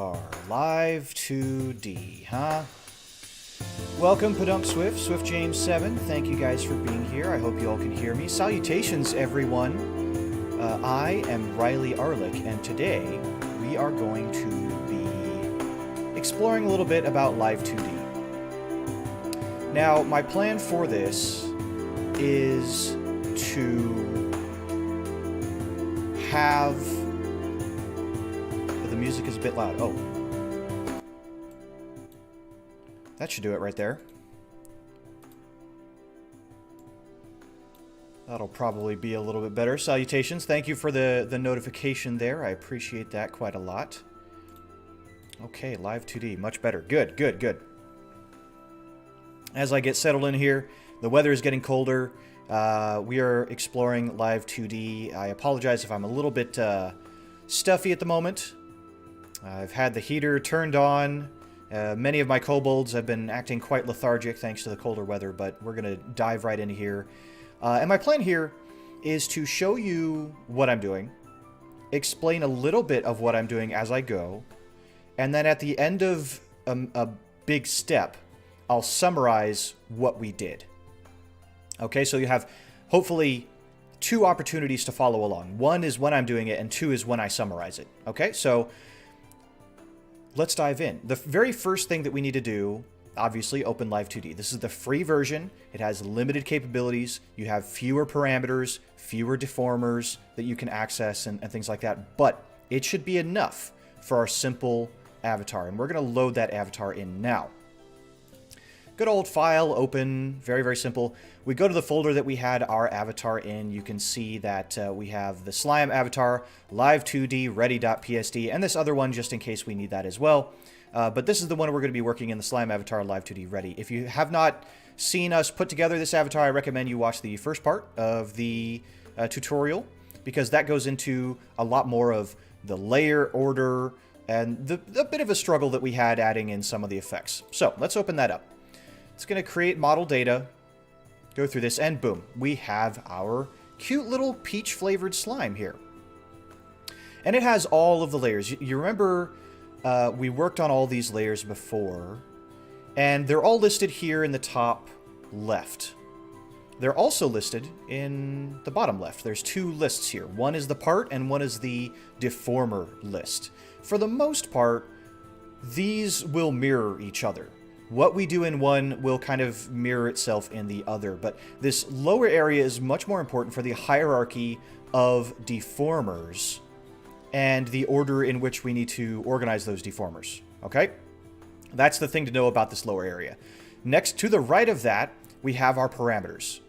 are. Live2D, huh? Welcome, Padunk Swift, Swift James 7. Thank you guys for being here. I hope you all can hear me. Salutations, everyone. I am Riley Arlick, and today we are going to be exploring a little bit about Live2D. Now, my plan for this is to have... The music is a bit loud. Oh. That should do it right there. That'll probably be a little bit better. Salutations. Thank you for the notification there. I appreciate that quite a lot. Okay, Live2D. Much better. Good, good, good. As I get settled in here, the weather is getting colder. We are exploring Live2D. I apologize if I'm a little bit stuffy at the moment. I've had the heater turned on. Many of my kobolds have been acting quite lethargic thanks to the colder weather, but we're going to dive right into here. And my plan here is to show you what I'm doing, explain a little bit of what I'm doing as I go, and then at the end of a big step, I'll summarize what we did. Okay, so you have hopefully two opportunities to follow along. One is when I'm doing it, and two is when I summarize it. Okay, so let's dive in. The very first thing that we need to do, obviously, open Live2D. This is the free version. It has limited capabilities. You have fewer parameters, fewer deformers that you can access and things like that. But it should be enough for our simple avatar. And we're going to load that avatar in now. Good old file, open, very, very simple. We go to the folder that we had our avatar in. You can see that we have the slime avatar, live2d, ready.psd, and this other one just in case we need that as well. But this is the one we're going to be working in, the slime avatar, live2d, ready. If you have not seen us put together this avatar, I recommend you watch the first part of the tutorial, because that goes into a lot more of the layer order and the bit of a struggle that we had adding in some of the effects. So let's open that up. It's going to create model data, go through this, and boom, we have our cute little peach-flavored slime here. And it has all of the layers. You remember we worked on all these layers before, and they're all listed here in the top left. They're also listed in the bottom left. There's two lists here. One is the part, and one is the deformer list. For the most part, these will mirror each other. What we do in one will kind of mirror itself in the other, but this lower area is much more important for the hierarchy of deformers and the order in which we need to organize those deformers, okay? That's the thing to know about this lower area. Next, to the right of that, we have our parameters.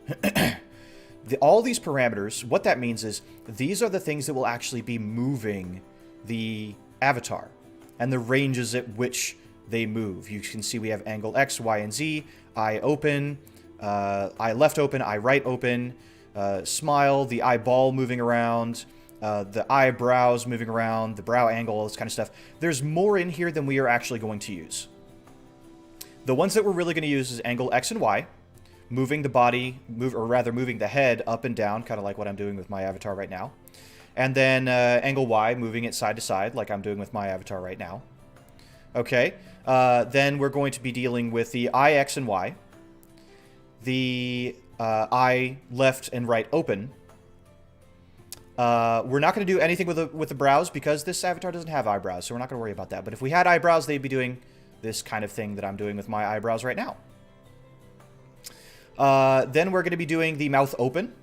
All these parameters, what that means is these are the things that will actually be moving the avatar and the ranges at which they move. You can see we have angle X, Y, and Z, eye open, eye left open, eye right open, smile, the eyeball moving around, the eyebrows moving around, the brow angle, all this kind of stuff. There's more in here than we are actually going to use. The ones that we're really going to use is angle X and Y, moving the body, moving the head up and down, kind of like what I'm doing with my avatar right now. And then angle Y, moving it side to side, like I'm doing with my avatar right now. Okay, then we're going to be dealing with the eye X and Y, the eye left and right open. We're not going to do anything with the brows because this avatar doesn't have eyebrows, so we're not going to worry about that. But if we had eyebrows, they'd be doing this kind of thing that I'm doing with my eyebrows right now. Then we're going to be doing the mouth open.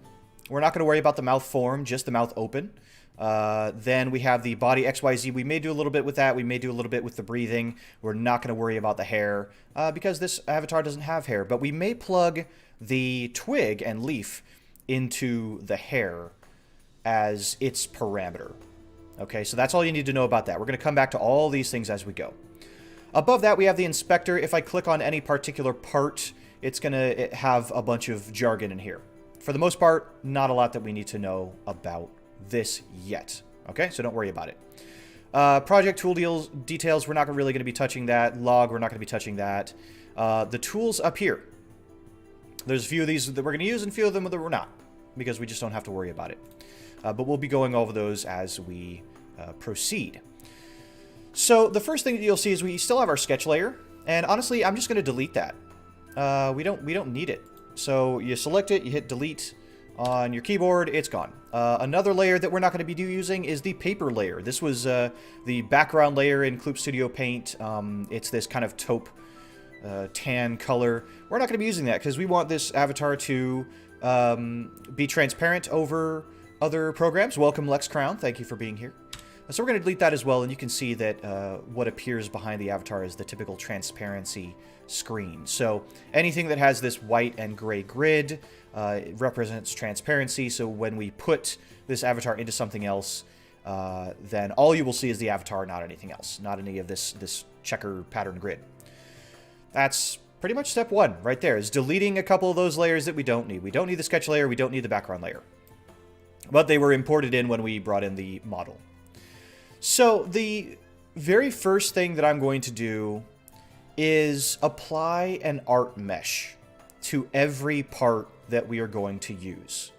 We're not going to worry about the mouth form, just the mouth open. Then we have the body XYZ. We may do a little bit with that. We may do a little bit with the breathing. We're not going to worry about the hair because this avatar doesn't have hair. But we may plug the twig and leaf into the hair as its parameter. Okay, so that's all you need to know about that. We're going to come back to all these things as we go. Above that, we have the inspector. If I click on any particular part, it's going to have a bunch of jargon in here. For the most part, not a lot that we need to know about this yet. Okay, so don't worry about it. Project tool details, we're not really going to be touching that. Log, we're not going to be touching that. The tools up here. There's a few of these that we're going to use and a few of them that we're not, because we just don't have to worry about it. But we'll be going over those as we proceed. So the first thing that you'll see is we still have our sketch layer, and honestly, I'm just going to delete that. We don't need it. So you select it, you hit delete on your keyboard, it's gone. Another layer that we're not going to be using is the paper layer. This was the background layer in Club Studio Paint. It's this kind of taupe tan color. We're not going to be using that because we want this avatar to be transparent over other programs. Welcome, Lex Crown. Thank you for being here. So we're going to delete that as well, and you can see that what appears behind the avatar is the typical transparency screen. So anything that has this white and gray grid represents transparency. So when we put this avatar into something else, then all you will see is the avatar, not anything else, not any of this checker pattern grid. That's pretty much step one right there, is deleting a couple of those layers that we don't need. We don't need the sketch layer, we don't need the background layer. But they were imported in when we brought in the model. So the very first thing that I'm going to do is apply an art mesh to every part that we are going to use.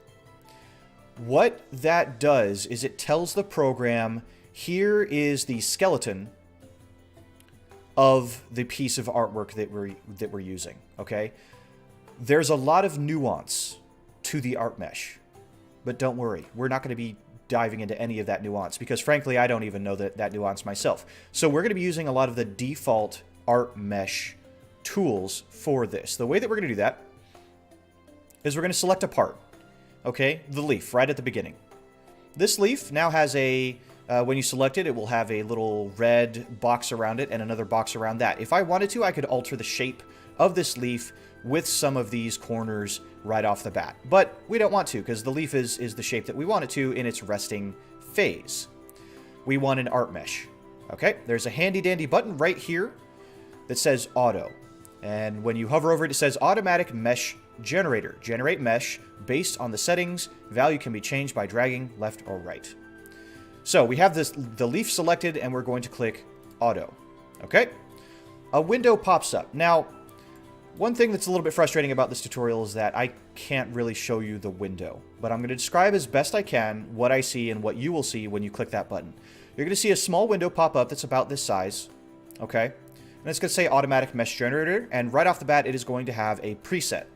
What that does is it tells the program, here is the skeleton of the piece of artwork that we're using, okay? There's a lot of nuance to the art mesh, but don't worry, we're not going to be diving into any of that nuance because frankly I don't even know that nuance myself. So we're going to be using a lot of the default art mesh tools for this. The way that we're going to do that is we're going to select a part, okay? The leaf right at the beginning. This leaf now has a when you select it, it will have a little red box around it and another box around that. If I wanted to, I could alter the shape of this leaf with some of these corners right off the bat. But we don't want to because the leaf is the shape that we want it to in its resting phase. We want an art mesh. Okay, there's a handy dandy button right here that says auto. And when you hover over it, it says automatic mesh generator. Generate mesh based on the settings. Value can be changed by dragging left or right. So we have the leaf selected and we're going to click auto. Okay, a window pops up. Now, one thing that's a little bit frustrating about this tutorial is that I can't really show you the window, but I'm going to describe as best I can what I see and what you will see when you click that button. You're going to see a small window pop up that's about this size, okay? And it's going to say automatic mesh generator, and right off the bat it is going to have a preset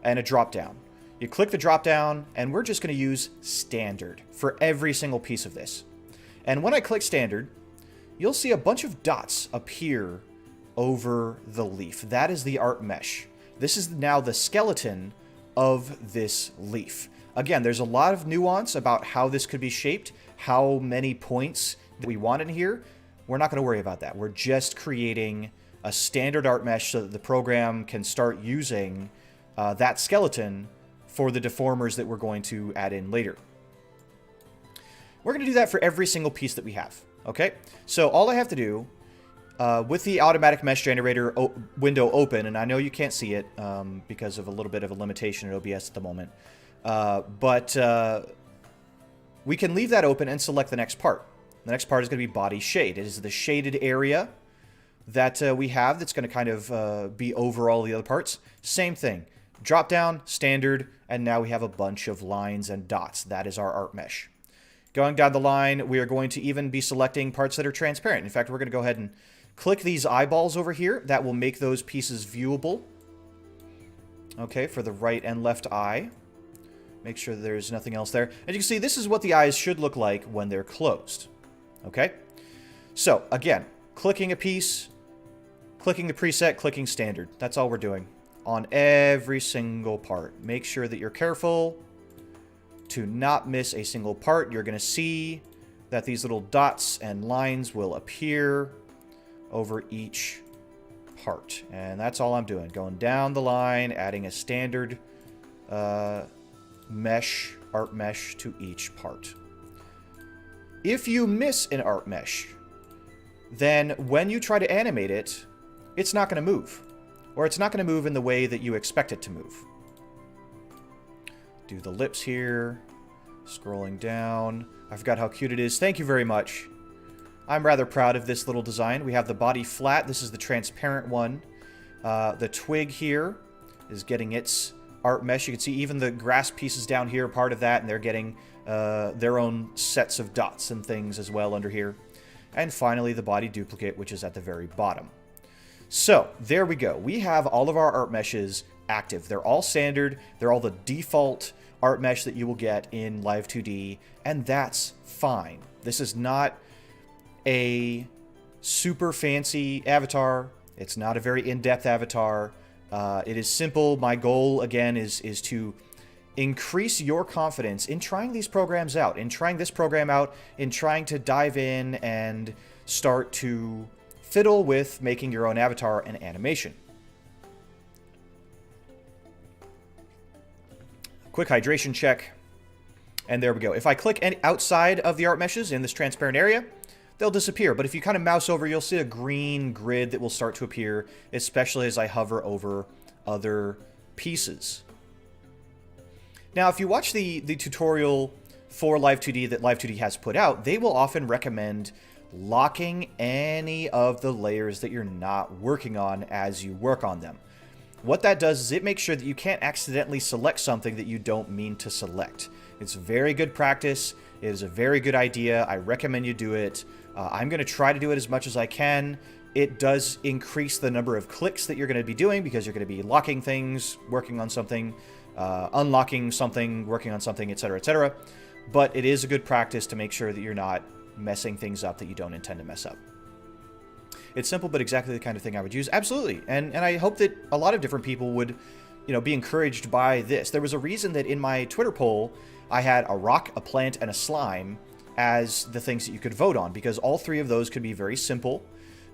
and a drop down. You click the drop down and we're just going to use standard for every single piece of this. And when I click standard, you'll see a bunch of dots appear over the leaf. That is the art mesh. This is now the skeleton of this leaf. Again, there's a lot of nuance about how this could be shaped, how many points that we want in here. We're not going to worry about that. We're just creating a standard art mesh so that the program can start using that skeleton for the deformers that we're going to add in later. We're going to do that for every single piece that we have. Okay, so all I have to do with the automatic mesh generator window open, and I know you can't see it because of a little bit of a limitation at OBS at the moment, but we can leave that open and select the next part. The next part is going to be body shade. It is the shaded area that we have that's going to kind of be over all the other parts. Same thing. Drop down, standard, and now we have a bunch of lines and dots. That is our art mesh. Going down the line, we are going to even be selecting parts that are transparent. In fact, we're going to go ahead and click these eyeballs over here. That will make those pieces viewable. Okay, for the right and left eye. Make sure there's nothing else there. As you can see, this is what the eyes should look like when they're closed. Okay? So, again, clicking a piece, clicking the preset, clicking standard. That's all we're doing on every single part. Make sure that you're careful to not miss a single part. You're going to see that these little dots and lines will appear over each part. And that's all I'm doing. Going down the line, adding a standard mesh, art mesh to each part. If you miss an art mesh, then when you try to animate it, it's not going to move. Or it's not going to move in the way that you expect it to move. Do the lips here. Scrolling down. I forgot how cute it is. Thank you very much. I'm rather proud of this little design. We have the body flat. This is the transparent one. The twig here is getting its art mesh. You can see even the grass pieces down here are part of that, and they're getting their own sets of dots and things as well under here. and finally the body duplicate, which is at the very bottom. So there we go. We have all of our art meshes active. They're all standard. They're all the default art mesh that you will get in Live2D, and that's fine. This is not a super fancy avatar. It's not a very in-depth avatar. It is simple. My goal, again, is to increase your confidence in trying these programs out, in trying this program out, in trying to dive in and start to fiddle with making your own avatar and animation. Quick hydration check. And there we go. If I click outside of the art meshes in this transparent area, they'll disappear. But if you kind of mouse over, you'll see a green grid that will start to appear, especially as I hover over other pieces. Now, if you watch the tutorial for Live2D that Live2D has put out, they will often recommend locking any of the layers that you're not working on as you work on them. What that does is it makes sure that you can't accidentally select something that you don't mean to select. It's very good practice. It is a very good idea. I recommend you do it. I'm going to try to do it as much as I can. It does increase the number of clicks that you're going to be doing because you're going to be locking things, working on something, unlocking something, working on something, etc., etc. But it is a good practice to make sure that you're not messing things up that you don't intend to mess up. It's simple, but exactly the kind of thing I would use. Absolutely. And I hope that a lot of different people would, be encouraged by this. There was a reason that in my Twitter poll, I had a rock, a plant, and a slime as the things that you could vote on, because all three of those could be very simple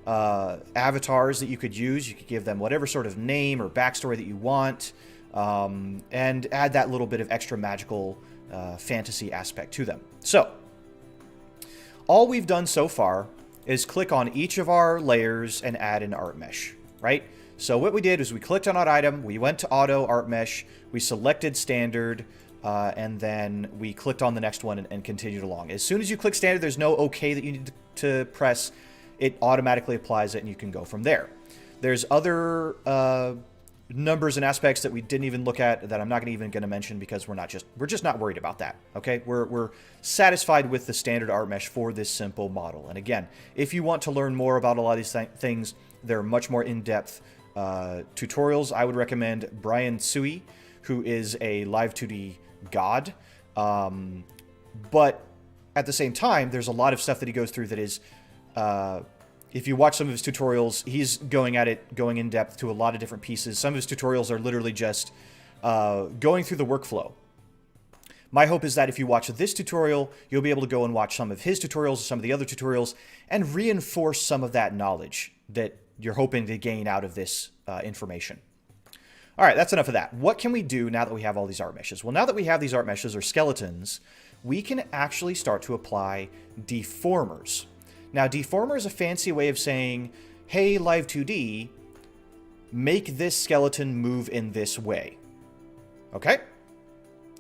avatars that you could use. You could give them whatever sort of name or backstory that you want, and add that little bit of extra magical fantasy aspect to them. So, all we've done so far is click on each of our layers and add an art mesh, right? So what we did is we clicked on our item, we went to auto art mesh, we selected standard, and then we clicked on the next one and continued along. As soon as you click standard, there's no OK that you need to press. It automatically applies it, and you can go from there. There's other numbers and aspects that we didn't even look at that I'm not even going to mention because we're just not worried about that. Okay, we're satisfied with the standard art mesh for this simple model. And again, if you want to learn more about a lot of these things, they're much more in-depth tutorials. I would recommend Brian Sui, who is a Live2D god. But at the same time, there's a lot of stuff that he goes through that is, if you watch some of his tutorials, he's going in depth to a lot of different pieces. Some of his tutorials are literally just going through the workflow. My hope is that if you watch this tutorial, you'll be able to go and watch some of his tutorials, some of the other tutorials, and reinforce some of that knowledge that you're hoping to gain out of this information. All right, that's enough of that. What can we do now that we have all these art meshes? Well, now that we have these art meshes or skeletons, we can actually start to apply deformers. Now, deformer is a fancy way of saying, hey, Live2D, make this skeleton move in this way. Okay?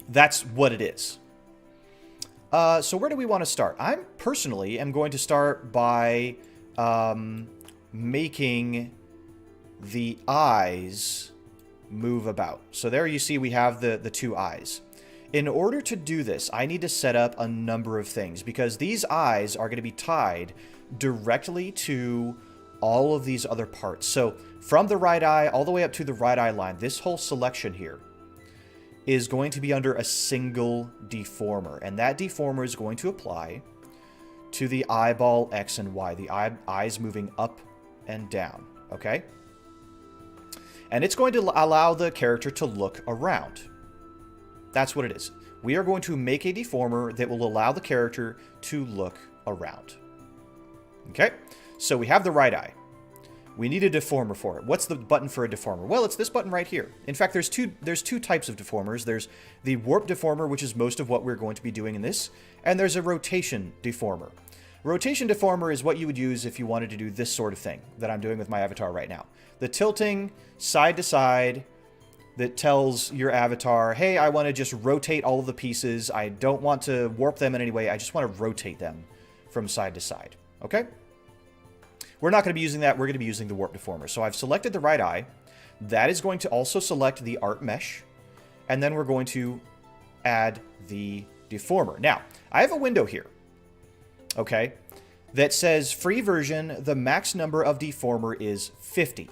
That's what it is. So where do we want to start? I personally am going to start by making the eyes move about. So there you see we have the two eyes. In order to do this, I need to set up a number of things because these eyes are going to be tied directly to all of these other parts. So from the right eye all the way up to the right eye line, this whole selection here is going to be under a single deformer. And that deformer is going to apply to the eyeball X and Y, the eyes moving up and down, okay? And it's going to allow the character to look around. That's what it is. We are going to make a deformer that will allow the character to look around. Okay? So we have the right eye. We need a deformer for it. What's the button for a deformer? Well, it's this button right here. In fact, there's two types of deformers. There's the warp deformer, which is most of what we're going to be doing in this, and there's a rotation deformer. Rotation deformer is what you would use if you wanted to do this sort of thing that I'm doing with my avatar right now. The tilting side to side that tells your avatar, hey, I want to just rotate all of the pieces. I don't want to warp them in any way. I just want to rotate them from side to side. Okay? We're not going to be using that. We're going to be using the warp deformer. So I've selected the right eye. That is going to also select the art mesh. And then we're going to add the deformer. Now, I have a window here. Okay? that says free version, the max number of deformer is 50.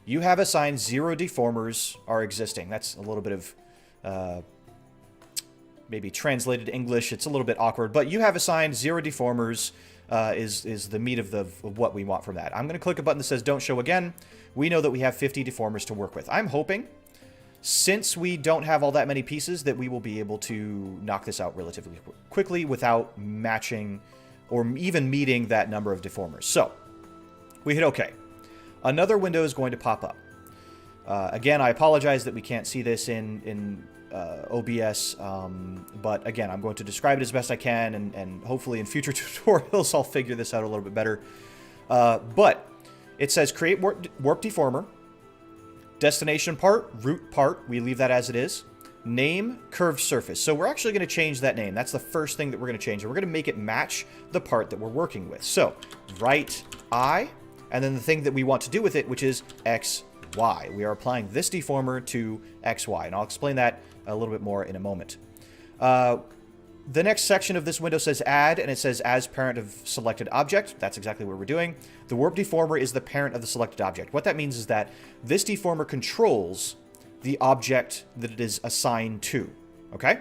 You have assigned 0 deformers are existing. That's a little bit of maybe translated English. It's a little bit awkward, but you have assigned 0 deformers is the meat of what we want from that. I'm going to click a button that says don't show again. We know that we have 50 deformers to work with. I'm hoping, since we don't have all that many pieces, that we will be able to knock this out relatively quickly without matching or even meeting that number of deformers. So we hit OK. Another window is going to pop up. Again, I apologize that we can't see this in OBS, but again, I'm going to describe it as best I can, and hopefully in future tutorials I'll figure this out a little bit better. But it says create warp deformer, destination part, root part, we leave that as it is, name, curved surface. So we're actually going to change that name. That's the first thing that we're going to change, and we're going to make it match the part that we're working with. So right eye, and then the thing that we want to do with it, which is XY. We are applying this deformer to XY, and I'll explain that a little bit more in a moment. The next section of this window says add, and it says as parent of selected object. That's exactly what we're doing. The warp deformer is the parent of the selected object. What that means is that this deformer controls the object that it is assigned to. Okay?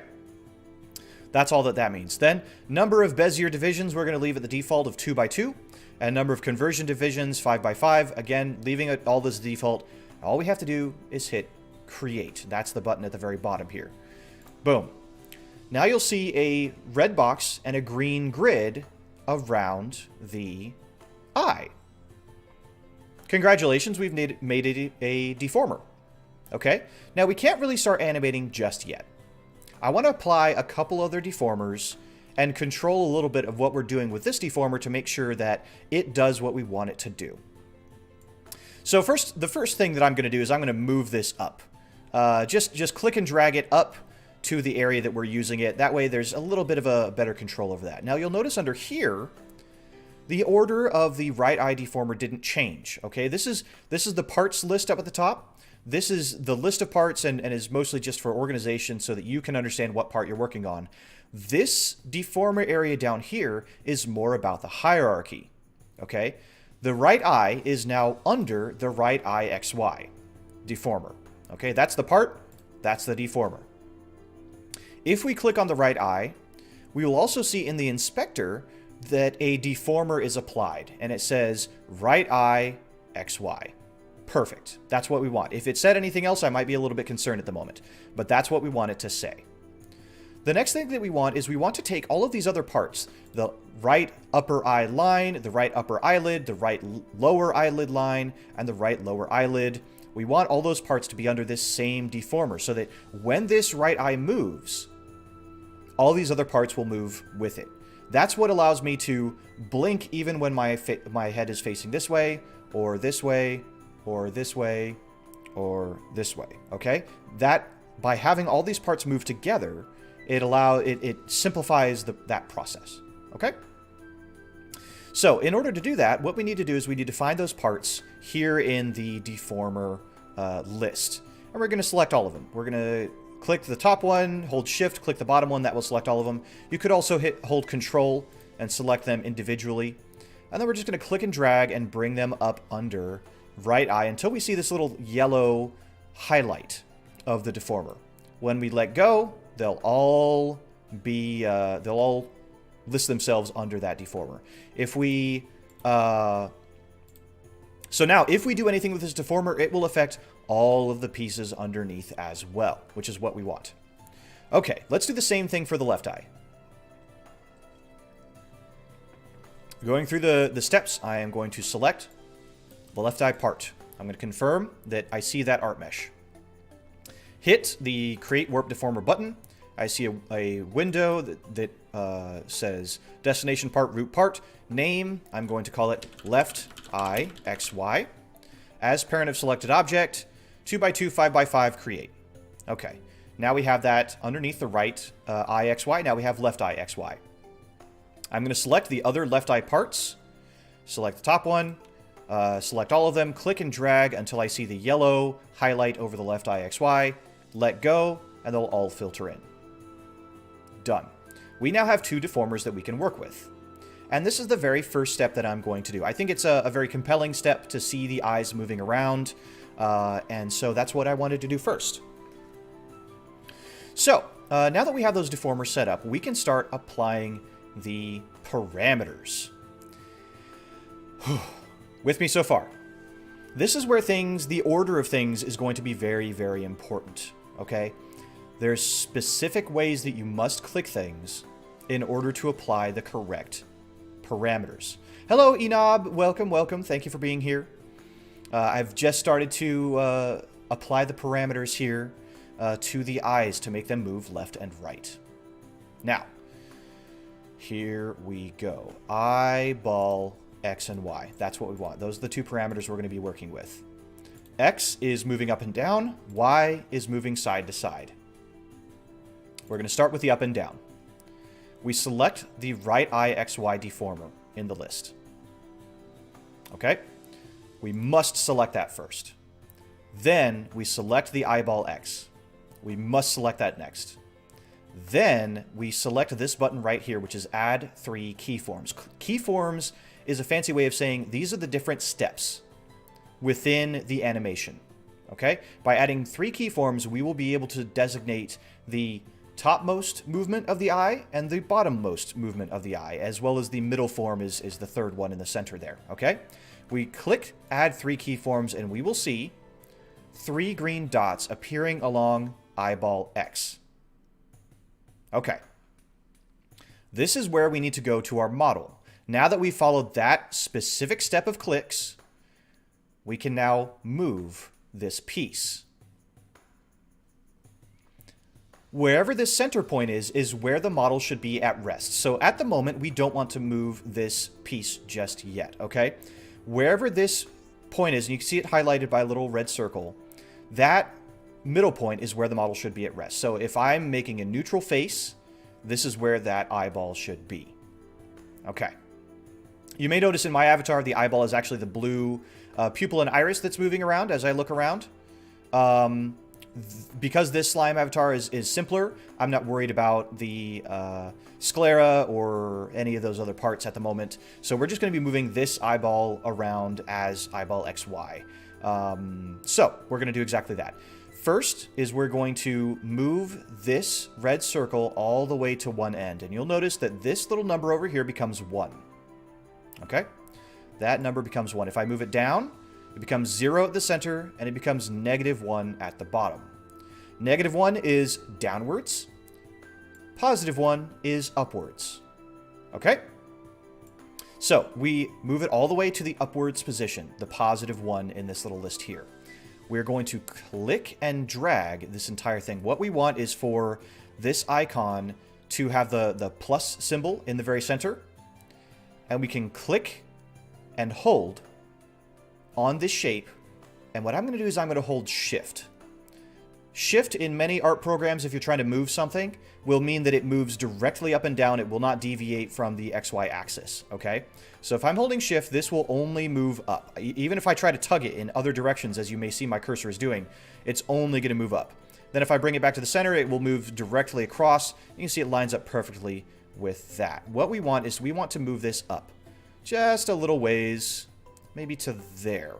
That's all that means. Then, number of Bezier divisions, we're going to leave at the default of 2 by 2. And number of conversion divisions, 5 by 5. Again, leaving it all as default. All we have to do is hit create. That's the button at the very bottom here. Boom. Now you'll see a red box and a green grid around the eye. Congratulations, we've made it a deformer. Okay? Now we can't really start animating just yet. I want to apply a couple other deformers and control a little bit of what we're doing with this deformer to make sure that it does what we want it to do. So the first thing that I'm going to do is I'm going to move this up. Just click and drag it up to the area that we're using it. That way there's a little bit of a better control over that. Now you'll notice under here, the order of the right eye deformer didn't change. Okay, this is the parts list up at the top. This is the list of parts and is mostly just for organization so that you can understand what part you're working on. This deformer area down here is more about the hierarchy. Okay, the right eye is now under the right eye XY deformer. Okay, that's the part, that's the deformer. If we click on the right eye, we will also see in the inspector that a deformer is applied, and it says right eye XY. Perfect. That's what we want. If it said anything else, I might be a little bit concerned at the moment, but that's what we want it to say. The next thing that we want is we want to take all of these other parts, the right upper eye line, the right upper eyelid, the right lower eyelid line, and the right lower eyelid. We want all those parts to be under this same deformer so that when this right eye moves, all these other parts will move with it. That's what allows me to blink even when my head is facing this way, or this way, or this way, or this way. Okay? That, by having all these parts move together, it simplifies that process. Okay? So, in order to do that, what we need to do is we need to find those parts here in the deformer list. And we're going to select all of them. We're going to click the top one, hold shift, click the bottom one, that will select all of them. You could also hold control and select them individually. And then we're just going to click and drag and bring them up under right eye until we see this little yellow highlight of the deformer. When we let go, they'll all list themselves under that deformer. If we so now if we do anything with this deformer, it will affect all of the pieces underneath as well, which is what we want. Okay, let's do the same thing for the left eye. Going through the steps, I am going to select the left eye part. I'm going to confirm that I see that art mesh. Hit the Create Warp Deformer button. I see a window that says Destination Part, Root Part. Name, I'm going to call it Left Eye XY. As parent of selected object, 2 by 2, 5 by 5, create. Okay, now we have that underneath the right eye XY. Now we have left eye XY. I'm going to select the other left eye parts. Select the top one. Select all of them. Click and drag until I see the yellow highlight over the left eye XY. Let go, and they'll all filter in. Done. We now have two deformers that we can work with. And this is the very first step that I'm going to do. I think it's a very compelling step to see the eyes moving around. And so that's what I wanted to do first. So, now that we have those deformers set up, we can start applying the parameters. With me so far? This is where the order of things is going to be very, very important, okay? There's specific ways that you must click things in order to apply the correct parameters. Hello, Enob. Welcome, welcome. Thank you for being here. I've just started to apply the parameters here to the eyes to make them move left and right. Now, here we go. Eyeball X and Y. That's what we want. Those are the two parameters we're going to be working with. X is moving up and down. Y is moving side to side. We're going to start with the up and down. We select the right eye XY deformer in the list. Okay? We must select that first. Then we select the eyeball X. We must select that next. Then we select this button right here, which is Add 3 Keyforms. Keyforms is a fancy way of saying these are the different steps within the animation. Okay? By adding 3 keyforms, we will be able to designate the topmost movement of the eye and the bottommost movement of the eye, as well as the middle form is the third one in the center there. Okay? We click Add 3 Keyforms, and we will see 3 green dots appearing along eyeball X. Okay. This is where we need to go to our model. Now that we've followed that specific step of clicks, we can now move this piece. Wherever this center point is where the model should be at rest. So at the moment, we don't want to move this piece just yet, okay? Wherever this point is, and you can see it highlighted by a little red circle, that middle point is where the model should be at rest. So if I'm making a neutral face, this is where that eyeball should be. Okay. You may notice in my avatar, the eyeball is actually the blue pupil and iris that's moving around as I look around. Because this slime avatar is simpler, I'm not worried about the sclera or any of those other parts at the moment. So we're just going to be moving this eyeball around as eyeball XY. So we're going to do exactly that. First is we're going to move this red circle all the way to one end. And you'll notice that this little number over here becomes 1. Okay? That number becomes 1. If I move it down, it becomes 0 at the center, and it becomes -1 at the bottom. -1 is downwards. +1 is upwards. Okay? So, we move it all the way to the upwards position, the +1 in this little list here. We're going to click and drag this entire thing. What we want is for this icon to have the plus symbol in the very center. And we can click and hold on this shape. And what I'm going to do is I'm going to hold Shift. Shift in many art programs, if you're trying to move something, will mean that it moves directly up and down. It will not deviate from the XY axis, okay? So if I'm holding Shift, this will only move up. Even if I try to tug it in other directions, as you may see my cursor is doing, it's only going to move up. Then if I bring it back to the center, it will move directly across. You can see it lines up perfectly with that. What we want is we want to move this up just a little ways, maybe to there.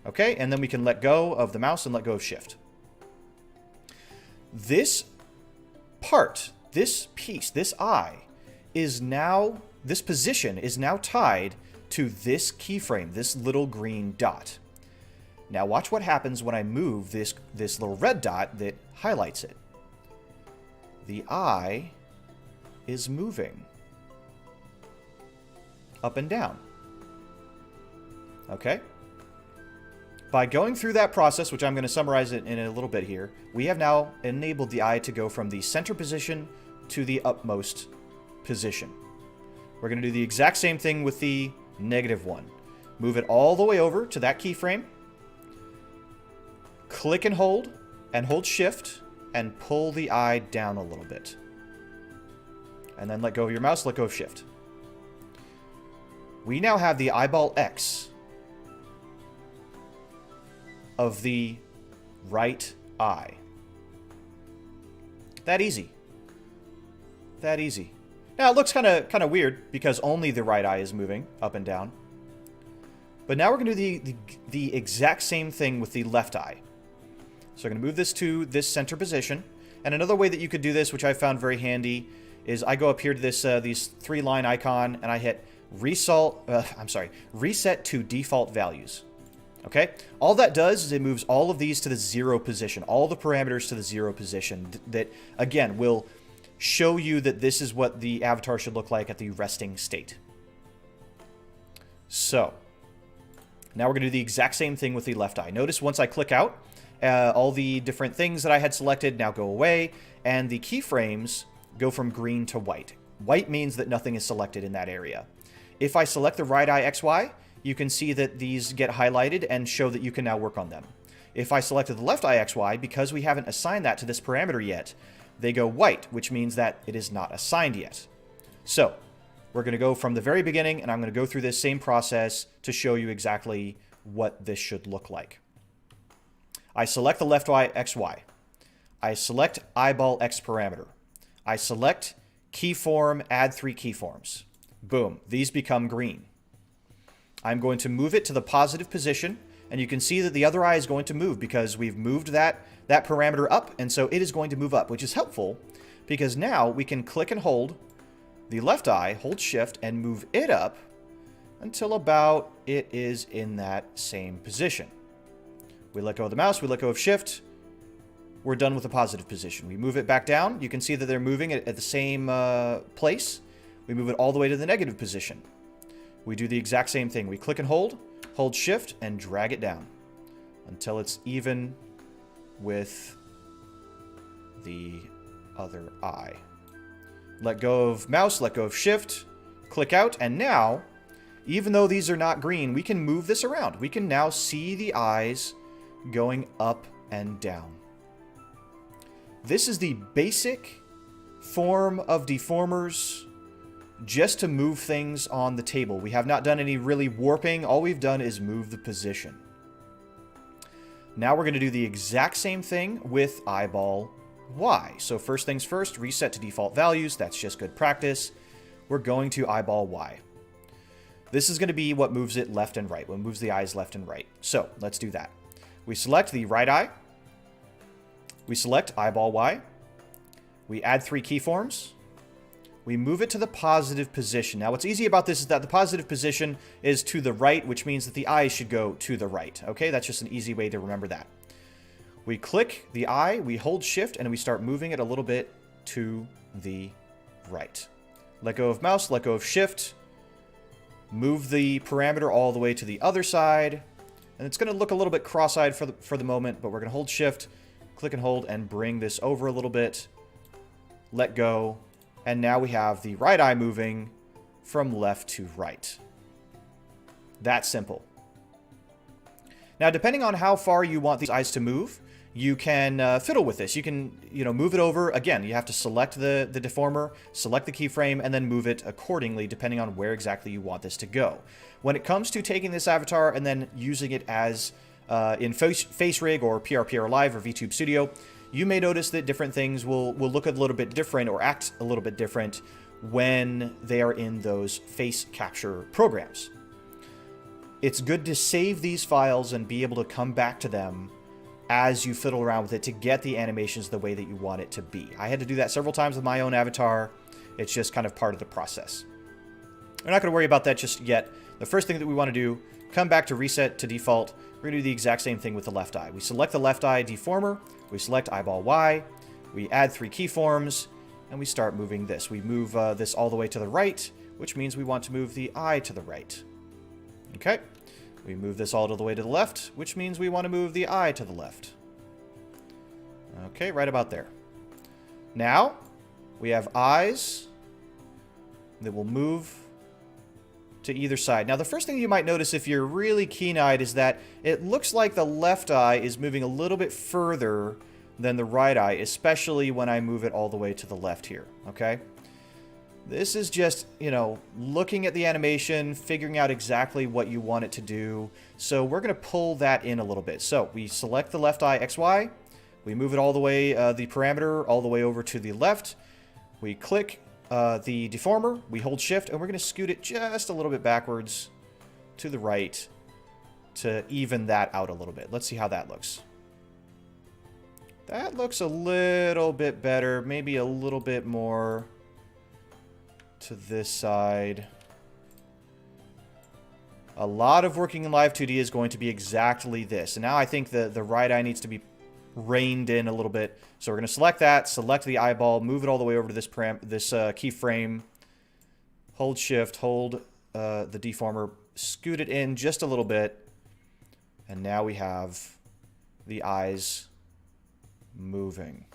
Okay, and then we can let go of the mouse and let go of Shift. This part, this piece, this eye, is now, this position is now tied to this keyframe, this little green dot. Now watch what happens when I move this little red dot that highlights it. The eye is moving up and down. Okay? By going through that process, which I'm going to summarize it in a little bit here, we have now enabled the eye to go from the center position to the upmost position. We're going to do the exact same thing with the -1. Move it all the way over to that keyframe. Click and hold Shift, and pull the eye down a little bit. And then let go of your mouse, let go of Shift. We now have the eyeball X of the right eye. That easy. That easy. Now, it looks kind of weird because only the right eye is moving up and down. But now we're going to do the exact same thing with the left eye. So I'm going to move this to this center position. And another way that you could do this, which I found very handy, is I go up here to this these 3-line icon and I hit reset to default values. Okay? All that does is it moves all of these to the 0 position, all the parameters to the 0 position. That, again, will show you that this is what the avatar should look like at the resting state. So, now we're going to do the exact same thing with the left eye. Notice once I click out, all the different things that I had selected now go away, and the keyframes go from green to white. White means that nothing is selected in that area. If I select the right eye XY, you can see that these get highlighted and show that you can now work on them. If I selected the left eye XY, because we haven't assigned that to this parameter yet, they go white, which means that it is not assigned yet. So, we're going to go from the very beginning, and I'm going to go through this same process to show you exactly what this should look like. I select the left eye XY. I select eyeball X parameter. I select keyform, add 3 keyforms. Boom, these become green. I'm going to move it to the positive position, and you can see that the other eye is going to move because we've moved that parameter up, and so it is going to move up, which is helpful because now we can click and hold the left eye, hold shift, and move it up until about it is in that same position. We let go of the mouse, we let go of shift, we're done with the positive position. We move it back down, you can see that they're moving at the same place. We move it all the way to the negative position. We do the exact same thing. We click and hold shift, and drag it down until it's even with the other eye. Let go of mouse, let go of shift, click out, and now, even though these are not green, we can move this around. We can now see the eyes going up and down. This is the basic form of deformers just to move things on the table. We have not done any really warping. All we've done is move the position. Now we're going to do the exact same thing with eyeball Y. So first things first, reset to default values. That's just good practice. We're going to eyeball Y. This is going to be what moves it left and right, what moves the eyes left and right. So let's do that. We select the right eye. We select eyeball Y. We add 3 keyforms. We move it to the positive position. Now, what's easy about this is that the positive position is to the right, which means that the eyes should go to the right. Okay, that's just an easy way to remember that. We click the eye, we hold shift, and we start moving it a little bit to the right. Let go of mouse, let go of shift. Move the parameter all the way to the other side. And it's going to look a little bit cross-eyed for the moment, but we're going to hold shift, click and hold, and bring this over a little bit. Let go. And now we have the right eye moving from left to right. That simple. Now, depending on how far you want these eyes to move, you can fiddle with this. You can, move it over. Again, you have to select the deformer, select the keyframe, and then move it accordingly, depending on where exactly you want this to go. When it comes to taking this avatar and then using it as in FaceRig or PRPR Live or VTube Studio, you may notice that different things will look a little bit different or act a little bit different when they are in those face capture programs. It's good to save these files and be able to come back to them as you fiddle around with it to get the animations the way that you want it to be. I had to do that several times with my own avatar. It's just kind of part of the process. We're not going to worry about that just yet. The first thing that we want to do, come back to reset to default. We're going to do the exact same thing with the left eye. We select the left eye deformer. We select eyeball Y, we add 3 keyforms, and we start moving this. We move this all the way to the right, which means we want to move the eye to the right. Okay, we move this all the way to the left, which means we want to move the eye to the left. Okay, right about there. Now, we have eyes that will move to either side. Now, the first thing you might notice if you're really keen-eyed is that it looks like the left eye is moving a little bit further than the right eye, especially when I move it all the way to the left here, okay? This is just, looking at the animation, figuring out exactly what you want it to do. So we're going to pull that in a little bit. So we select the left eye XY, we move it all the way, the parameter all the way over to the left. We click, the deformer, we hold shift, and we're going to scoot it just a little bit backwards to the right to even that out a little bit. Let's see how that looks. That looks a little bit better. Maybe a little bit more to this side. A lot of working in Live2D is going to be exactly this. And now I think the right eye needs to be reined in a little bit. So we're going to select that, select the eyeball, move it all the way over to this keyframe, hold shift, hold the deformer, scoot it in just a little bit, and now we have the eyes moving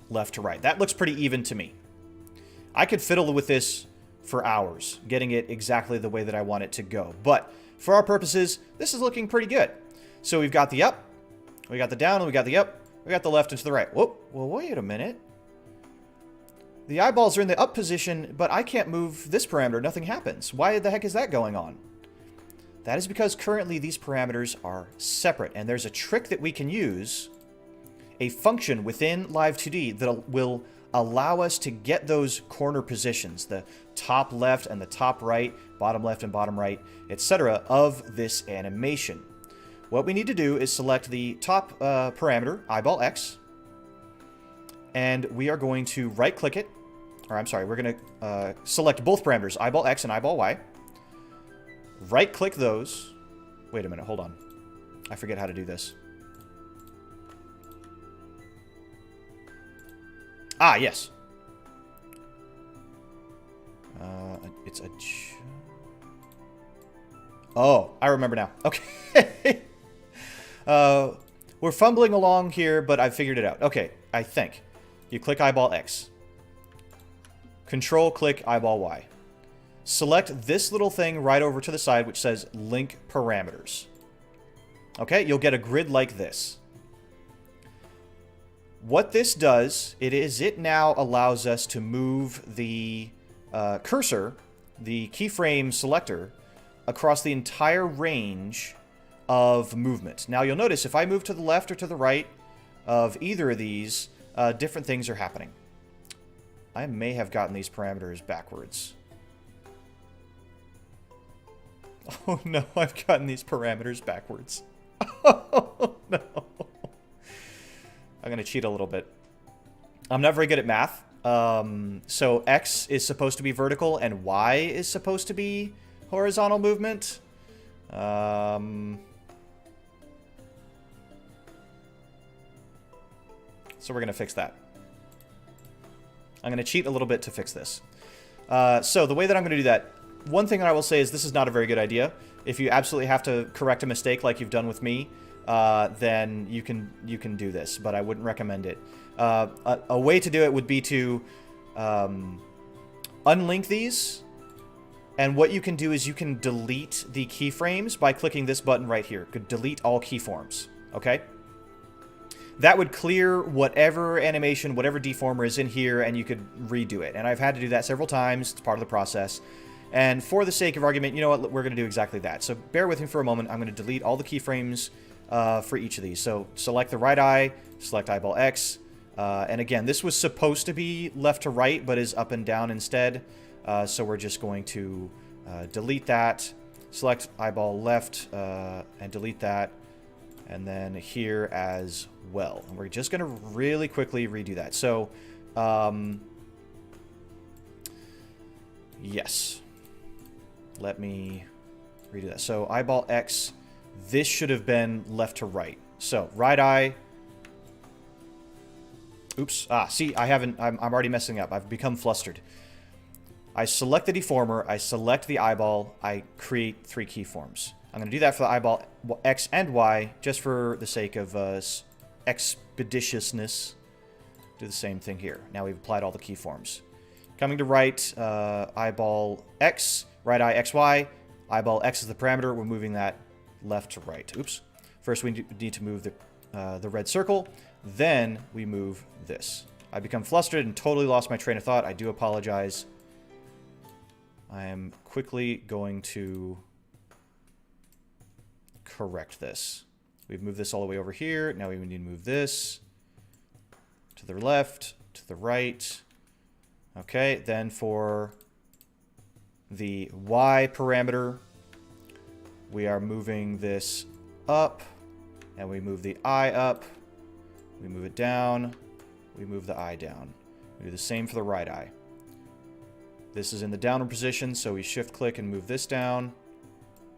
left to right. That looks pretty even to me. I could fiddle with this for hours, getting it exactly the way that I want it to go. But for our purposes, this is looking pretty good. So we've got the up, we got the down, and we got the up, we got the left and to the right. Whoop, well, wait a minute. The eyeballs are in the up position, but I can't move this parameter. Nothing happens. Why the heck is that going on? That is because currently these parameters are separate, and there's a trick that we can use, a function within Live2D that will allow us to get those corner positions, the top left and the top right, bottom left and bottom right, etc. of this animation. What we need to do is select the top parameter, eyeball X, and we are going to right-click it, or I'm sorry, we're going to select both parameters, eyeball X and eyeball Y. Right-click those. Wait a minute, hold on. I forget how to do this. Ah, yes. It's a... Oh, I remember now. Okay. We're fumbling along here, but I figured it out. Okay, I think. You click eyeball X. Control-click eyeball Y. Select this little thing right over to the side, which says Link Parameters. Okay, you'll get a grid like this. What this does, it now allows us to move the cursor, the keyframe selector, across the entire range of movement. Now you'll notice if I move to the left or to the right of either of these, different things are happening. I may have gotten these parameters backwards. Oh no, I've gotten these parameters backwards. Oh no. I'm going to cheat a little bit. I'm not very good at math. So X is supposed to be vertical and Y is supposed to be horizontal movement. So we're going to fix that. I'm going to cheat a little bit to fix this. So the way that I'm going to do that, one thing that I will say is this is not a very good idea. If you absolutely have to correct a mistake like you've done with me, then you can do this, but I wouldn't recommend it. A way to do it would be to unlink these, and what you can do is you can delete the keyframes by clicking this button right here. Could delete all keyforms, okay? That would clear whatever animation, whatever deformer is in here, and you could redo it. And I've had to do that several times. It's part of the process. And for the sake of argument, you know what? We're going to do exactly that. So bear with me for a moment. I'm going to delete all the keyframes for each of these. So select the right eye, select eyeball X. And again, this was supposed to be left to right, but is up and down instead. So we're just going to delete that, select eyeball left, and delete that. And then here as well. And we're just going to really quickly redo that. So, yes. Let me redo that. So eyeball X, this should have been left to right. So right eye. Oops. Ah, see, I'm already messing up. I've become flustered. I select the deformer. I select the eyeball. I create 3 keyforms. I'm going to do that for the eyeball X and Y, just for the sake of expeditiousness. Do the same thing here. Now we've applied all the keyforms. Coming to right, eyeball X, right eye XY, eyeball X is the parameter. We're moving that left to right. Oops. First we need to move the red circle. Then we move this. I become flustered and totally lost my train of thought. I do apologize. I am quickly going to correct this. We've moved this all the way over here. Now we need to move this to the left, to the right. Okay, then for the Y parameter, we are moving this up, and we move the I up, we move it down, we move the I down. We do the same for the right eye. This is in the downward position, so we shift click and move this down.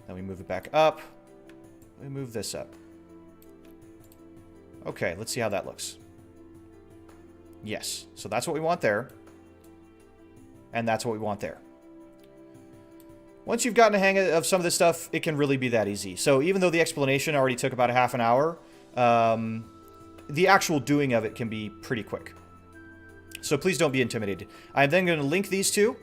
Then we move it back up. We move this up. Okay, let's see how that looks. Yes, so that's what we want there. And that's what we want there. Once you've gotten a hang of some of this stuff, it can really be that easy. So even though the explanation already took about a half an hour, the actual doing of it can be pretty quick. So please don't be intimidated. I'm then going to link these two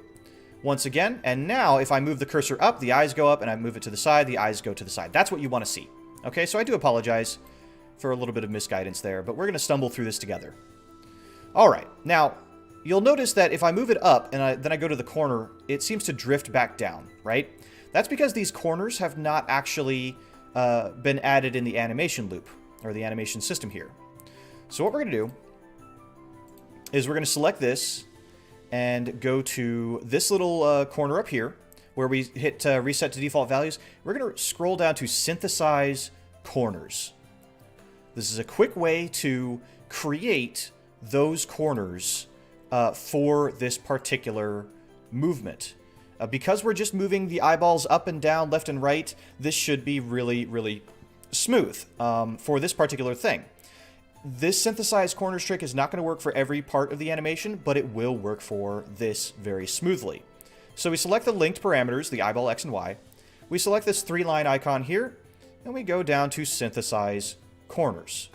once again. And now if I move the cursor up, the eyes go up, and I move it to the side, the eyes go to the side. That's what you want to see. Okay, so I do apologize for a little bit of misguidance there, but we're going to stumble through this together. All right, now you'll notice that if I move it up and then I go to the corner, it seems to drift back down, right? That's because these corners have not actually been added in the animation loop, or the animation system here. So what we're going to do is we're going to select this and go to this little corner up here where we hit reset to default values. We're going to scroll down to synthesize corners. This is a quick way to create those corners for this particular movement. Because we're just moving the eyeballs up and down, left and right, this should be really, really smooth for this particular thing. This synthesized corners trick is not going to work for every part of the animation, but it will work for this very smoothly. So we select the linked parameters, the eyeball X and Y. We select this 3-line icon here, and we go down to synthesize corners.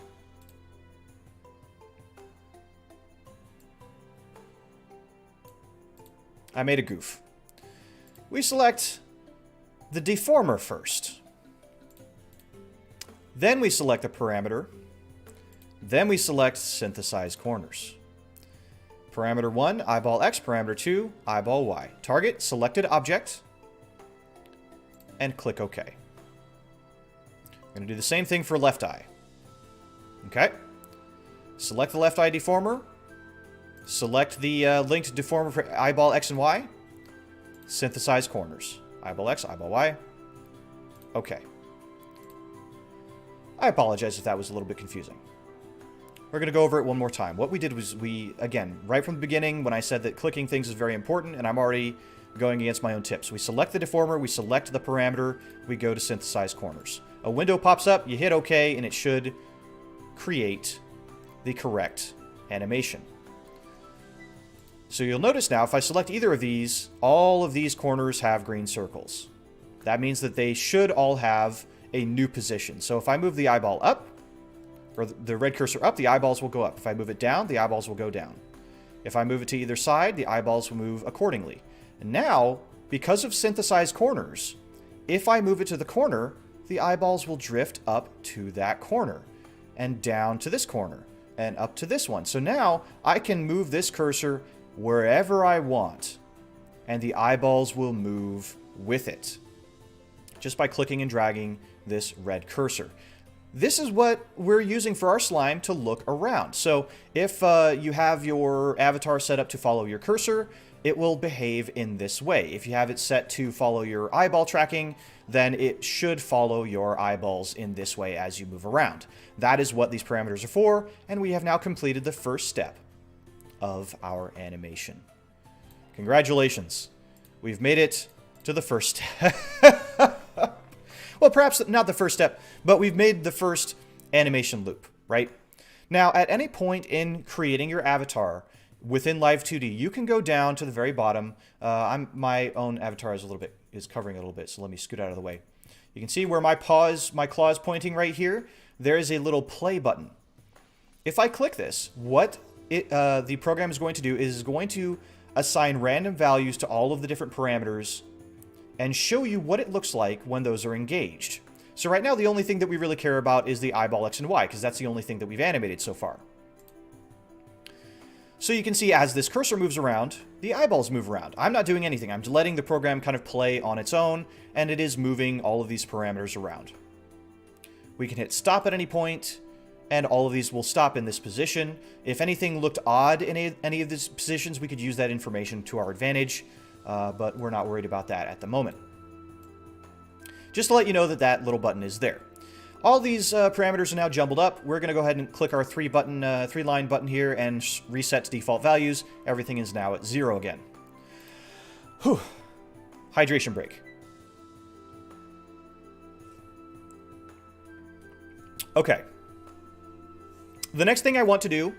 I made a goof. We select the deformer first. Then we select the parameter. Then we select synthesize corners. Parameter 1, eyeball X. Parameter 2, eyeball Y. Target selected object. And click OK. I'm going to do the same thing for left eye. Okay. Select the left eye deformer. Select the linked deformer for eyeball X and Y. Synthesize corners. Eyeball X, eyeball Y. Okay. I apologize if that was a little bit confusing. We're going to go over it one more time. What we did was again, right from the beginning, when I said that clicking things is very important, and I'm already going against my own tips. We select the deformer, we select the parameter, we go to synthesize corners. A window pops up, you hit OK, and it should create the correct animation. So you'll notice now, if I select either of these, all of these corners have green circles. That means that they should all have a new position. So if I move the eyeball up, or the red cursor up, the eyeballs will go up. If I move it down, the eyeballs will go down. If I move it to either side, the eyeballs will move accordingly. And now, because of synthesized corners, if I move it to the corner, the eyeballs will drift up to that corner, and down to this corner, and up to this one. So now, I can move this cursor wherever I want, and the eyeballs will move with it, just by clicking and dragging this red cursor. This is what we're using for our slime to look around. So if you have your avatar set up to follow your cursor, it will behave in this way. If you have it set to follow your eyeball tracking, then it should follow your eyeballs in this way as you move around. That is what these parameters are for, and we have now completed the first step of our animation. Congratulations. We've made it to the first step. Well, perhaps not the first step, but we've made the first animation loop, right? Now, at any point in creating your avatar within Live2D, you can go down to the very bottom. My own avatar is covering a little bit, so let me scoot out of the way. You can see where my claw's pointing right here. There is a little play button. If I click this, what the program is going to do is going to assign random values to all of the different parameters and show you what it looks like when those are engaged. So right now, the only thing that we really care about is the eyeball X and Y, because that's the only thing that we've animated so far. So you can see as this cursor moves around, the eyeballs move around. I'm not doing anything. I'm letting the program kind of play on its own, and it is moving all of these parameters around. We can hit stop at any point, and all of these will stop in this position. If anything looked odd in any of these positions, we could use that information to our advantage, but we're not worried about that at the moment. Just to let you know that that little button is there. All these parameters are now jumbled up. We're going to go ahead and click our three-line button here and reset to default values. Everything is now at 0 again. Whew. Hydration break. Okay. The next thing I want to do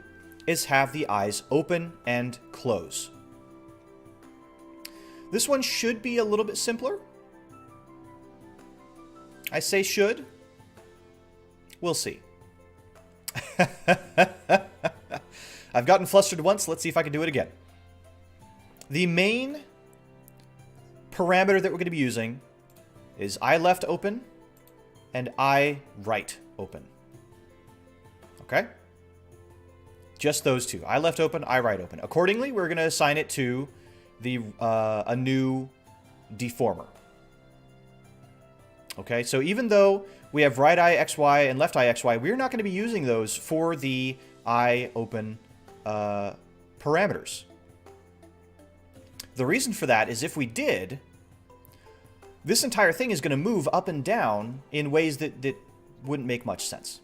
is have the eyes open and close. This one should be a little bit simpler. I say should. We'll see. I've gotten flustered once. Let's see if I can do it again. The main parameter that we're going to be using is eye left open and eye right open. Okay? Just those two. Eye left open, eye right open. Accordingly, we're going to assign it to a new deformer. Okay, so even though we have right eye XY and left eye XY, we're not going to be using those for the eye open parameters. The reason for that is if we did, this entire thing is going to move up and down in ways that wouldn't make much sense.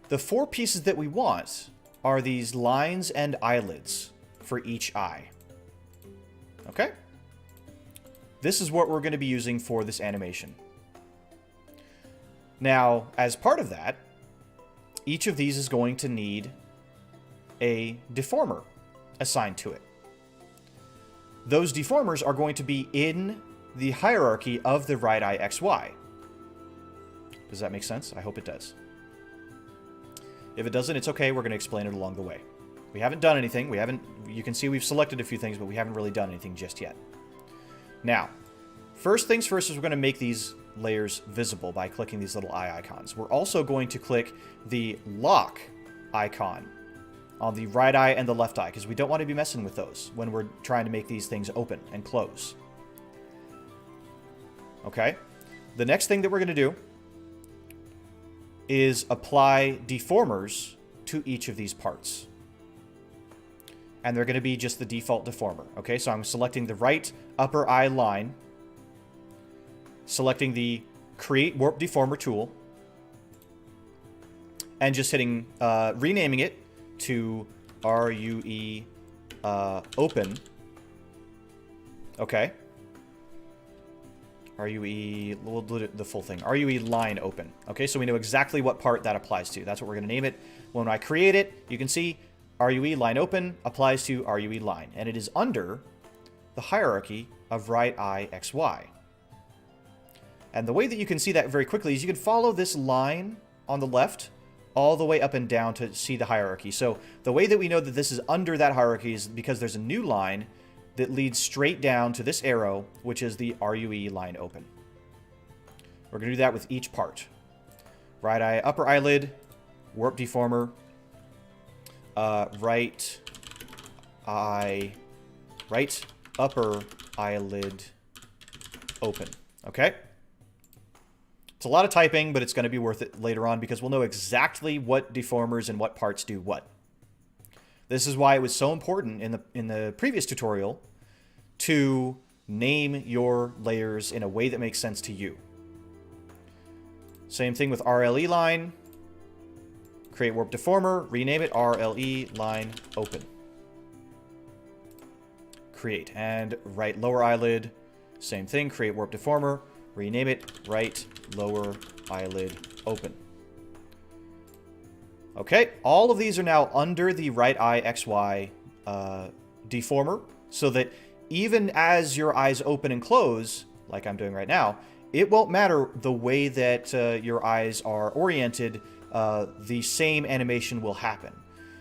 The 4 pieces that we want are these lines and eyelids for each eye. Okay? This is what we're going to be using for this animation. Now, as part of that, each of these is going to need a deformer assigned to it. Those deformers are going to be in the hierarchy of the right eye XY. Does that make sense? I hope it does. If it doesn't, it's okay. We're going to explain it along the way. We haven't done anything. You can see we've selected a few things, but we haven't really done anything just yet. Now, first things first is we're going to make these layers visible by clicking these little eye icons. We're also going to click the lock icon on the right eye and the left eye, because we don't want to be messing with those when we're trying to make these things open and close. Okay? The next thing that we're going to do is apply deformers to each of these parts. And they're going to be just the default deformer. Okay, so I'm selecting the right upper eye line, selecting the Create Warp Deformer tool, and just hitting, renaming it to RUE open. Okay. RUE, we'll do the full thing. RUE line open. Okay, so we know exactly what part that applies to. That's what we're going to name it. When I create it, you can see RUE line open applies to RUE line, and it is under the hierarchy of right eye XY. And the way that you can see that very quickly is you can follow this line on the left all the way up and down to see the hierarchy. So the way that we know that this is under that hierarchy is because there's a new line that leads straight down to this arrow, which is the RUE line open. We're going to do that with each part. Right eye upper eyelid, warp deformer, right upper eyelid open. Okay? It's a lot of typing, but it's going to be worth it later on because we'll know exactly what deformers and what parts do what. This is why it was so important in the previous tutorial to name your layers in a way that makes sense to you. Same thing with RLE line. Create warp deformer, rename it RLE line open. Create. And right lower eyelid, same thing, create warp deformer, rename it right lower eyelid open. Okay, all of these are now under the right eye XY deformer, so that even as your eyes open and close, like I'm doing right now, it won't matter the way that your eyes are oriented, the same animation will happen.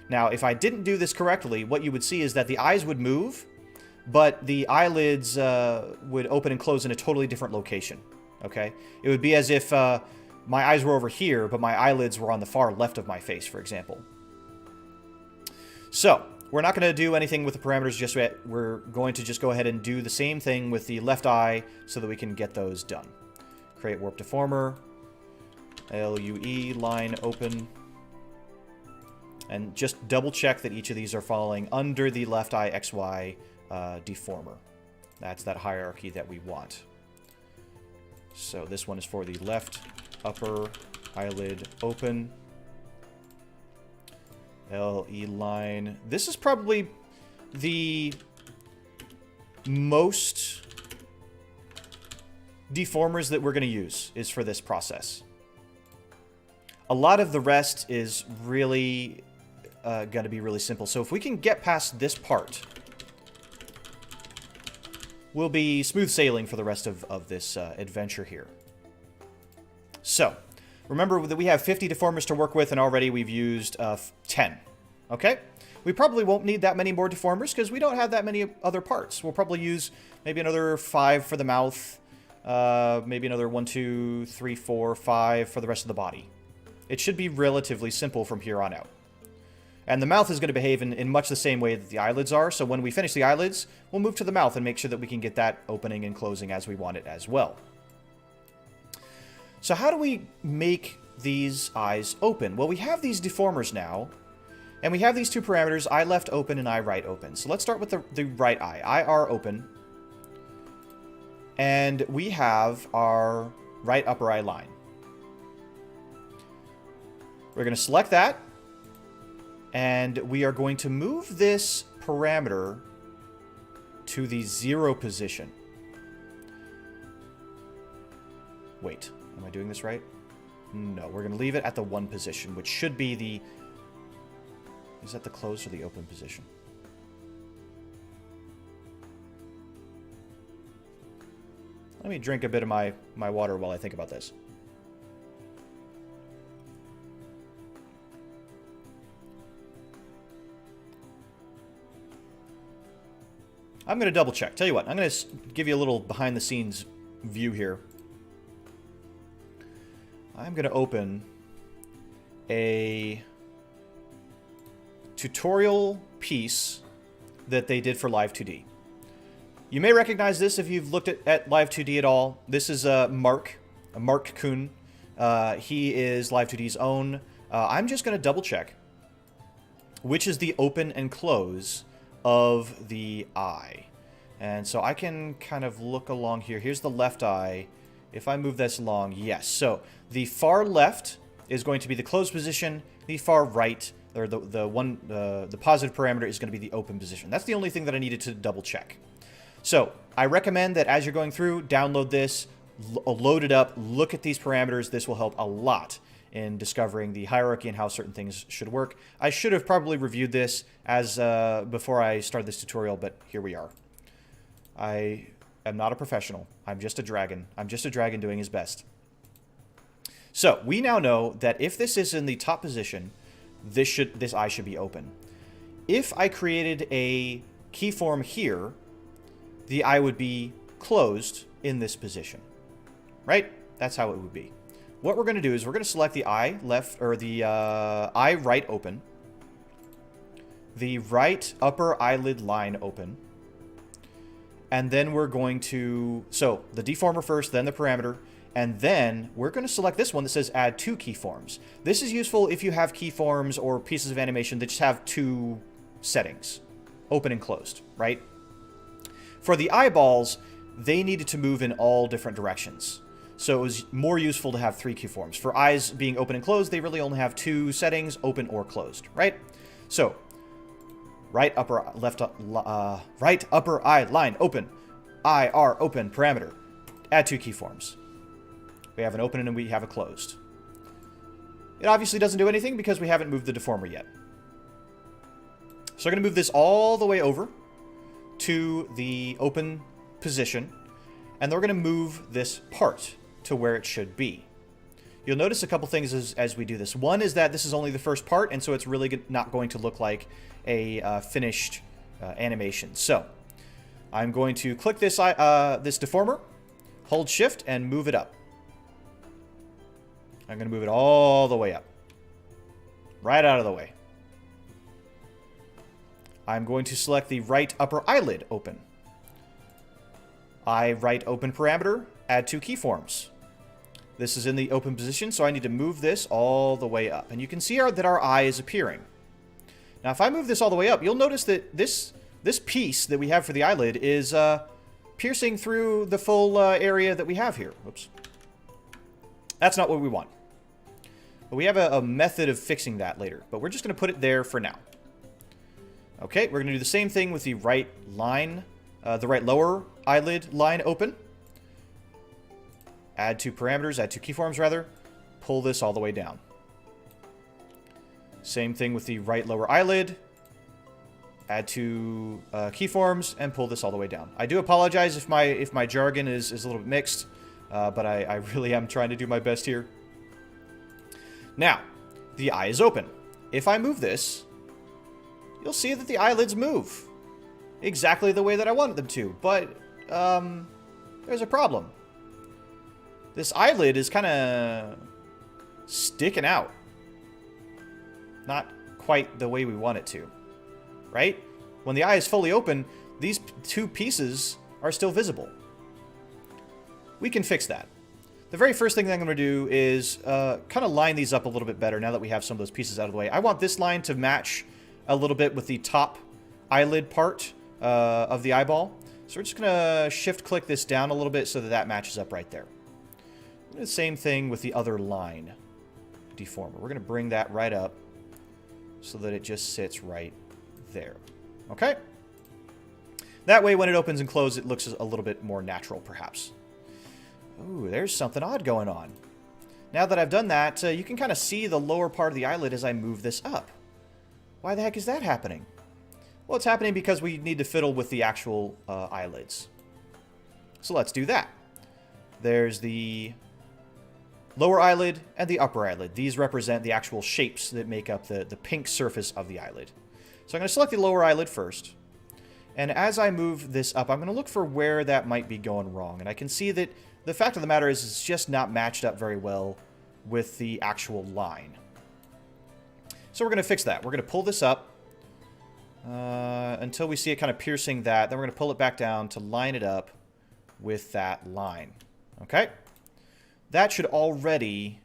Now, if I didn't do this correctly, what you would see is that the eyes would move, but the eyelids would open and close in a totally different location, okay? It would be as if my eyes were over here, but my eyelids were on the far left of my face, for example. So, we're not going to do anything with the parameters just yet. We're going to just go ahead and do the same thing with the left eye so that we can get those done. Create warp deformer, LUE line open. And just double check that each of these are falling under the left eye XY deformer. That's that hierarchy that we want. So this one is for the left upper eyelid open. LE line. This is probably the most deformers that we're going to use is for this process. A lot of the rest is really going to be really simple. So if we can get past this part, we'll be smooth sailing for the rest of this adventure here. So, remember that we have 50 deformers to work with, and already we've used 10. Okay? We probably won't need that many more deformers, because we don't have that many other parts. We'll probably use maybe another 5 for the mouth, maybe another 1, 2, 3, 4, 5 for the rest of the body. It should be relatively simple from here on out. And the mouth is going to behave in much the same way that the eyelids are, so when we finish the eyelids, we'll move to the mouth and make sure that we can get that opening and closing as we want it as well. So how do we make these eyes open? Well, we have these deformers now, and we have these two parameters, eye left open and eye right open. So let's start with the right eye. IR open. And we have our right upper eye line. We're going to select that. And we are going to move this parameter to the 0 position. Wait, am I doing this right? No, we're going to leave it at the 1 position, which should be the... Is that the closed or the open position? Let me drink a bit of my water while I think about this. I'm going to double check. Tell you what, I'm going to give you a little behind the scenes view here. I'm going to open a tutorial piece that they did for Live2D. You may recognize this if you've looked at Live2D at all. This is Mark Kuhn. He is Live2D's own. I'm just going to double check which is the open and close of the eye. And so I can kind of look along here. Here's the left eye. If I move this along, yes. So the far left is going to be the closed position. The far right, or the positive parameter, is going to be the open position. That's the only thing that I needed to double check. So I recommend that as you're going through, download this, load it up, look at these parameters. This will help a lot in discovering the hierarchy and how certain things should work. I should have probably reviewed this as before I started this tutorial, but here we are. I am not a professional. I'm just a dragon. I'm just a dragon doing his best. So we now know that if this is in the top position, this eye should be open. If I created a keyform here, the eye would be closed in this position, right? That's how it would be. What we're going to do is we're going to select the eye left, or the eye right open, the right upper eyelid line open, and then we're going to, so the deformer first, then the parameter, and then we're going to select this one that says add 2 keyforms. This is useful if you have keyforms or pieces of animation that just have 2 settings, open and closed, right? For the eyeballs, they needed to move in all different directions. So it was more useful to have 3 keyforms. For eyes being open and closed, they really only have 2 settings, open or closed, right? So, right upper eye line open, IR open parameter, add 2 keyforms. We have an open and we have a closed. It obviously doesn't do anything because we haven't moved the deformer yet. So I'm going to move this all the way over to the open position, and then we're going to move this part to where it should be. You'll notice a couple things as we do this. One is that this is only the first part, and so it's really not going to look like a finished animation. So I'm going to click this deformer, hold shift, and move it up. I'm going to move it all the way up. Right out of the way. I'm going to select the right upper eyelid open. Eye right open parameter, add 2 keyforms. This is in the open position, so I need to move this all the way up. And you can see that our eye is appearing. Now, if I move this all the way up, you'll notice that this piece that we have for the eyelid is piercing through the full area that we have here. Whoops. That's not what we want. But we have a method of fixing that later. But we're just going to put it there for now. Okay, we're going to do the same thing with the right line, the right lower eyelid line open. Add two parameters, add two keyforms rather. Pull this all the way down. Same thing with the right lower eyelid. Add two keyforms and pull this all the way down. I do apologize if my jargon is a little bit mixed, but I really am trying to do my best here. Now, the eye is open. If I move this, you'll see that the eyelids move exactly the way that I wanted them to, but there's a problem. This eyelid is kind of sticking out. Not quite the way we want it to, right? When the eye is fully open, these two pieces are still visible. We can fix that. The very first thing that I'm going to do is kind of line these up a little bit better now that we have some of those pieces out of the way. I want this line to match a little bit with the top eyelid part of the eyeball. So we're just going to shift-click this down a little bit so that that matches up right there. The same thing with the other line deformer. We're going to bring that right up so that it just sits right there. Okay? That way, when it opens and closes, it looks a little bit more natural, perhaps. Ooh, there's something odd going on. Now that I've done that, you can kind of see the lower part of the eyelid as I move this up. Why the heck is that happening? Well, it's happening because we need to fiddle with the actual eyelids. So let's do that. There's the lower eyelid and the upper eyelid. These represent the actual shapes that make up the pink surface of the eyelid. So I'm going to select the lower eyelid first. And as I move this up, I'm going to look for where that might be going wrong. And I can see that the fact of the matter is it's just not matched up very well with the actual line. So we're going to fix that. We're going to pull this up until we see it kind of piercing that. Then we're going to pull it back down to line it up with that line. Okay? That should already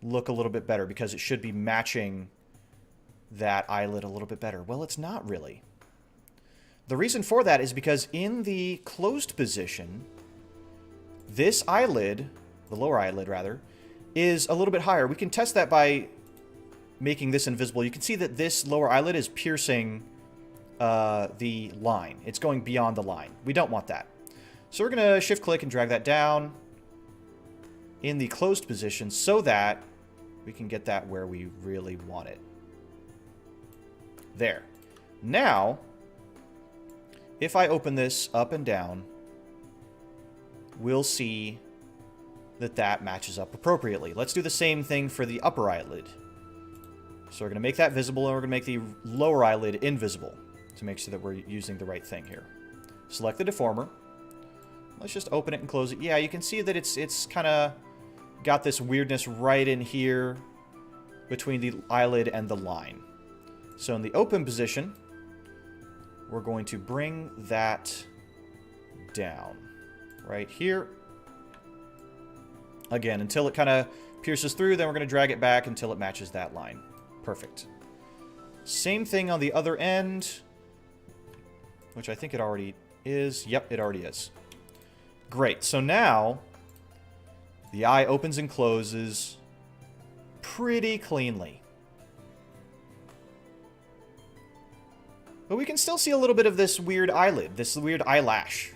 look a little bit better because it should be matching that eyelid a little bit better. Well, it's not really. The reason for that is because in the closed position, this eyelid, the lower eyelid rather, is a little bit higher. We can test that by making this invisible. You can see that this lower eyelid is piercing the line. It's going beyond the line. We don't want that. So we're going to shift-click and drag that down in the closed position so that we can get that where we really want it. There. Now, if I open this up and down, we'll see that that matches up appropriately. Let's do the same thing for the upper eyelid. So we're going to make that visible, and we're going to make the lower eyelid invisible to make sure that we're using the right thing here. Select the deformer. Let's just open it and close it. Yeah, you can see that it's kind of got this weirdness right in here between the eyelid and the line. So in the open position, we're going to bring that down right here. Again, until it kind of pierces through, then we're going to drag it back until it matches that line. Perfect. Same thing on the other end, which I think it already is. Yep, it already is. Great. So now the eye opens and closes pretty cleanly. But we can still see a little bit of this weird eyelid, this weird eyelash.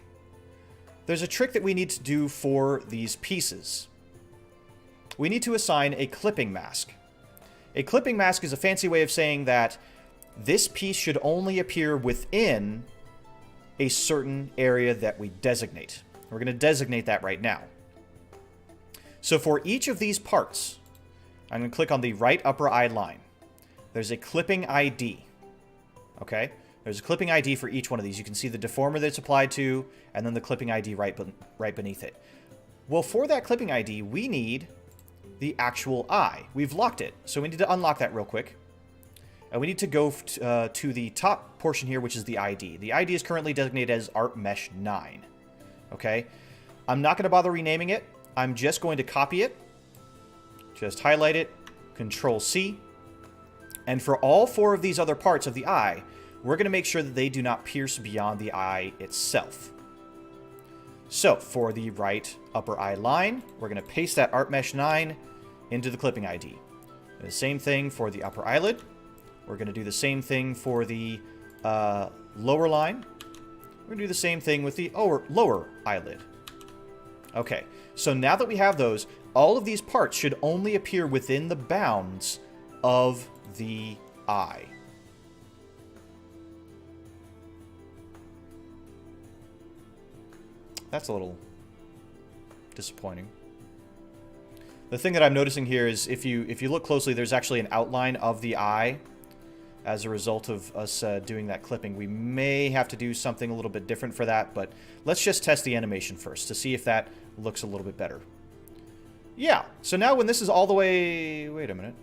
There's a trick that we need to do for these pieces. We need to assign a clipping mask. A clipping mask is a fancy way of saying that this piece should only appear within a certain area that we designate. We're going to designate that right now. So for each of these parts, I'm going to click on the right upper eye line. There's a clipping ID. Okay? There's a clipping ID for each one of these. You can see the deformer that it's applied to, and then the clipping ID right beneath it. Well, for that clipping ID, we need the actual eye. We've locked it, so we need to unlock that real quick. And we need to go to the top portion here, which is the ID. The ID is currently designated as Art Mesh 9. Okay? I'm not going to bother renaming it. I'm just going to copy it. Just highlight it, Control-C. And for all 4 of these other parts of the eye, we're going to make sure that they do not pierce beyond the eye itself. So, for the right upper eye line, we're going to paste that ArtMesh 9 into the clipping ID. The same thing for the upper eyelid. We're going to do the same thing for the lower line. We're going to do the same thing with the lower eyelid. Okay, so now that we have those, all of these parts should only appear within the bounds of the eye. That's a little disappointing. The thing that I'm noticing here is if you look closely, there's actually an outline of the eye as a result of us doing that clipping. We may have to do something a little bit different for that, but let's just test the animation first to see if that looks a little bit better. Yeah, so now when this is all the way... Wait a minute.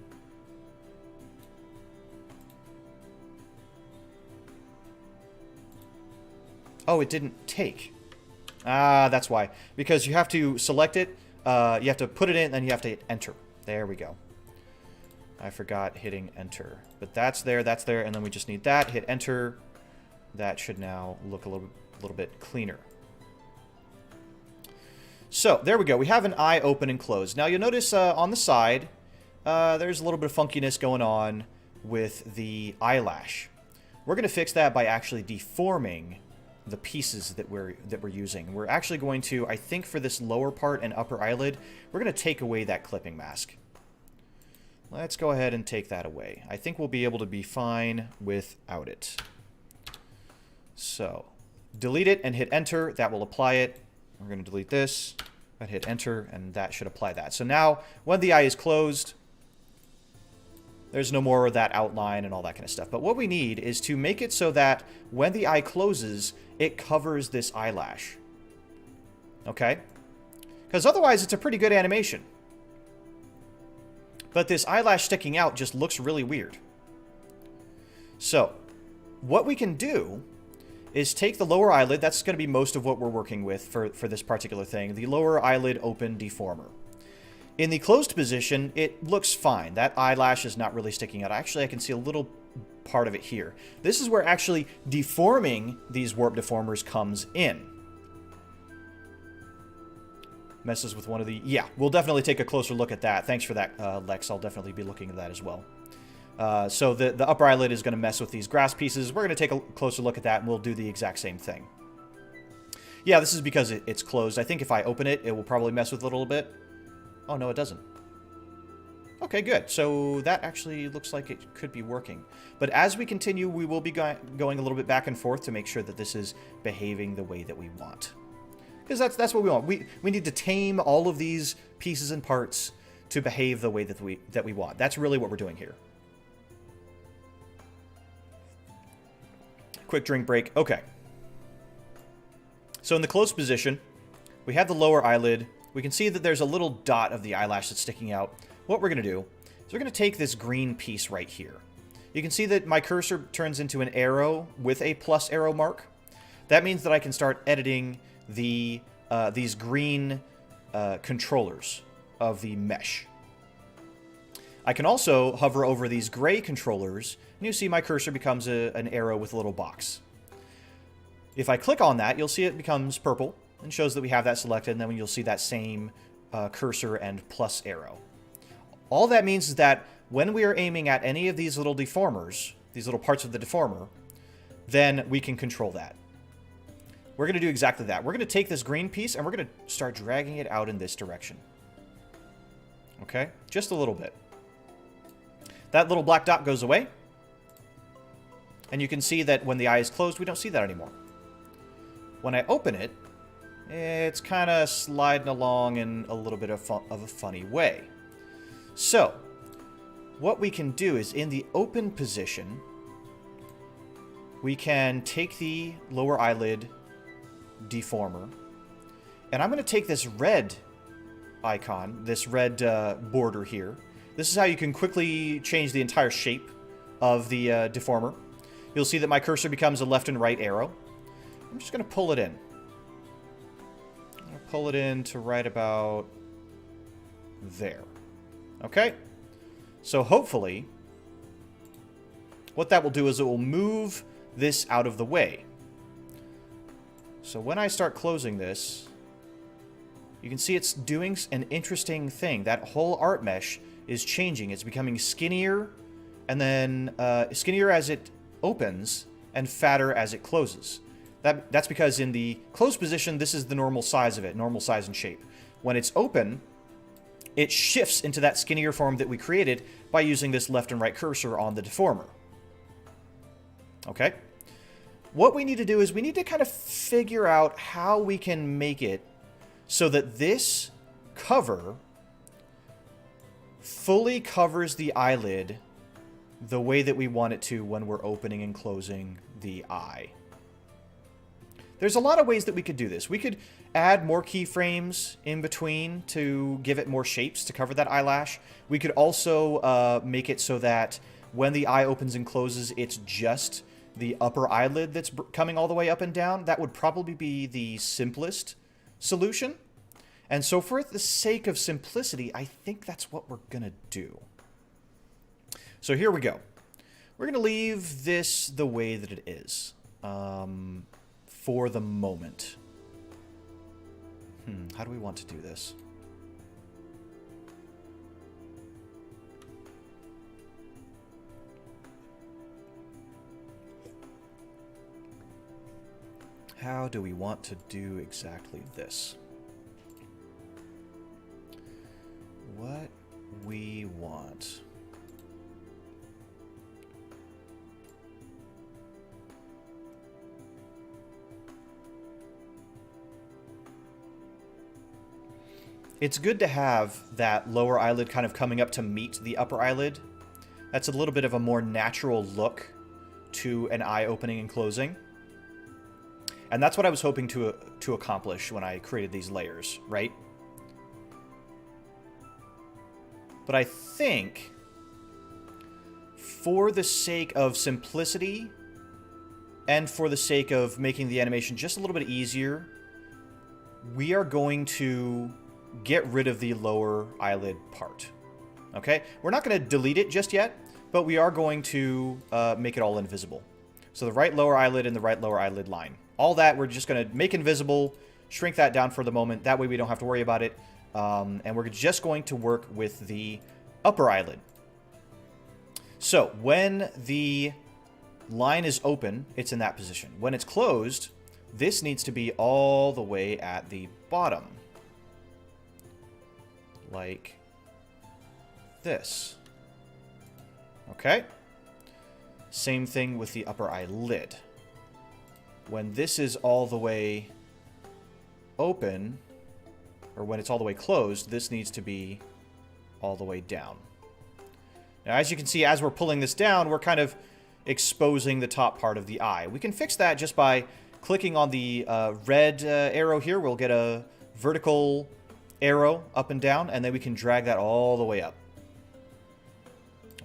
Oh, it didn't take. Ah, that's why. Because you have to select it, you have to put it in, and then you have to hit enter. There we go. I forgot hitting enter. But that's there, and then we just need that. Hit enter. That should now look a little bit cleaner. So, there we go. We have an eye open and closed. Now, you'll notice on the side, there's a little bit of funkiness going on with the eyelash. We're going to fix that by actually deforming the pieces that we're using. We're actually going to, I think for this lower part and upper eyelid, we're going to take away that clipping mask. Let's go ahead and take that away. I think we'll be able to be fine without it. So, delete it and hit enter. That will apply it. We're going to delete this and hit enter, and that should apply that. So now, when the eye is closed, there's no more of that outline and all that kind of stuff. But what we need is to make it so that when the eye closes, it covers this eyelash. Okay? Because otherwise, it's a pretty good animation. But this eyelash sticking out just looks really weird. So, what we can do is take the lower eyelid. That's going to be most of what we're working with for this particular thing. The lower eyelid open deformer. In the closed position, it looks fine. That eyelash is not really sticking out. Actually, I can see a little part of it here. This is where actually deforming these warp deformers comes in. Messes with one of the... Yeah, we'll definitely take a closer look at that. Thanks for that, Lex. I'll definitely be looking at that as well. So the upper eyelid is going to mess with these grass pieces. We're going to take a closer look at that, and we'll do the exact same thing. Yeah, this is because it's closed. I think if I open it, it will probably mess with it a little bit. Oh, no, it doesn't. Okay, good. So that actually looks like it could be working. But as we continue, we will be going a little bit back and forth to make sure that this is behaving the way that we want. Because that's what we want. We need to tame all of these pieces and parts to behave the way that we want. That's really what we're doing here. Quick drink break. Okay. So in the closed position, we have the lower eyelid. We can see that there's a little dot of the eyelash that's sticking out. What we're going to do is we're going to take this green piece right here. You can see that my cursor turns into an arrow with a plus arrow mark. That means that I can start editing these green controllers of the mesh. I can also hover over these gray controllers, and you see my cursor becomes an arrow with a little box. If I click on that, you'll see it becomes purple and shows that we have that selected, and then you'll see that same cursor and plus arrow. All that means is that when we are aiming at any of these little deformers, these little parts of the deformer, then we can control that. We're going to do exactly that. We're going to take this green piece and we're going to start dragging it out in this direction. Okay? Just a little bit. That little black dot goes away. And you can see that when the eye is closed, we don't see that anymore. When I open it, it's kind of sliding along in a little bit of a funny way. So, what we can do is in the open position, we can take the lower eyelid deformer, and I'm going to take this red icon, this red border here. This is how you can quickly change the entire shape of the deformer. You'll see that my cursor becomes a left and right arrow. I'm just going to pull it in. I'm going to pull it in to right about there. Okay? So hopefully, what that will do is it will move this out of the way. So when I start closing this, you can see it's doing an interesting thing. That whole art mesh is changing. It's becoming skinnier, and then skinnier as it opens, and fatter as it closes. That's because in the closed position, this is the normal size of it, normal size and shape. When it's open, it shifts into that skinnier form that we created by using this left and right cursor on the deformer. Okay? What we need to do is we need to kind of figure out how we can make it so that this cover fully covers the eyelid the way that we want it to when we're opening and closing the eye. There's a lot of ways that we could do this. We could add more keyframes in between to give it more shapes to cover that eyelash. We could also make it so that when the eye opens and closes, it's just the upper eyelid that's coming all the way up and down. That would probably be the simplest solution. And so for the sake of simplicity, I think that's what we're going to do. So here we go. We're going to leave this the way that it is for the moment. How do we want to do this? How do we want to do exactly this? What we want. It's good to have that lower eyelid kind of coming up to meet the upper eyelid. That's a little bit of a more natural look to an eye opening and closing. And that's what I was hoping to accomplish when I created these layers, right? But I think, for the sake of simplicity, and for the sake of making the animation just a little bit easier, we are going to get rid of the lower eyelid part. Okay? We're not going to delete it just yet, but we are going to make it all invisible. So the right lower eyelid and the right lower eyelid line. All that we're just going to make invisible, shrink that down for the moment. That way we don't have to worry about it. And we're just going to work with the upper eyelid. So when the line is open, it's in that position. When it's closed, this needs to be all the way at the bottom. Like this. Okay? Same thing with the upper eyelid. When this is all the way open, or when it's all the way closed, this needs to be all the way down. Now, as you can see, as we're pulling this down, we're kind of exposing the top part of the eye. We can fix that just by clicking on the red arrow here. We'll get a vertical arrow up and down, and then we can drag that all the way up.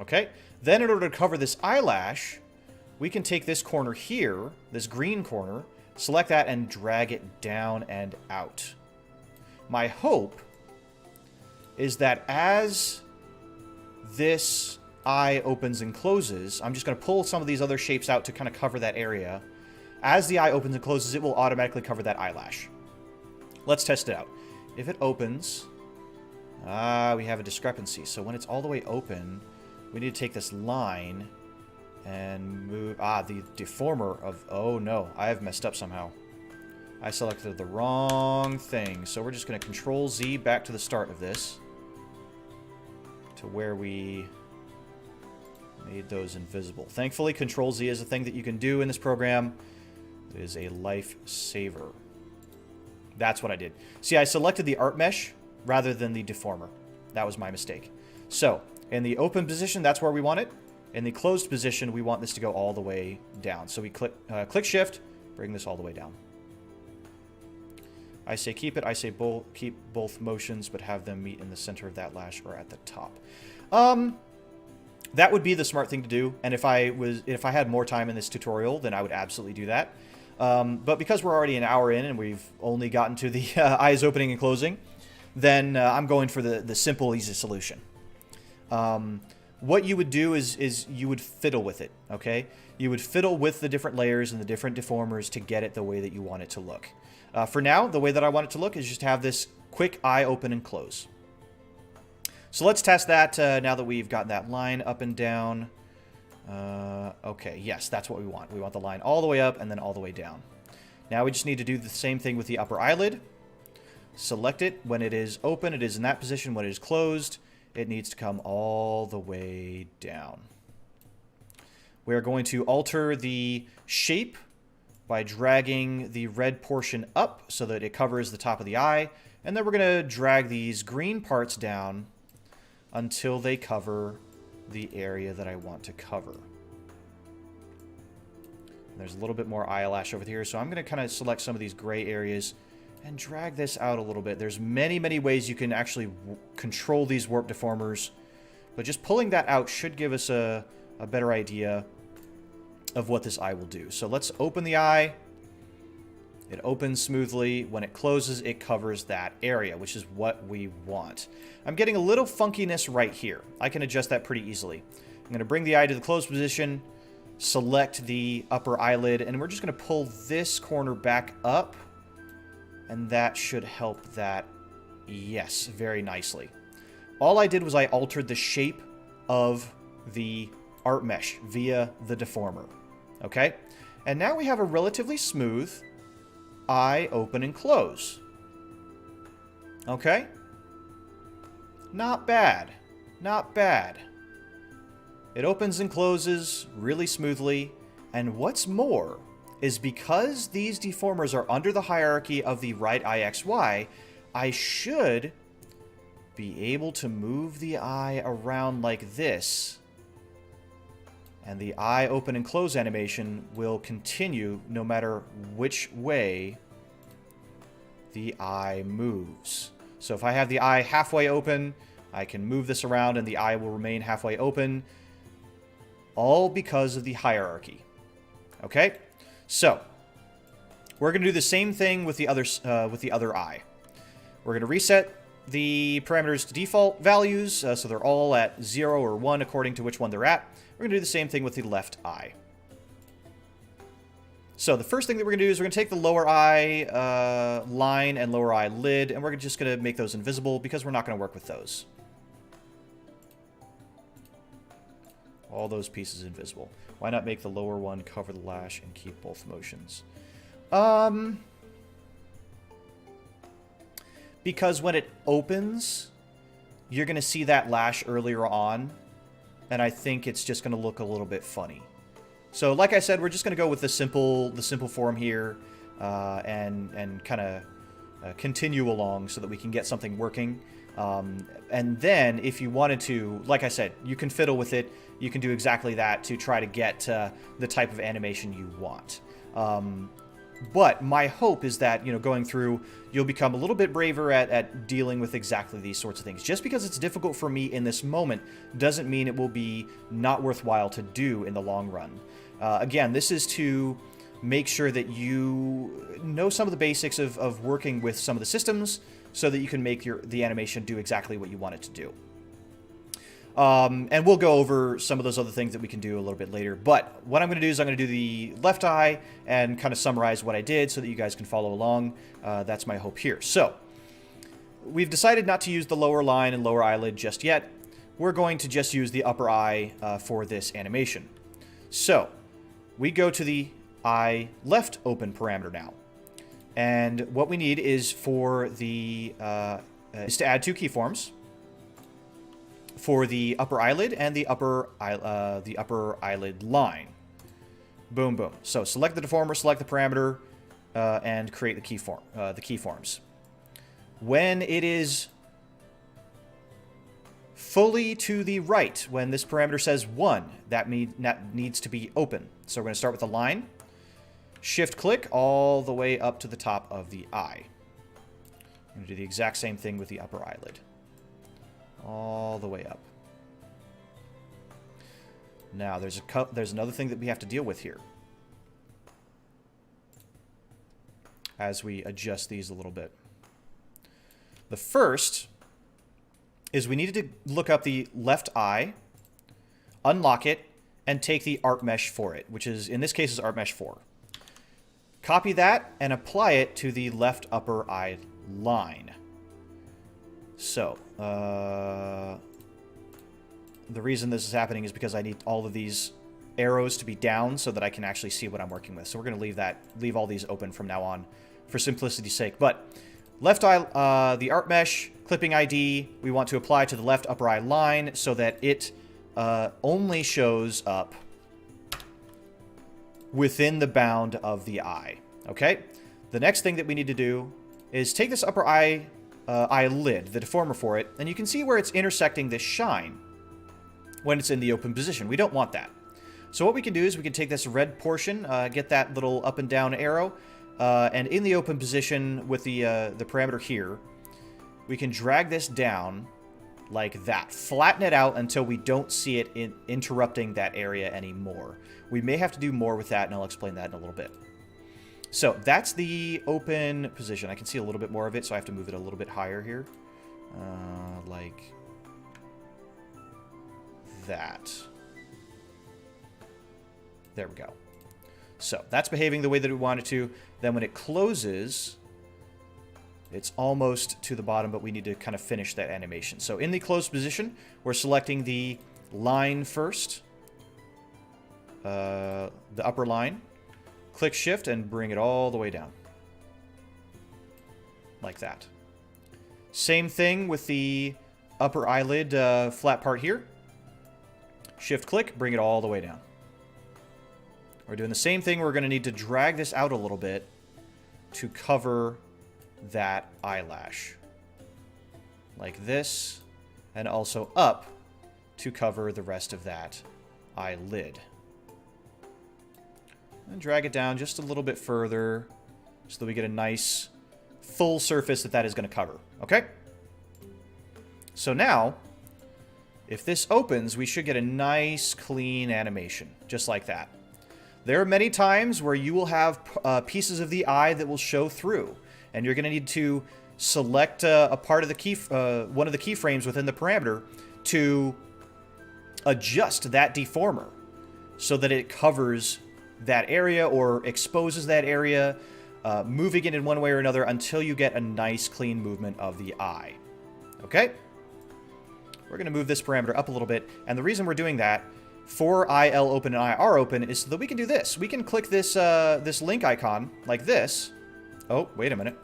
Okay? Then in order to cover this eyelash, we can take this corner here, this green corner, select that and drag it down and out. My hope is that as this eye opens and closes, I'm just going to pull some of these other shapes out to kind of cover that area. As the eye opens and closes, it will automatically cover that eyelash. Let's test it out. If it opens, we have a discrepancy. So when it's all the way open, we need to take this line and move... the deformer of... Oh no, I have messed up somehow. I selected the wrong thing. So we're just going to Control Z back to the start of this. To where we made those invisible. Thankfully, Control Z is a thing that you can do in this program. It is a lifesaver. That's what I did. See, I selected the art mesh rather than the deformer. That was my mistake. So, in the open position, that's where we want it. In the closed position, we want this to go all the way down. So we click Shift, bring this all the way down. I say keep it. I say keep both motions, but have them meet in the center of that lash or at the top. That would be the smart thing to do. And if I had more time in this tutorial, then I would absolutely do that. But because we're already an hour in and we've only gotten to the eyes opening and closing, then I'm going for the simple, easy solution. What you would do is you would fiddle with it, okay? You would fiddle with the different layers and the different deformers to get it the way that you want it to look. For now, the way that I want it to look is just have this quick eye open and close. So let's test that now that we've gotten that line up and down. Okay, yes, that's what we want. We want the line all the way up and then all the way down. Now we just need to do the same thing with the upper eyelid. Select it. When it is open, it is in that position. When it is closed, it needs to come all the way down. We are going to alter the shape by dragging the red portion up so that it covers the top of the eye. And then we're going to drag these green parts down until they cover the area that I want to cover. There's a little bit more eyelash over here, so I'm going to kind of select some of these gray areas and drag this out a little bit. There's many, many ways you can actually control these warp deformers, but just pulling that out should give us a better idea of what this eye will do. So let's open the eye. It opens smoothly. When it closes, it covers that area, which is what we want. I'm getting a little funkiness right here. I can adjust that pretty easily. I'm going to bring the eye to the closed position, select the upper eyelid, and we're just going to pull this corner back up, and that should help that, yes, very nicely. All I did was I altered the shape of the art mesh via the deformer, okay? And now we have a relatively smooth eye open and close. Okay? Not bad. Not bad. It opens and closes really smoothly, and what's more is because these deformers are under the hierarchy of the right eye XY, I should be able to move the eye around like this, and the eye open and close animation will continue no matter which way the eye moves. So if I have the eye halfway open, I can move this around and the eye will remain halfway open, all because of the hierarchy. Okay? So, we're going to do the same thing with the other eye. We're going to reset the parameters to default values, so they're all at 0 or 1 according to which one they're at. We're going to do the same thing with the left eye. So the first thing that we're going to do is we're going to take the lower eye line and lower eye lid, and we're just going to make those invisible because we're not going to work with those. All those pieces invisible. Why not make the lower one cover the lash and keep both motions? Because when it opens, you're going to see that lash earlier on, and I think it's just going to look a little bit funny. So, like I said, we're just going to go with the simple form here, and kind of continue along so that we can get something working. And then, if you wanted to, like I said, you can fiddle with it. You can do exactly that to try to get the type of animation you want. But my hope is that, you know, going through, you'll become a little bit braver at dealing with exactly these sorts of things. Just because it's difficult for me in this moment doesn't mean it will be not worthwhile to do in the long run. Again, this is to make sure that you know some of the basics of working with some of the systems so that you can make the animation do exactly what you want it to do. And we'll go over some of those other things that we can do a little bit later. But what I'm going to do is I'm going to do the left eye and kind of summarize what I did so that you guys can follow along. That's my hope here. So, we've decided not to use the lower line and lower eyelid just yet. We're going to just use the upper eye for this animation. So, we go to the eye left open parameter now. And what we need is for the is to add two keyforms for the upper eyelid and the upper eyelid line. Boom, boom. So select the deformer, select the parameter, and create the keyforms. When it is fully to the right, when this parameter says 1, that needs to be open. So we're going to start with the line. Shift-click all the way up to the top of the eye. I'm going to do the exact same thing with the upper eyelid. All the way up. Now, there's another thing that we have to deal with here as we adjust these a little bit. The first is we needed to look up the left eye, unlock it, and take the art mesh for it, which is, in this case, is art mesh 4. Copy that and apply it to the left upper eye line. So, the reason this is happening is because I need all of these arrows to be down so that I can actually see what I'm working with. So we're going to leave all these open from now on for simplicity's sake. But left eye, the art mesh, clipping ID, we want to apply to the left upper eye line so that it only shows up within the bound of the eye. Okay? The next thing that we need to do is take this upper eye eyelid, the deformer for it, and you can see where it's intersecting this shine when it's in the open position. We don't want that. So what we can do is we can take this red portion, get that little up and down arrow, and in the open position with the parameter here, we can drag this down like that. Flatten it out until we don't see it interrupting that area anymore. We may have to do more with that, and I'll explain that in a little bit. So that's the open position. I can see a little bit more of it, so I have to move it a little bit higher here. Like that. There we go. So that's behaving the way that we want it to. Then when it closes, it's almost to the bottom, but we need to kind of finish that animation. So in the closed position, we're selecting the line first, the upper line. Click Shift and bring it all the way down. Like that. Same thing with the upper eyelid flat part here. Shift click, bring it all the way down. We're doing the same thing. We're going to need to drag this out a little bit to cover that eyelash. Like this. And also up to cover the rest of that eyelid. And drag it down just a little bit further so that we get a nice full surface that is going to cover. Okay? So now, if this opens, we should get a nice clean animation, just like that. There are many times where you will have pieces of the eye that will show through, and you're going to need to select a part of the one of the keyframes within the parameter to adjust that deformer so that it covers that area or exposes that area, moving it in one way or another until you get a nice clean movement of the eye. Okay? We're going to move this parameter up a little bit, and the reason we're doing that for IL open and IR open is so that we can do this. We can click this this link icon like this. Oh, wait a minute.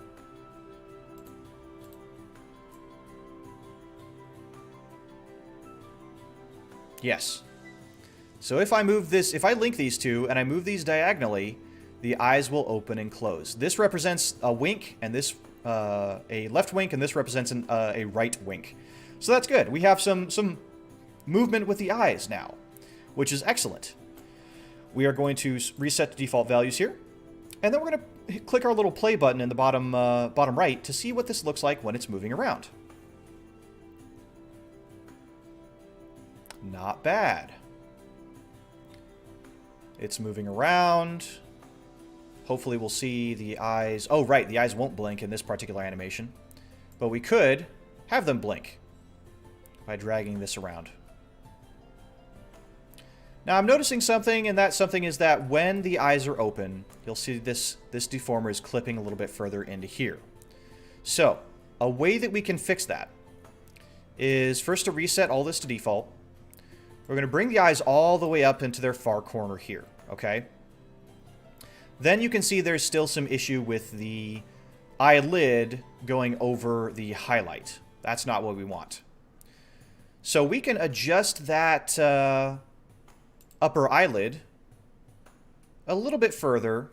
Yes. So if I move this, if I link these two and I move these diagonally, the eyes will open and close. This represents a wink, and this a left wink, and this represents a right wink. So that's good. We have some movement with the eyes now, which is excellent. We are going to reset the default values here, and then we're going to click our little play button in the bottom bottom right to see what this looks like when it's moving around. Not bad. It's moving around. Hopefully we'll see the eyes. Oh, right, the eyes won't blink in this particular animation. But we could have them blink by dragging this around. Now I'm noticing something, and that something is that when the eyes are open, you'll see this deformer is clipping a little bit further into here. So, a way that we can fix that is first to reset all this to default. We're going to bring the eyes all the way up into their far corner here, okay? Then you can see there's still some issue with the eyelid going over the highlight. That's not what we want. So we can adjust that upper eyelid a little bit further.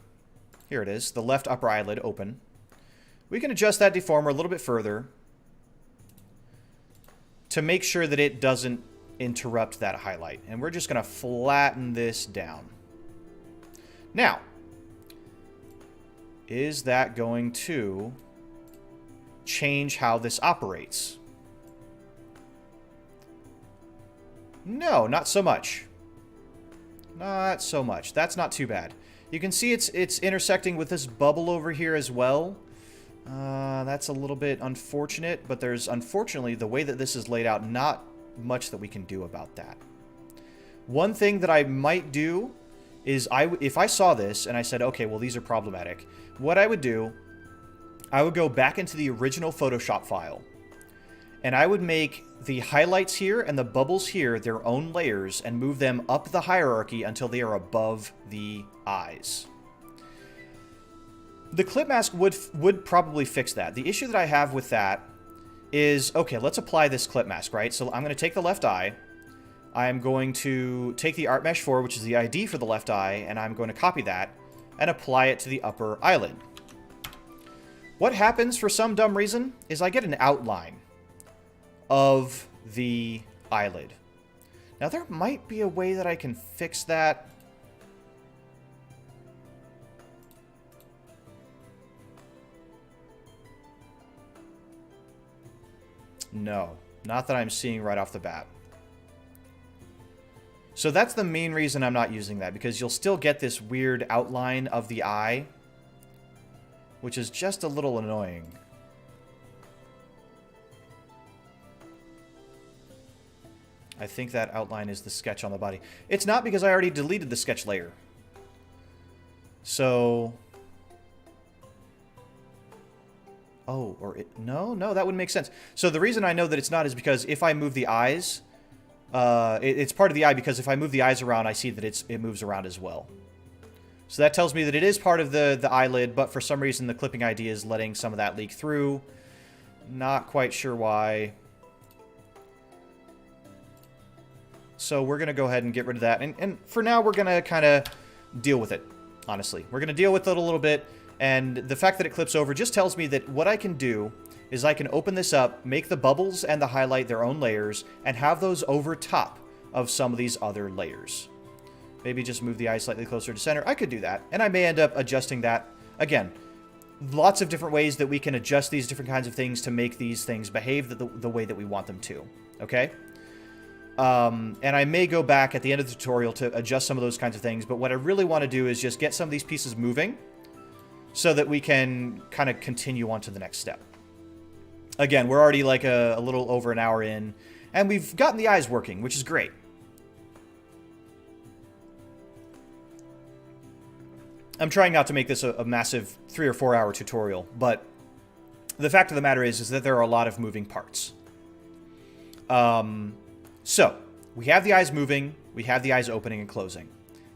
Here it is, the left upper eyelid open. We can adjust that deformer a little bit further to make sure that it doesn't interrupt that highlight. And we're just going to flatten this down. Now, is that going to change how this operates? No, not so much. Not so much. That's not too bad. You can see it's intersecting with this bubble over here as well. That's a little bit unfortunate, but there's, unfortunately, the way that this is laid out, not much that we can do about that. One thing that I might do is, if I saw this and I said, okay, well, these are problematic, what I would do, I would go back into the original Photoshop file, and I would make the highlights here and the bubbles here their own layers and move them up the hierarchy until they are above the eyes. The clip mask would probably fix that. The issue that I have with that is, okay, let's apply this clip mask, right? So I'm going to take the left eye. I'm going to take the Art Mesh 4, which is the ID for the left eye, and I'm going to copy that and apply it to the upper eyelid. What happens for some dumb reason is I get an outline of the eyelid. Now, there might be a way that I can fix that. No, not that I'm seeing right off the bat. So that's the main reason I'm not using that, because you'll still get this weird outline of the eye, which is just a little annoying. I think that outline is the sketch on the body. It's not, because I already deleted the sketch layer. So... oh, or it... no, that wouldn't make sense. So the reason I know that it's not is because if I move the eyes... it's part of the eye, because if I move the eyes around, I see that it moves around as well. So that tells me that it is part of the eyelid, but for some reason the clipping ID is letting some of that leak through. Not quite sure why. So we're going to go ahead and get rid of that. And for now, we're going to kind of deal with it, honestly. We're going to deal with it a little bit. And the fact that it clips over just tells me that what I can do is I can open this up, make the bubbles and the highlight their own layers, and have those over top of some of these other layers. Maybe just move the eye slightly closer to center. I could do that, and I may end up adjusting that. Again, lots of different ways that we can adjust these different kinds of things to make these things behave the way that we want them to, okay? And I may go back at the end of the tutorial to adjust some of those kinds of things, but what I really want to do is just get some of these pieces moving so that we can kind of continue on to the next step. Again, we're already like a little over an hour in, and we've gotten the eyes working, which is great. I'm trying not to make this a massive 3 or 4 hour tutorial, but the fact of the matter is that there are a lot of moving parts. So, we have the eyes moving, we have the eyes opening and closing.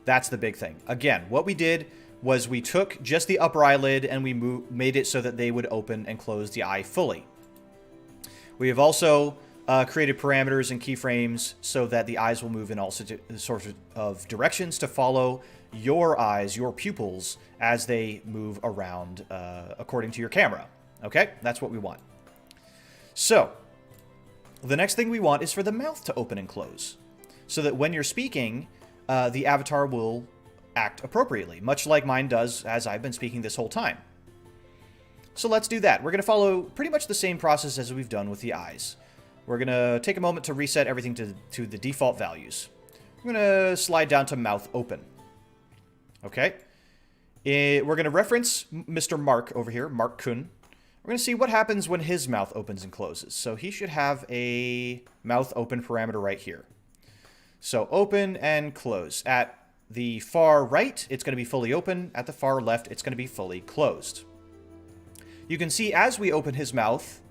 That's the big thing. Again, what we did was we took just the upper eyelid and we made it so that they would open and close the eye fully. We have also created parameters and keyframes so that the eyes will move in all sorts of directions to follow your eyes, your pupils, as they move around according to your camera. Okay? That's what we want. So, the next thing we want is for the mouth to open and close, so that when you're speaking, the avatar will act appropriately, much like mine does as I've been speaking this whole time. So let's do that. We're going to follow pretty much the same process as we've done with the eyes. We're going to take a moment to reset everything to the default values. We're going to slide down to mouth open. Okay. We're going to reference Mr. Mark over here, Mark Kun. We're going to see what happens when his mouth opens and closes. So he should have a mouth open parameter right here. So open and close. At the far right, it's going to be fully open. At the far left, it's going to be fully closed. You can see as we open his mouth,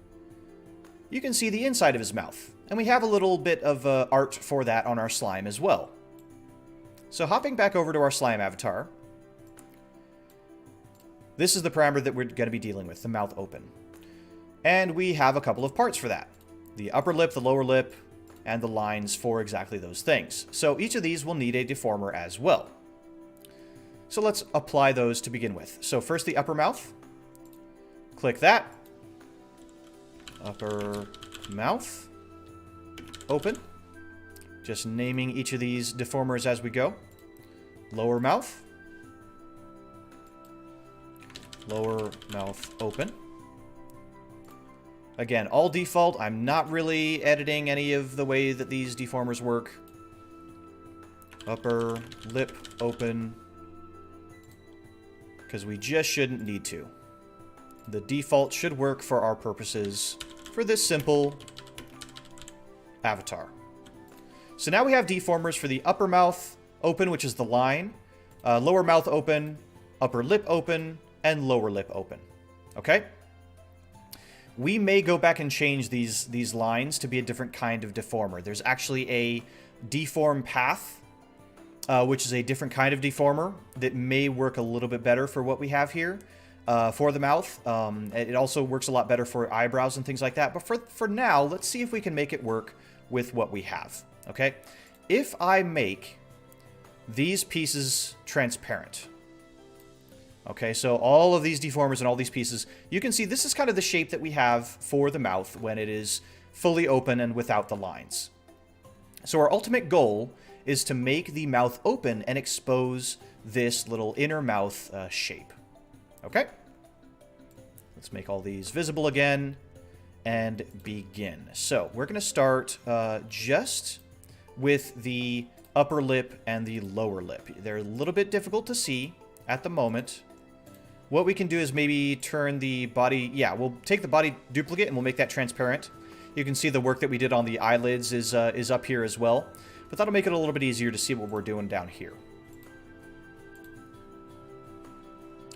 you can see the inside of his mouth. And we have a little bit of art for that on our slime as well. So hopping back over to our slime avatar, this is the parameter that we're going to be dealing with, the mouth open. And we have a couple of parts for that. The upper lip, the lower lip, and the lines for exactly those things. So each of these will need a deformer as well. So let's apply those to begin with. So first the upper mouth. Click that. Upper mouth. Open. Just naming each of these deformers as we go. Lower mouth. Lower mouth open. Again, all default. I'm not really editing any of the way that these deformers work. Upper lip open. Because we just shouldn't need to. the default should work for our purposes for this simple avatar. So now we have deformers for the upper mouth open, which is the line, lower mouth open, upper lip open, and lower lip open. Okay? We may go back and change these lines to be a different kind of deformer. There's actually a deform path, which is a different kind of deformer that may work a little bit better for what we have here for the mouth. It also works a lot better for eyebrows and things like that. But for now, let's see if we can make it work with what we have. Okay? If I make these pieces transparent, okay, so all of these deformers and all these pieces, you can see this is kind of the shape that we have for the mouth when it is fully open and without the lines. So our ultimate goal is to make the mouth open and expose this little inner mouth shape. Okay? Let's make all these visible again and begin. So we're going to start just with the upper lip and the lower lip. They're a little bit difficult to see at the moment. What we can do is maybe turn the body... Yeah, we'll take the body duplicate and we'll make that transparent. You can see the work that we did on the eyelids is up here as well. But that'll make it a little bit easier to see what we're doing down here.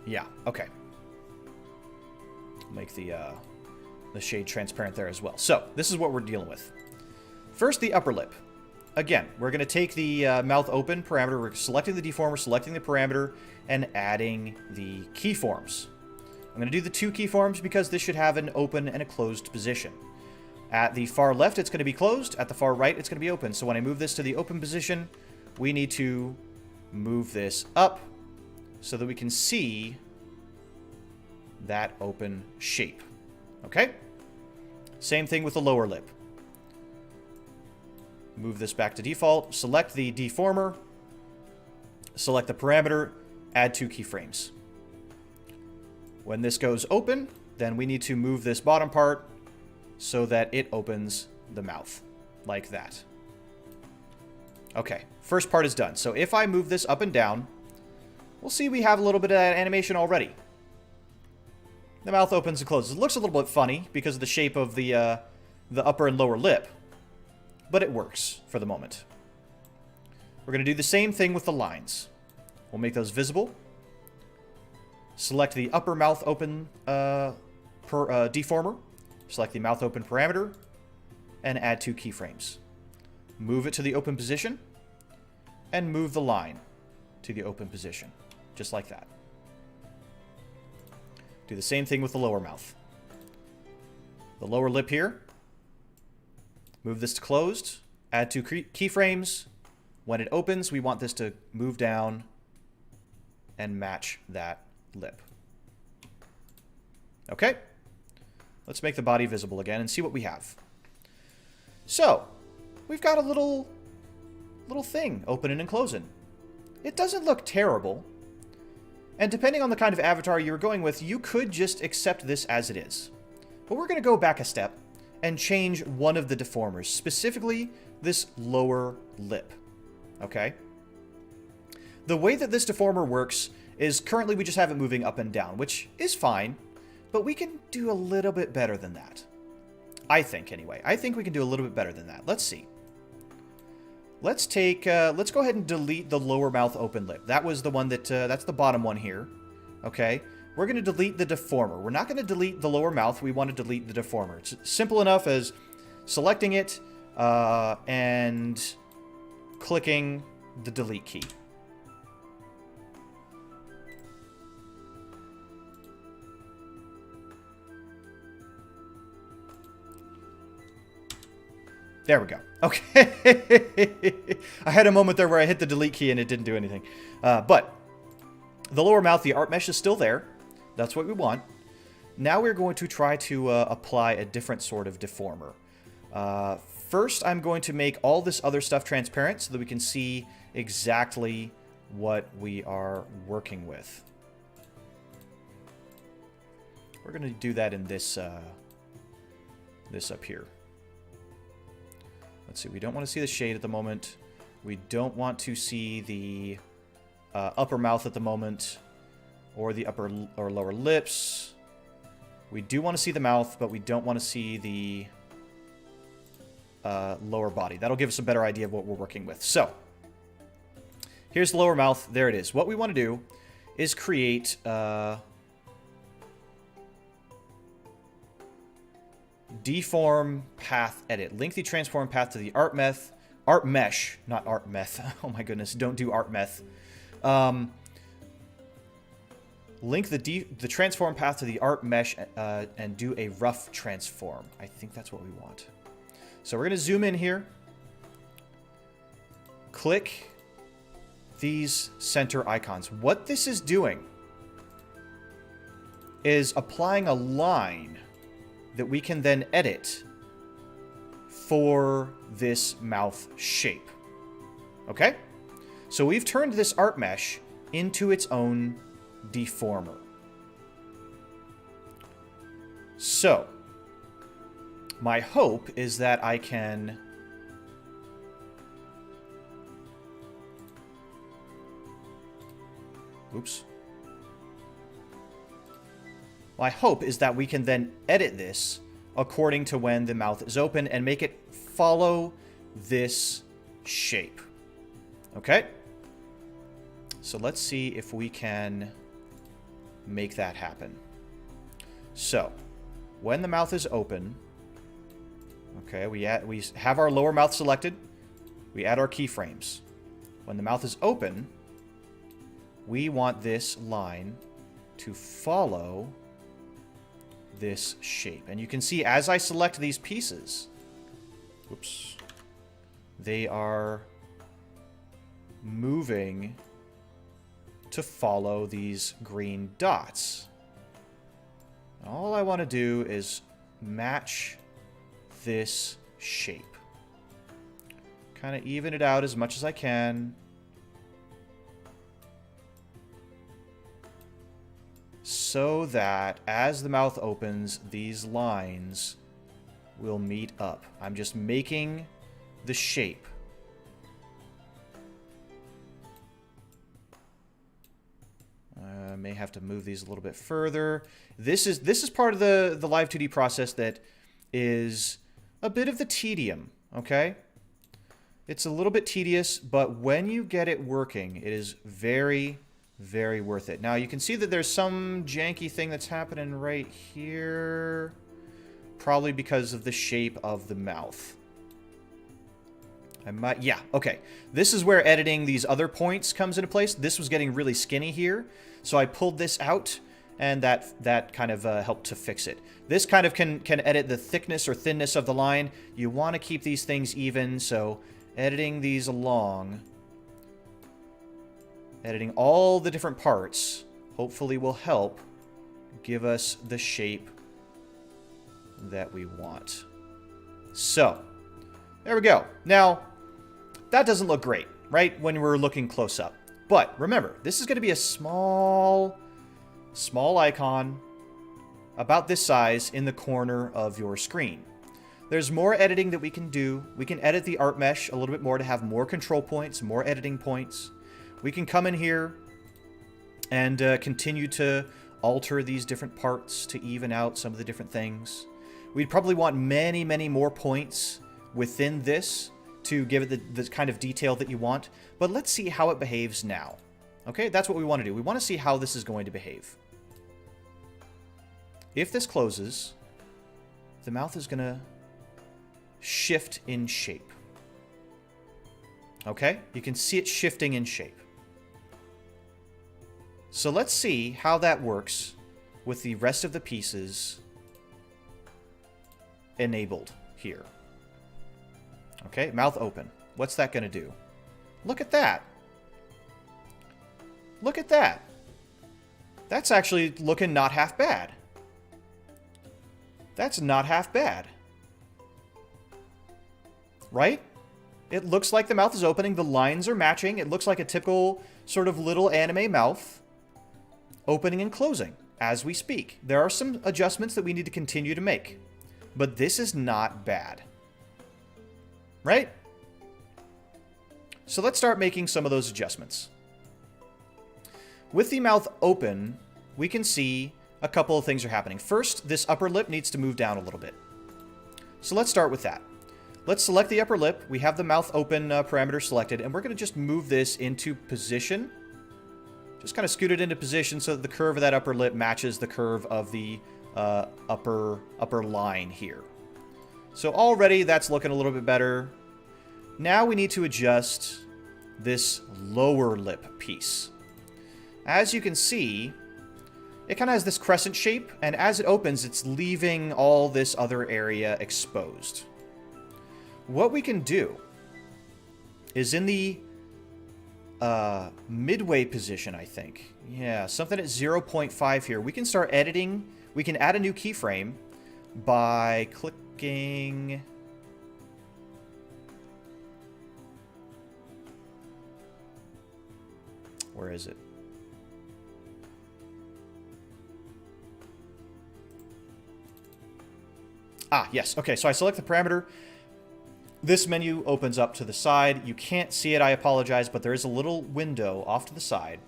Yeah, okay. Make the shade transparent there as well. So, this is what we're dealing with. First, the upper lip. Again, we're going to take the mouth open parameter. We're selecting the deformer, selecting the parameter, and adding the keyforms. I'm going to do the two keyforms because this should have an open and a closed position. At the far left, it's going to be closed. At the far right, it's going to be open. So when I move this to the open position, we need to move this up so that we can see that open shape. Okay? Same thing with the lower lip. Move this back to default. Select the deformer. Select the parameter. Add two keyframes. When this goes open, then we need to move this bottom part so that it opens the mouth, like that. Okay, first part is done. So if I move this up and down, we'll see we have a little bit of that animation already. The mouth opens and closes. It looks a little bit funny because of the shape of the upper and lower lip, but it works for the moment. We're going to do the same thing with the lines. We'll make those visible. Select the upper mouth open deformer. Select the mouth open parameter. And add two keyframes. Move it to the open position. And move the line to the open position. Just like that. Do the same thing with the lower mouth. The lower lip here. Move this to closed. Add two keyframes. When it opens, we want this to move down and match that lip. Okay? Let's make the body visible again and see what we have. So, we've got a little thing opening and closing. It doesn't look terrible. And depending on the kind of avatar you're going with, you could just accept this as it is. But we're going to go back a step and change one of the deformers, specifically this lower lip. Okay? The way that this deformer works is currently we just have it moving up and down, which is fine, but we can do a little bit better than that. I think, anyway. I think we can do a little bit better than that. Let's see. Let's go ahead and delete the lower mouth open lip. That was the one that, that's the bottom one here. Okay? We're going to delete the deformer. We're not going to delete the lower mouth. We want to delete the deformer. It's simple enough as selecting it and clicking the delete key. There we go. Okay. I had a moment there where I hit the delete key and it didn't do anything. But the lower mouth, the art mesh is still there. That's what we want. Now we're going to try to apply a different sort of deformer. First, I'm going to make all this other stuff transparent so that we can see exactly what we are working with. We're going to do that in this up here. Let's see, we don't want to see the shade at the moment. We don't want to see the upper mouth at the moment, or the upper or lower lips. We do want to see the mouth, but we don't want to see the lower body. That'll give us a better idea of what we're working with. So, here's the lower mouth. There it is. What we want to do is create deform path edit. Link the transform path to the art mesh, not art meth. Oh my goodness, don't do art meth. Link the transform path to the art mesh and do a rough transform. I think that's what we want. So we're going to zoom in here. Click these center icons. What this is doing is applying a line that we can then edit for this mouth shape. Okay? So we've turned this art mesh into its own deformer. So, my hope is that I can my hope is that we can then edit this according to when the mouth is open and make it follow this shape. Okay? So let's see if we can make that happen. So, when the mouth is open, okay, we have our lower mouth selected. We add our keyframes. When the mouth is open, we want this line to follow this shape. And you can see as I select these pieces, they are moving to follow these green dots. All I want to do is match this shape. Kind of even it out as much as I can. So that as the mouth opens, these lines will meet up. I'm just making the shape. I may have to move these a little bit further. This is part of the Live2D process that is a bit of the tedium, okay? It's a little bit tedious, but when you get it working, it is very, very worth it. Now, you can see that there's some janky thing that's happening right here. Probably because of the shape of the mouth. Yeah, okay. This is where editing these other points comes into place. This was getting really skinny here, so I pulled this out, and that kind of helped to fix it. This kind of can edit the thickness or thinness of the line. You want to keep these things even, so editing these along, editing all the different parts, hopefully will help give us the shape that we want. So, there we go. Now, that doesn't look great, right, when we're looking close up. But remember, this is going to be a small icon about this size in the corner of your screen. There's more editing that we can do. We can edit the art mesh a little bit more to have more control points, more editing points. We can come in here and continue to alter these different parts to even out some of the different things. We'd probably want many, many more points within this to give it the kind of detail that you want. But let's see how it behaves now. Okay, that's what we want to do. We want to see how this is going to behave. If this closes, the mouth is going to shift in shape. Okay, you can see it shifting in shape. So let's see how that works with the rest of the pieces enabled here. Okay, mouth open. What's that going to do? Look at that. Look at that. That's actually looking not half bad. That's not half bad. Right? It looks like the mouth is opening. The lines are matching. It looks like a typical sort of little anime mouth opening and closing as we speak. There are some adjustments that we need to continue to make, but this is not bad. Right? So let's start making some of those adjustments. With the mouth open, we can see a couple of things are happening. First, this upper lip needs to move down a little bit. So let's start with that. Let's select the upper lip. We have the mouth open parameter selected, and we're going to just move this into position. Just kind of scoot it into position so that the curve of that upper lip matches the curve of the upper line here. So already that's looking a little bit better. Now we need to adjust this lower lip piece. As you can see, it kind of has this crescent shape, and as it opens, it's leaving all this other area exposed. What we can do is in the midway position, I think. Yeah, something at 0.5 here. We can start editing. We can add a new keyframe by clicking... Where is it? Ah, yes. Okay, so I select the parameter. This menu opens up to the side. You can't see it, I apologize, but there is a little window off to the side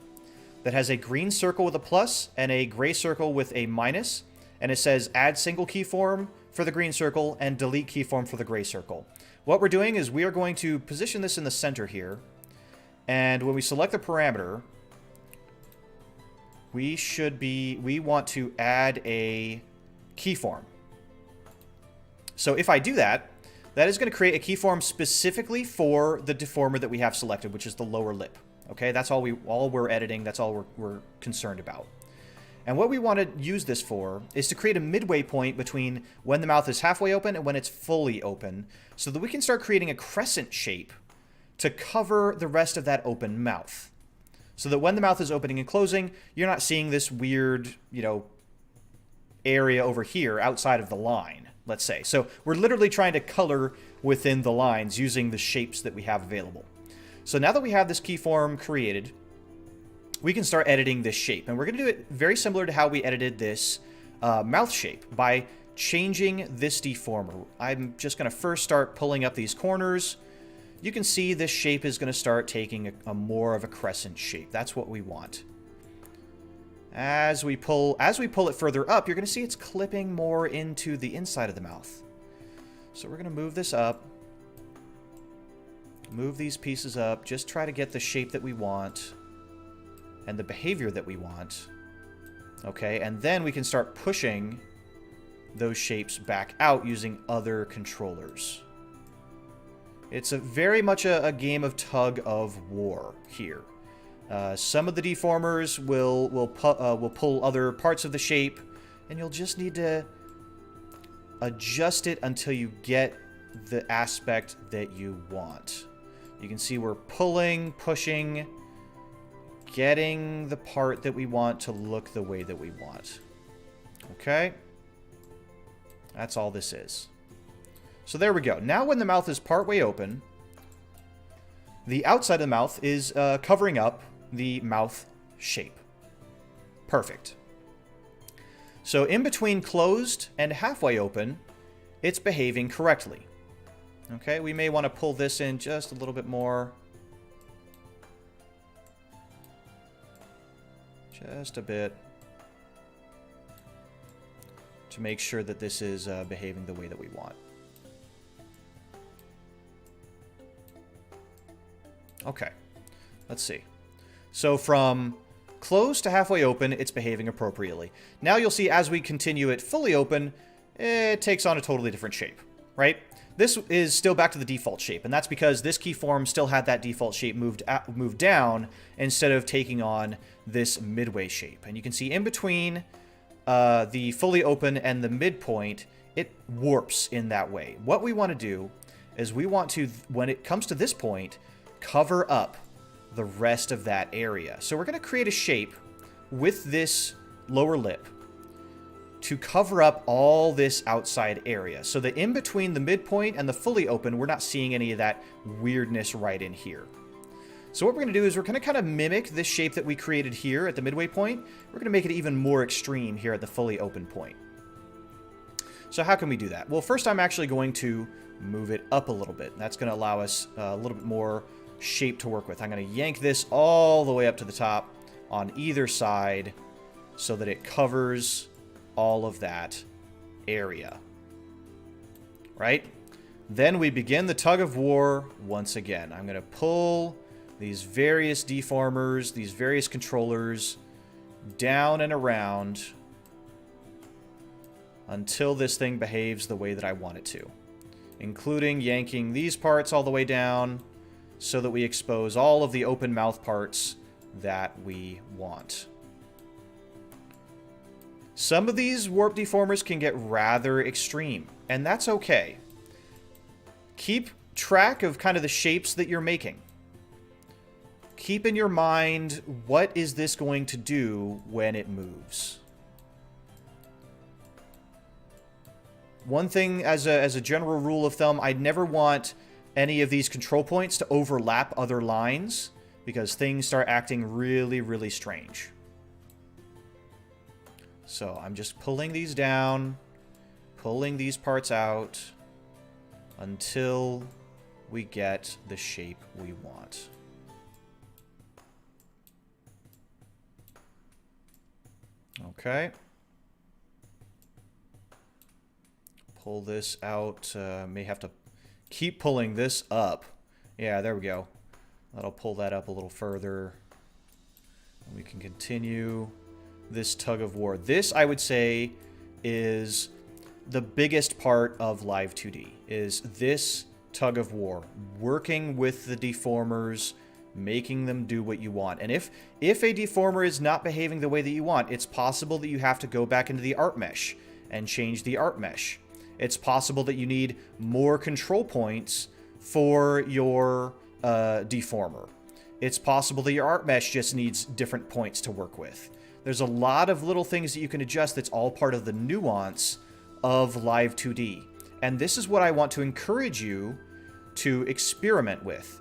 that has a green circle with a plus and a gray circle with a minus, and it says add single keyform for the green circle and delete keyform for the gray circle. What we're doing is we are going to position this in the center here, and when we select the parameter, we want to add a keyform. So if I do that, that is going to create a keyform specifically for the deformer that we have selected, which is the lower lip. Okay, that's all we're editing. That's all we're concerned about. And what we want to use this for is to create a midway point between when the mouth is halfway open and when it's fully open, so that we can start creating a crescent shape to cover the rest of that open mouth. So that when the mouth is opening and closing, you're not seeing this weird, area over here outside of the line, let's say. So we're literally trying to color within the lines using the shapes that we have available. So now that we have this keyform created, we can start editing this shape. And we're going to do it very similar to how we edited this mouth shape by changing this deformer. I'm just going to first start pulling up these corners. You can see this shape is going to start taking a more of a crescent shape. That's what we want. As we pull it further up, you're going to see it's clipping more into the inside of the mouth. So we're going to move this up. Move these pieces up. Just try to get the shape that we want and the behavior that we want. Okay, and then we can start pushing those shapes back out using other controllers. It's very much a game of tug of war here. Some of the deformers will pull other parts of the shape, and you'll just need to adjust it until you get the aspect that you want. You can see we're pulling, pushing, getting the part that we want to look the way that we want. Okay? That's all this is. So there we go. Now when the mouth is partway open, the outside of the mouth is covering up the mouth shape. Perfect. So in between closed and halfway open, it's behaving correctly. Okay, we may want to pull this in just a little bit more. Just a bit. To make sure that this is behaving the way that we want. Okay, let's see. So from closed to halfway open, it's behaving appropriately. Now you'll see as we continue it fully open, it takes on a totally different shape, right? This is still back to the default shape, and that's because this keyform still had that default shape moved down instead of taking on this midway shape. And you can see in between the fully open and the midpoint, it warps in that way. What we want to do is we want to, when it comes to this point, cover up the rest of that area. So we're going to create a shape with this lower lip to cover up all this outside area. So that in between the midpoint and the fully open, we're not seeing any of that weirdness right in here. So what we're going to do is we're going to kind of mimic this shape that we created here at the midway point. We're going to make it even more extreme here at the fully open point. So how can we do that? Well, first I'm actually going to move it up a little bit. That's going to allow us a little bit more shape to work with. I'm going to yank this all the way up to the top on either side so that it covers all of that area. Right? Then we begin the tug of war once again. I'm going to pull these various deformers, these various controllers down and around until this thing behaves the way that I want it to, including yanking these parts all the way down so that we expose all of the open mouth parts that we want. Some of these warp deformers can get rather extreme, and that's okay. Keep track of kind of the shapes that you're making. Keep in your mind, what is this going to do when it moves? One thing as a general rule of thumb, I'd never want any of these control points to overlap other lines because things start acting really, really strange. So I'm just pulling these down, pulling these parts out until we get the shape we want. Okay. Pull this out. May have to keep pulling this up. Yeah, there we go. That'll pull that up a little further. And we can continue this tug of war. This, I would say, is the biggest part of Live2D, is this tug of war. Working with the deformers, making them do what you want. And if a deformer is not behaving the way that you want, it's possible that you have to go back into the art mesh and change the art mesh. It's possible that you need more control points for your deformer. It's possible that your art mesh just needs different points to work with. There's a lot of little things that you can adjust that's all part of the nuance of Live2D. And this is what I want to encourage you to experiment with,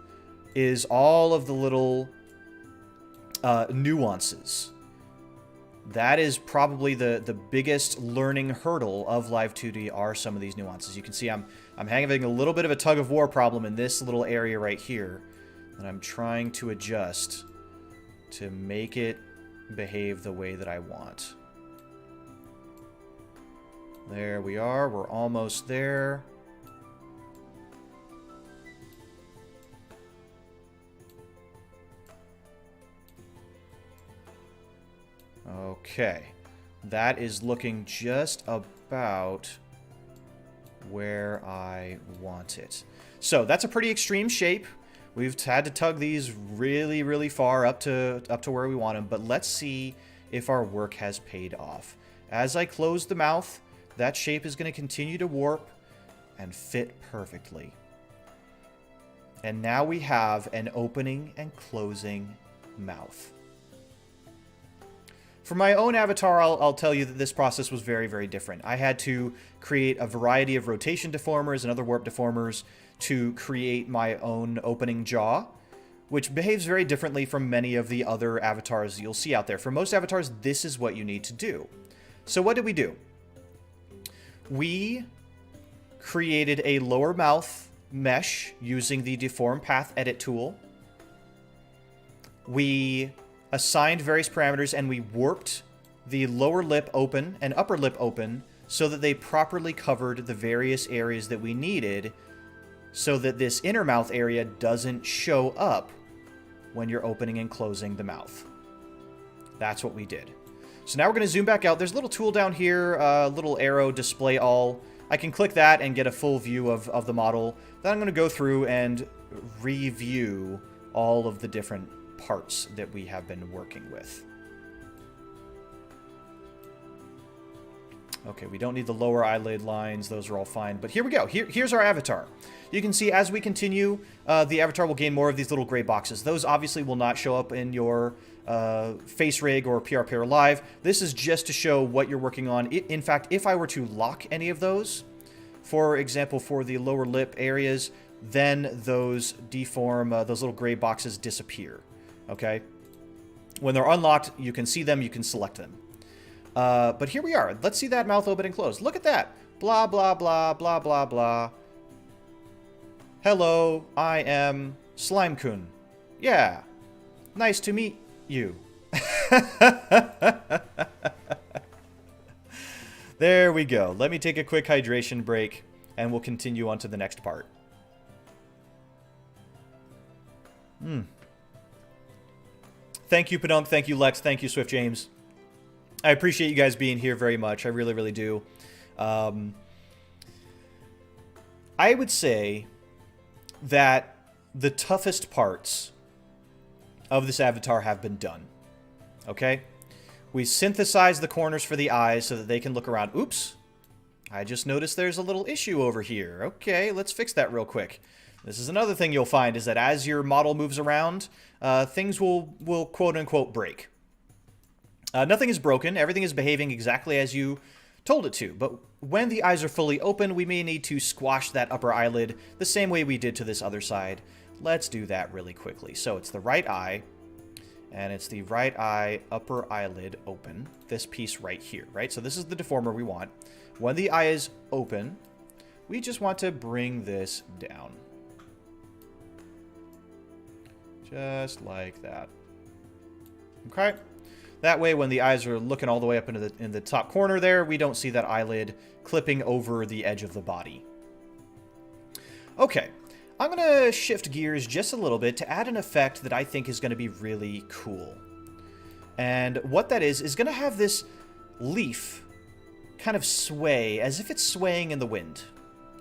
is all of the little nuances. That is probably the biggest learning hurdle of Live2D, are some of these nuances. You can see I'm having a little bit of a tug of war problem in this little area right here, and I'm trying to adjust to make it behave the way that I want. There we are. We're almost there. Okay. That is looking just about where I want it. So that's a pretty extreme shape. We've had to tug these really, really far up to where we want them, but let's see if our work has paid off. As I close the mouth, that shape is going to continue to warp and fit perfectly. And now we have an opening and closing mouth. For my own avatar, I'll tell you that this process was very, very different. I had to create a variety of rotation deformers and other warp deformers to create my own opening jaw, which behaves very differently from many of the other avatars you'll see out there. For most avatars, this is what you need to do. So what did we do? We created a lower mouth mesh using the Deform Path Edit tool. We assigned various parameters and we warped the lower lip open and upper lip open so that they properly covered the various areas that we needed, so that this inner mouth area doesn't show up when you're opening and closing the mouth. That's what we did. So now we're going to zoom back out. There's a little tool down here, little arrow, display all. I can click that and get a full view of the model. Then I'm going to go through and review all of the different parts that we have been working with. Okay, we don't need the lower eyelid lines. Those are all fine. But here we go. Here's our avatar. You can see as we continue, the avatar will gain more of these little gray boxes. Those obviously will not show up in your face rig or PRPR Live. This is just to show what you're working on. In fact, if I were to lock any of those, for example, for the lower lip areas, then those deform, those little gray boxes disappear. Okay? When they're unlocked, you can see them, you can select them. But here we are. Let's see that mouth open and close. Look at that. Blah, blah, blah, blah, blah, blah. Hello, I am Slime-kun. Yeah. Nice to meet you. There we go. Let me take a quick hydration break, and we'll continue on to the next part. Thank you, Pedunk. Thank you, Lex. Thank you, Swift James. I appreciate you guys being here very much. I really, really do. I would say that the toughest parts of this avatar have been done. Okay? We synthesized the corners for the eyes so that they can look around. Oops. I just noticed there's a little issue over here. Okay, let's fix that real quick. This is another thing you'll find, is that as your model moves around, things will quote-unquote break. Nothing is broken. Everything is behaving exactly as you told it to. But when the eyes are fully open, we may need to squash that upper eyelid the same way we did to this other side. Let's do that really quickly. So it's the right eye, and it's the right eye upper eyelid open. This piece right here, right? So this is the deformer we want. When the eye is open, we just want to bring this down. Just like that. Okay. That way, when the eyes are looking all the way up into in the top corner there, we don't see that eyelid clipping over the edge of the body. Okay. I'm going to shift gears just a little bit to add an effect that I think is going to be really cool. And what that is going to have this leaf kind of sway as if it's swaying in the wind.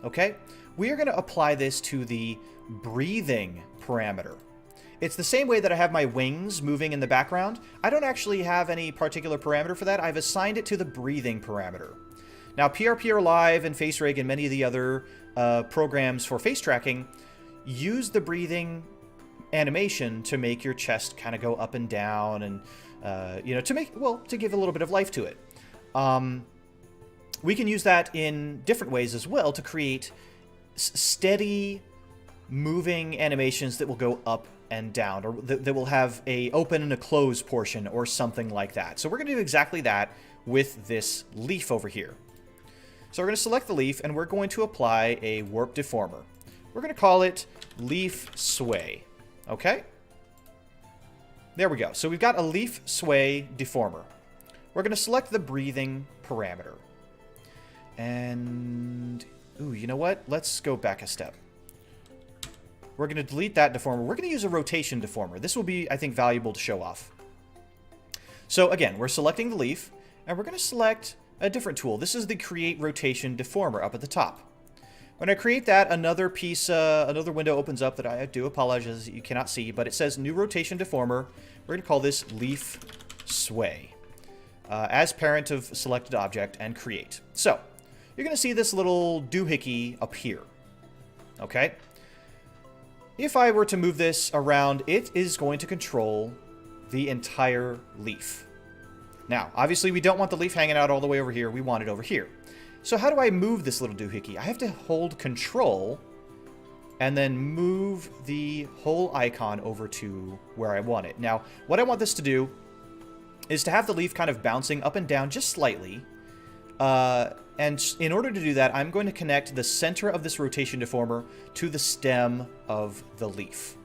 Okay? We are going to apply this to the breathing parameter. It's the same way that I have my wings moving in the background. I don't actually have any particular parameter for that. I've assigned it to the breathing parameter. Now, PRPR Live and FaceRig and many of the other programs for face tracking use the breathing animation to make your chest kind of go up and down and, you know, to give a little bit of life to it. We can use that in different ways as well to create steady moving animations that will go up and down, or that will have a open and a close portion or something like that. So we're going to do exactly that with this leaf over here. So we're going to select the leaf, and we're going to apply a warp deformer. We're going to call it leaf sway. Okay? There we go. So we've got a leaf sway deformer. We're going to select the breathing parameter. And, ooh, you know what? Let's go back a step. We're going to delete that deformer. We're going to use a rotation deformer. This will be, I think, valuable to show off. So again, we're selecting the leaf, and we're going to select a different tool. This is the Create Rotation Deformer up at the top. When I create that, another piece, another window opens up that I do apologize that you cannot see, but it says New Rotation Deformer. We're going to call this Leaf Sway as parent of selected object and create. So you're going to see this little doohickey up here. Okay? If I were to move this around, it is going to control the entire leaf. Now, obviously, we don't want the leaf hanging out all the way over here. We want it over here. So how do I move this little doohickey? I have to hold Control and then move the whole icon over to where I want it. Now, what I want this to do is to have the leaf kind of bouncing up and down just slightly. And in order to do that, I'm going to connect the center of this rotation deformer to the stem of the leaf.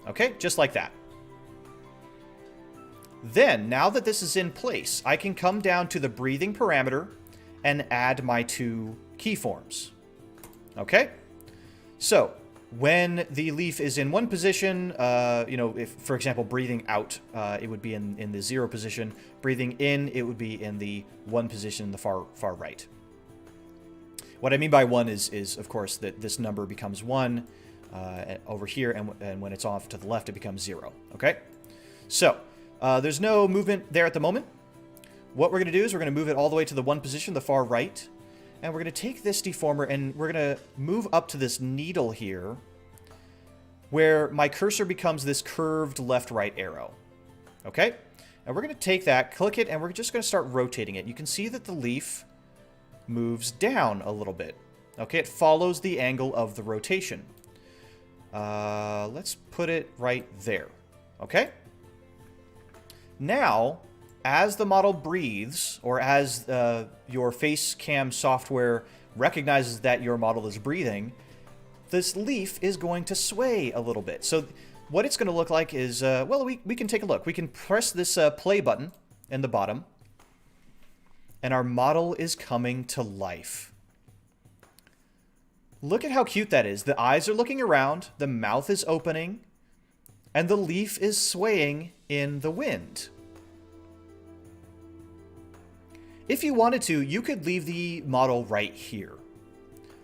Okay, just like that. Then, now that this is in place, I can come down to the breathing parameter and add my two keyforms. Okay? So, when the leaf is in one position, you know, if, for example, breathing out, it would be in the 0 position. Breathing in, it would be in the 1 position in the far right. What I mean by 1 is, of course, that this number becomes 1 over here, and when it's off to the left, it becomes 0. Okay? So, there's no movement there at the moment. What we're going to do is we're going to move it all the way to the 1 position, the far right. And we're going to take this deformer and we're going to move up to this needle here, where my cursor becomes this curved left-right arrow. Okay? And we're going to take that, click it, and we're just going to start rotating it. You can see that the leaf moves down a little bit. Okay, it follows the angle of the rotation. Let's put it right there. Okay? Now, as the model breathes, or as your face cam software recognizes that your model is breathing, this leaf is going to sway a little bit. So what it's going to look like is, well, we can take a look. We can press this play button in the bottom, and our model is coming to life. Look at how cute that is. The eyes are looking around, the mouth is opening, and the leaf is swaying in the wind. If you wanted to, you could leave the model right here.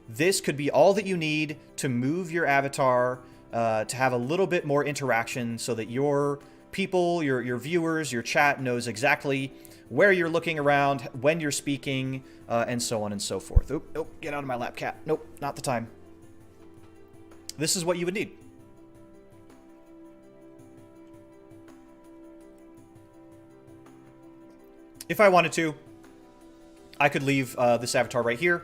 This could be all that you need to move your avatar, to have a little bit more interaction so that your people, your viewers, your chat knows exactly where you're looking around, when you're speaking, and so on and so forth. Oh, get out of my lap, cat. Nope, not the time. This is what you would need. If I wanted to, I could leave this avatar right here,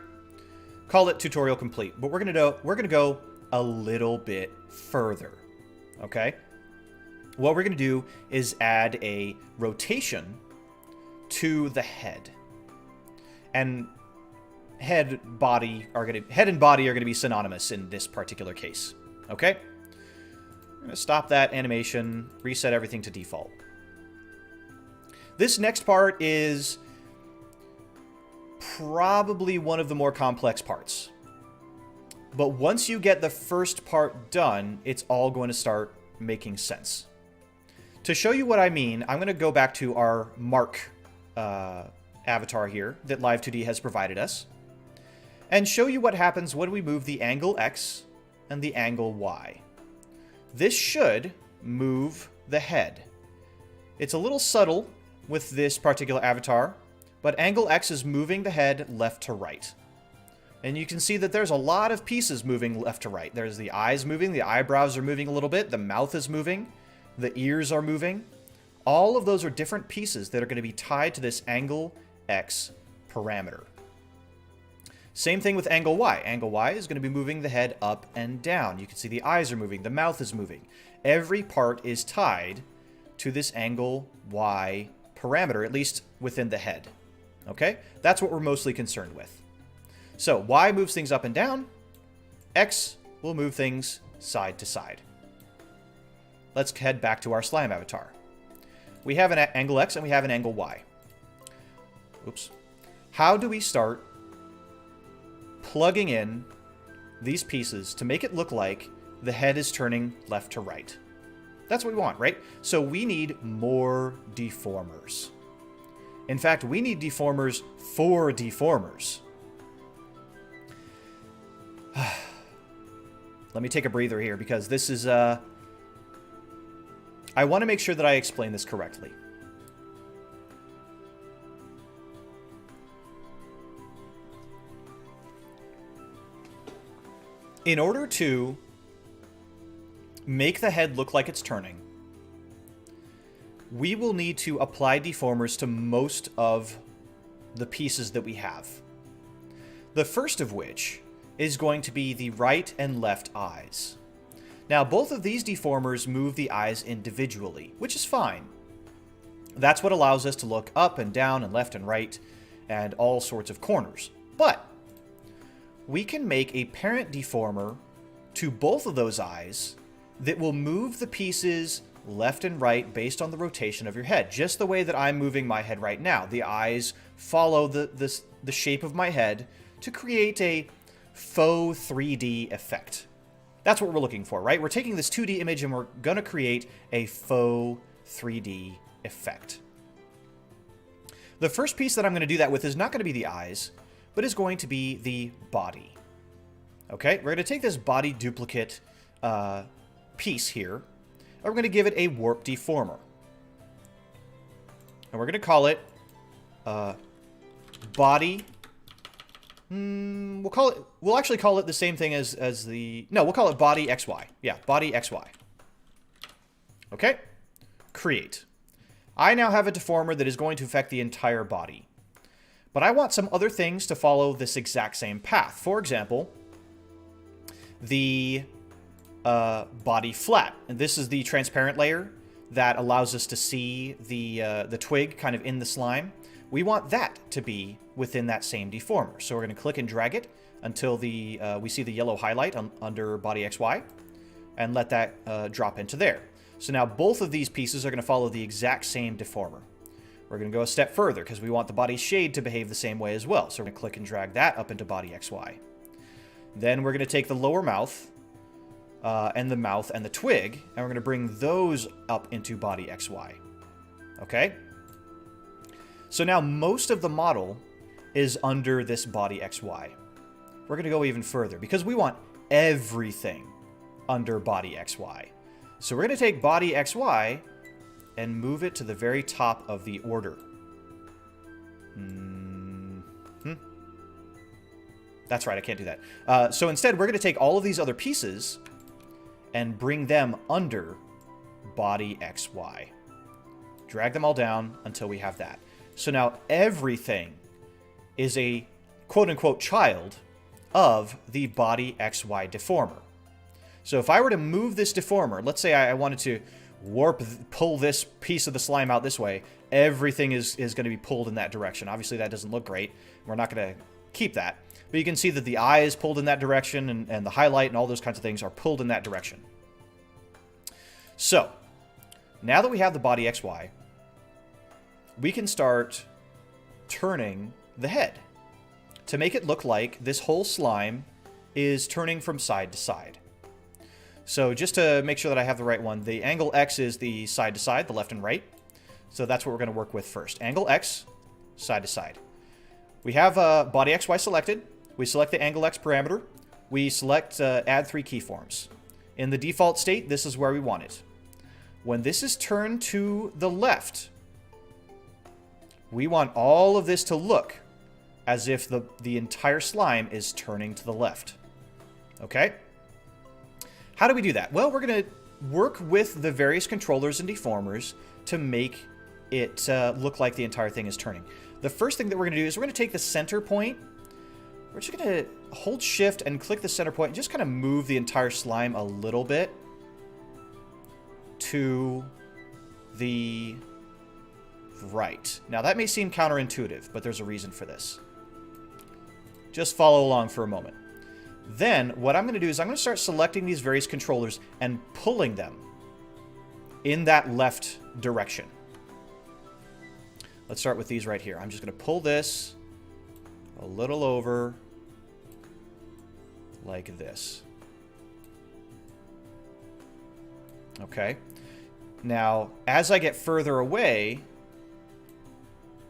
call it tutorial complete. But we're gonna go a little bit further. Okay? What we're gonna do is add a rotation to the head. And head and body are gonna be synonymous in this particular case. Okay? I'm gonna stop that animation, reset everything to default. This next part is probably one of the more complex parts. But once you get the first part done, it's all going to start making sense. To show you what I mean, I'm going to go back to our mark avatar here that Live2D has provided us, and show you what happens when we move the angle X and the angle Y. This should move the head. It's a little subtle with this particular avatar, but angle X is moving the head left to right. And you can see that there's a lot of pieces moving left to right. There's the eyes moving, the eyebrows are moving a little bit, the mouth is moving, the ears are moving. All of those are different pieces that are going to be tied to this angle X parameter. Same thing with angle Y. Angle Y is going to be moving the head up and down. You can see the eyes are moving, the mouth is moving. Every part is tied to this angle Y parameter, at least within the head. Okay? That's what we're mostly concerned with. So Y moves things up and down. X will move things side to side. Let's head back to our slime avatar. We have an angle X and we have an angle Y. Oops. How do we start plugging in these pieces to make it look like the head is turning left to right? That's what we want, right? So we need more deformers. In fact, we need deformers for deformers. Let me take a breather here because this is, I want to make sure that I explain this correctly. In order to make the head look like it's turning, we will need to apply deformers to most of the pieces that we have. The first of which is going to be the right and left eyes. Now, both of these deformers move the eyes individually, which is fine. That's what allows us to look up and down and left and right and all sorts of corners. But we can make a parent deformer to both of those eyes that will move the pieces left and right based on the rotation of your head, just the way that I'm moving my head right now. The eyes follow the shape of my head to create a faux 3D effect. That's what we're looking for, right? We're taking this 2D image and we're going to create a faux 3D effect. The first piece that I'm going to do that with is not going to be the eyes, but is going to be the body. Okay, we're going to take this body duplicate piece here, and we're going to give it a warp deformer. And we're going to call it body. We'll actually call it the same thing as we'll call it body XY. Yeah, body XY. Okay, create. I now have a deformer that is going to affect the entire body. But I want some other things to follow this exact same path. For example, the body flat. And this is the transparent layer that allows us to see the twig kind of in the slime. We want that to be within that same deformer. So we're going to click and drag it until we see the yellow highlight under body XY. and let that drop into there. So now both of these pieces are going to follow the exact same deformer. We're going to go a step further because we want the body shade to behave the same way as well. So we're going to click and drag that up into body XY. Then we're going to take the lower mouth and the mouth and the twig, and we're going to bring those up into body XY. Okay? So now most of the model is under this body XY. We're going to go even further because we want everything under body XY. So we're going to take body XY and move it to the very top of the order. That's right, I can't do that. So instead, we're going to take all of these other pieces and bring them under body XY. Drag them all down until we have that. So now everything is a quote-unquote child of the body XY deformer. So if I were to move this deformer, let's say I wanted to pull this piece of the slime out this way, everything is going to be pulled in that direction. Obviously, that doesn't look great. We're not going to keep that. But you can see that the eye is pulled in that direction, and the highlight and all those kinds of things are pulled in that direction. So, now that we have the body XY, we can start turning the head to make it look like this whole slime is turning from side to side. So just to make sure that I have the right one, the angle X is the side to side, the left and right. So that's what we're going to work with first. Angle X, side to side. We have body XY selected. We select the angle X parameter. We select add 3 keyforms. In the default state, this is where we want it. When this is turned to the left, we want all of this to look as if the entire slime is turning to the left. Okay? How do we do that? Well, we're going to work with the various controllers and deformers to make it look like the entire thing is turning. The first thing that we're going to do is we're going to take the center point. We're just going to hold shift and click the center point and just kind of move the entire slime a little bit to the right. Now that may seem counterintuitive, but there's a reason for this. Just follow along for a moment. Then what I'm going to do is I'm going to start selecting these various controllers and pulling them in that left direction. Let's start with these right here. I'm just going to pull this a little over like this. Okay. Now, as I get further away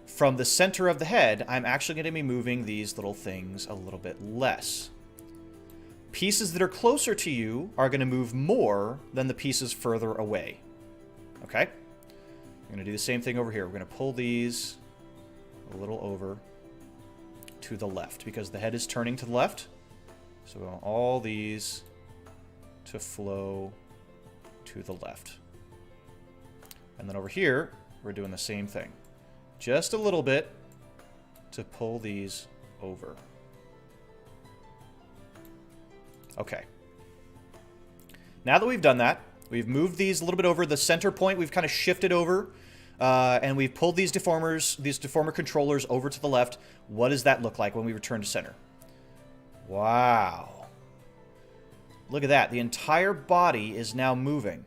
from the center of the head, I'm actually going to be moving these little things a little bit less. Pieces that are closer to you are going to move more than the pieces further away. Okay? I'm going to do the same thing over here. We're going to pull these a little over to the left because the head is turning to the left. So we want all these to flow to the left. And then over here, we're doing the same thing. Just a little bit to pull these over. Okay. Now that we've done that, we've moved these a little bit over the center point. We've kind of shifted over, and we've pulled these deformers, these deformer controllers over to the left. What does that look like when we return to center? Wow. Look at that. The entire body is now moving.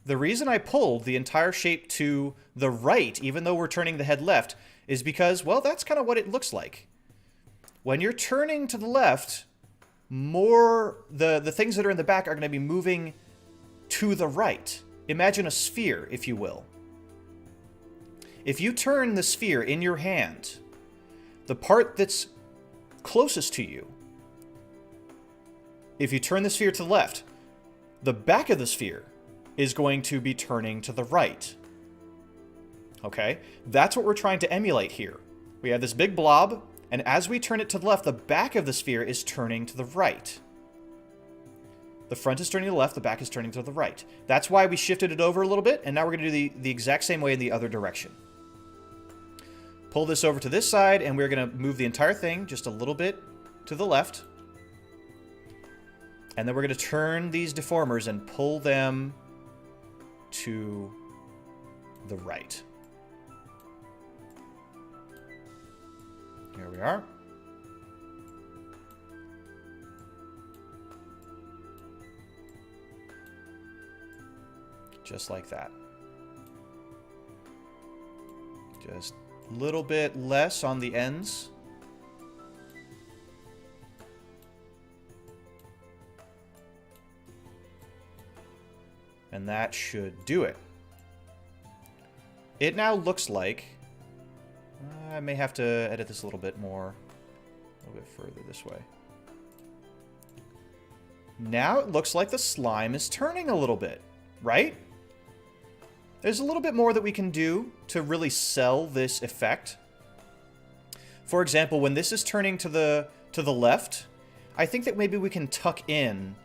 The reason I pulled the entire shape to the right, even though we're turning the head left, is because, well, that's kind of what it looks like. When you're turning to the left, the things that are in the back are going to be moving to the right. Imagine a sphere, if you will. If you turn the sphere in your hand, the part that's closest to you, if you turn the sphere to the left, the back of the sphere is going to be turning to the right. Okay? That's what we're trying to emulate here. We have this big blob, and as we turn it to the left, the back of the sphere is turning to the right. The front is turning to the left, the back is turning to the right. That's why we shifted it over a little bit, and now we're going to do the exact same way in the other direction. Pull this over to this side, and we're going to move the entire thing just a little bit to the left. And then we're going to turn these deformers and pull them to the right. Here we are. Just like that. Just a little bit less on the ends. And that should do it. It now looks like... I may have to edit this a little bit more. A little bit further this way. Now it looks like the slime is turning a little bit, right? There's a little bit more that we can do to really sell this effect. For example, when this is turning to the left, I think that maybe we can tuck in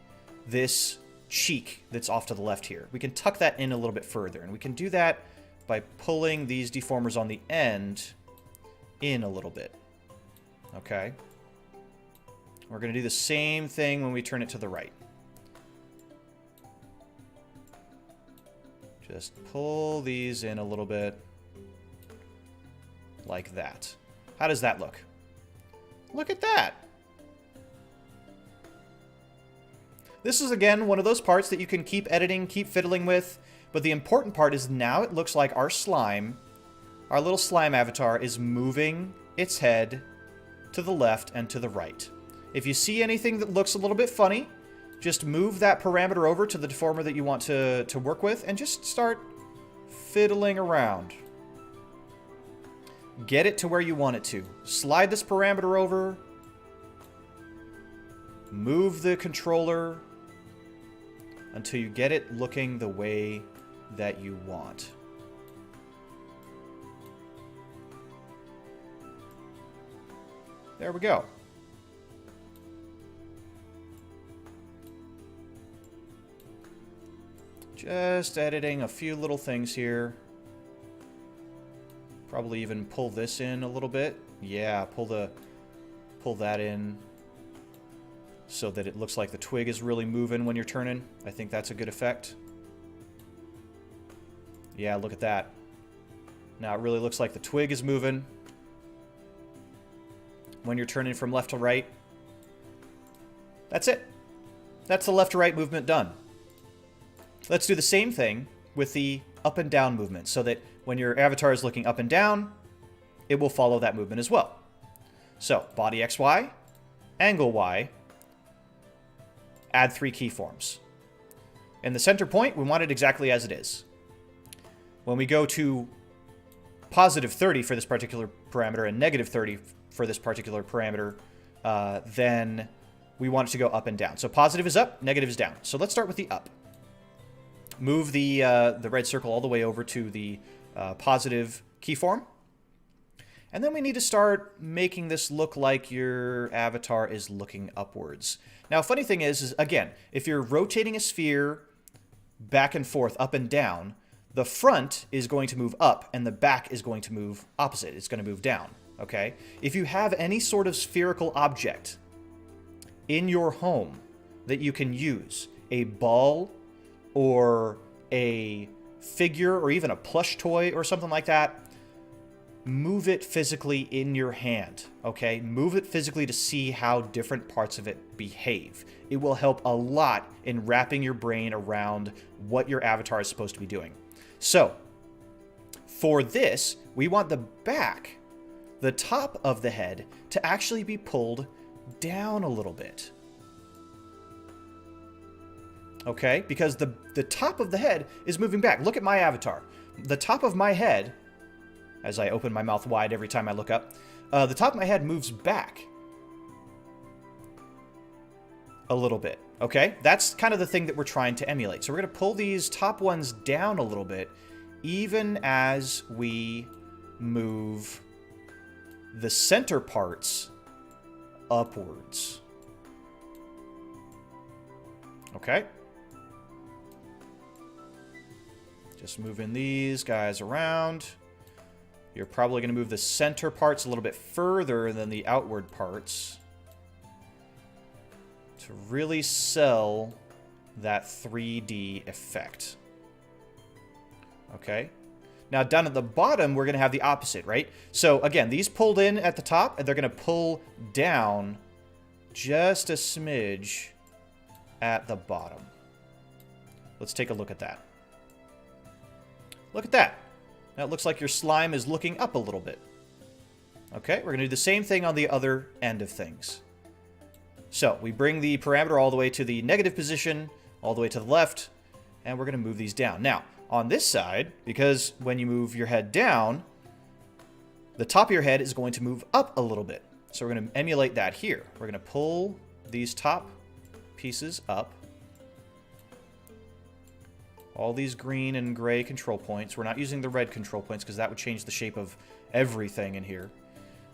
this cheek that's off to the left here. We can tuck that in a little bit further, and we can do that by pulling these deformers on the end in a little bit. Okay? We're going to do the same thing when we turn it to the right. Just pull these in a little bit. Like that. How does that look? Look at that! This is, again, one of those parts that you can keep editing, keep fiddling with, but the important part is now it looks like our slime, our little slime avatar, is moving its head to the left and to the right. If you see anything that looks a little bit funny, just move that parameter over to the deformer that you want to work with and just start fiddling around. Get it to where you want it to. Slide this parameter over. Move the controller until you get it looking the way that you want. There we go. Just editing a few little things here. Probably even pull this in a little bit. Yeah, pull that in so that it looks like the twig is really moving when you're turning. I think that's a good effect. Yeah, look at that. Now it really looks like the twig is moving when you're turning from left to right. That's it. That's the left to right movement done. Let's do the same thing with the up and down movement so that when your avatar is looking up and down, it will follow that movement as well. So, body XY, angle Y, add 3 keyforms. In the center point, we want it exactly as it is. When we go to positive 30 for this particular parameter and negative 30 for this particular parameter, then we want it to go up and down. So positive is up, negative is down. So let's start with the up. Move the red circle all the way over to the positive keyform. And then we need to start making this look like your avatar is looking upwards. Now, funny thing is, again, if you're rotating a sphere back and forth, up and down, the front is going to move up and the back is going to move opposite. It's going to move down, okay? If you have any sort of spherical object in your home that you can use, a ball or a figure or even a plush toy or something like that, move it physically in your hand, okay? Move it physically to see how different parts of it behave. It will help a lot in wrapping your brain around what your avatar is supposed to be doing. So, for this, we want the back, the top of the head, to actually be pulled down a little bit. Okay? Because the top of the head is moving back. Look at my avatar. The top of my head, as I open my mouth wide every time I look up, the top of my head moves back a little bit, okay? That's kind of the thing that we're trying to emulate. So we're going to pull these top ones down a little bit, even as we move the center parts upwards. Okay? Just moving these guys around. You're probably going to move the center parts a little bit further than the outward parts to really sell that 3D effect. Okay? Now, down at the bottom, we're going to have the opposite, right? So, again, these pulled in at the top, and they're going to pull down just a smidge at the bottom. Let's take a look at that. Look at that. Now it looks like your slime is looking up a little bit. Okay, we're going to do the same thing on the other end of things. So, we bring the parameter all the way to the negative position, all the way to the left, and we're going to move these down. Now, on this side, because when you move your head down, the top of your head is going to move up a little bit. So we're going to emulate that here. We're going to pull these top pieces up. All these green and gray control points. We're not using the red control points because that would change the shape of everything in here.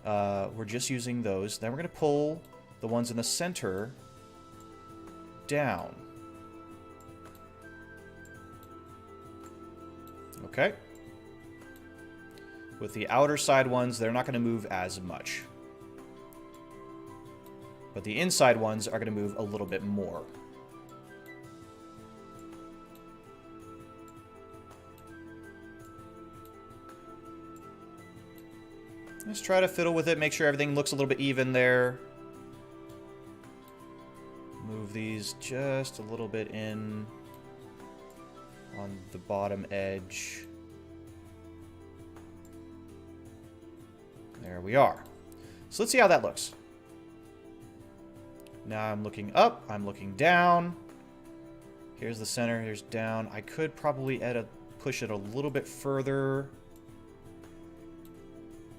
We're just using those. Then we're going to pull the ones in the center down. Okay. With the outer side ones, they're not going to move as much. But the inside ones are going to move a little bit more. Let's try to fiddle with it, make sure everything looks a little bit even there. Move these just a little bit in on the bottom edge. There we are. So let's see how that looks. Now I'm looking up, I'm looking down. Here's the center, here's down. I could probably push it a little bit further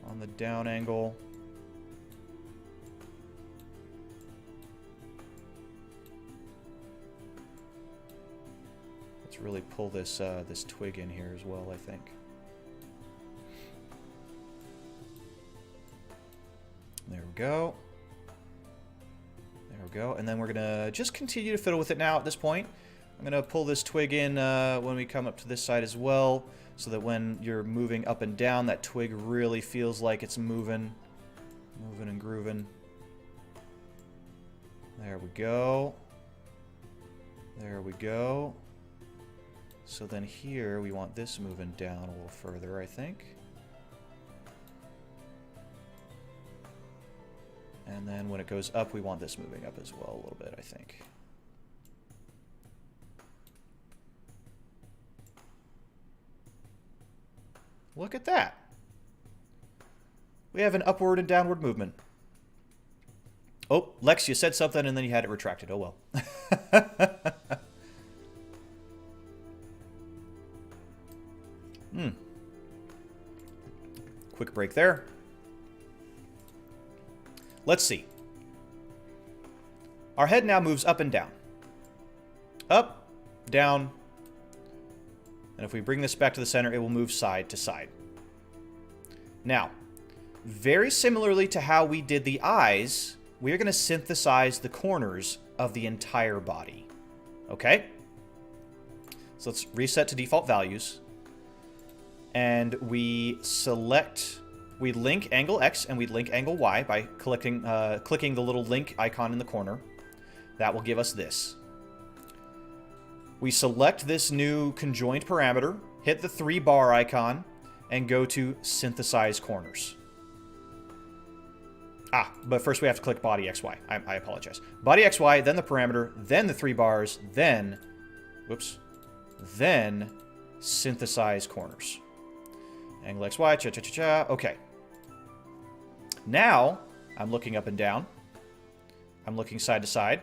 on the down angle. Let's really pull this this twig in here as well, I think. There we go. There we go. And then we're going to just continue to fiddle with it now at this point. I'm going to pull this twig in when we come up to this side as well, so that when you're moving up and down, that twig really feels like it's moving. Moving and grooving. There we go. There we go. So then here, we want this moving down a little further, I think. And then when it goes up, we want this moving up as well a little bit, I think. Look at that. We have an upward and downward movement. Oh, Lex, you said something and then you had it retracted. Oh, well. Quick break there. Let's see. Our head now moves up and down. Up, down. And if we bring this back to the center, it will move side to side. Now, very similarly to how we did the eyes, we're going to synthesize the corners of the entire body. Okay? So let's reset to default values. And we link angle X and we link angle Y by clicking the little link icon in the corner. That will give us this. We select this new conjoined parameter, hit the 3-bar icon, and go to Synthesize Corners. But first we have to click Body XY. I apologize. Body XY, then the parameter, then the 3 bars, then Synthesize Corners. Angle XY, cha-cha-cha-cha. Okay. Now, I'm looking up and down. I'm looking side to side.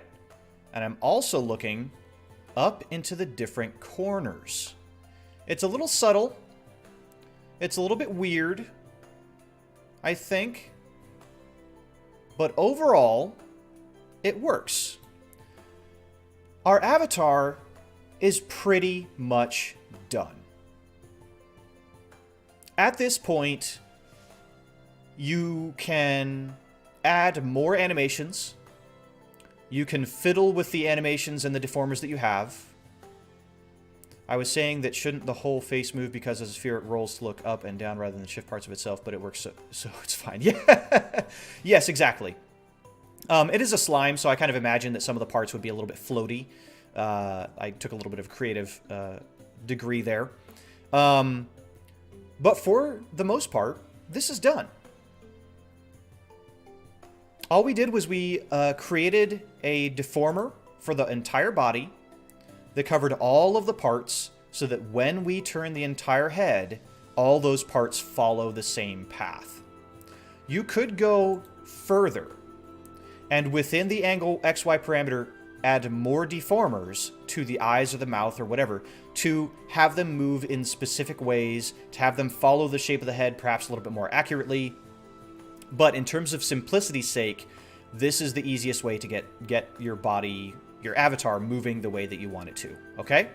And I'm also looking up into the different corners. It's a little subtle. It's a little bit weird, I think. But overall, it works. Our avatar is pretty much done. At this point, you can add more animations. You can fiddle with the animations and the deformers that you have. I was saying that shouldn't the whole face move because as a sphere it rolls to look up and down rather than shift parts of itself, but it works so it's fine. Yeah. Yes, exactly. It is a slime, so I kind of imagine that some of the parts would be a little bit floaty. I took a little bit of creative degree there. But for the most part, this is done. All we did was we created a deformer for the entire body that covered all of the parts so that when we turn the entire head, all those parts follow the same path. You could go further, and within the angle XY parameter, add more deformers to the eyes or the mouth or whatever to have them move in specific ways, to have them follow the shape of the head perhaps a little bit more accurately. But in terms of simplicity's sake, this is the easiest way to get your body, your avatar, moving the way that you want it to, okay?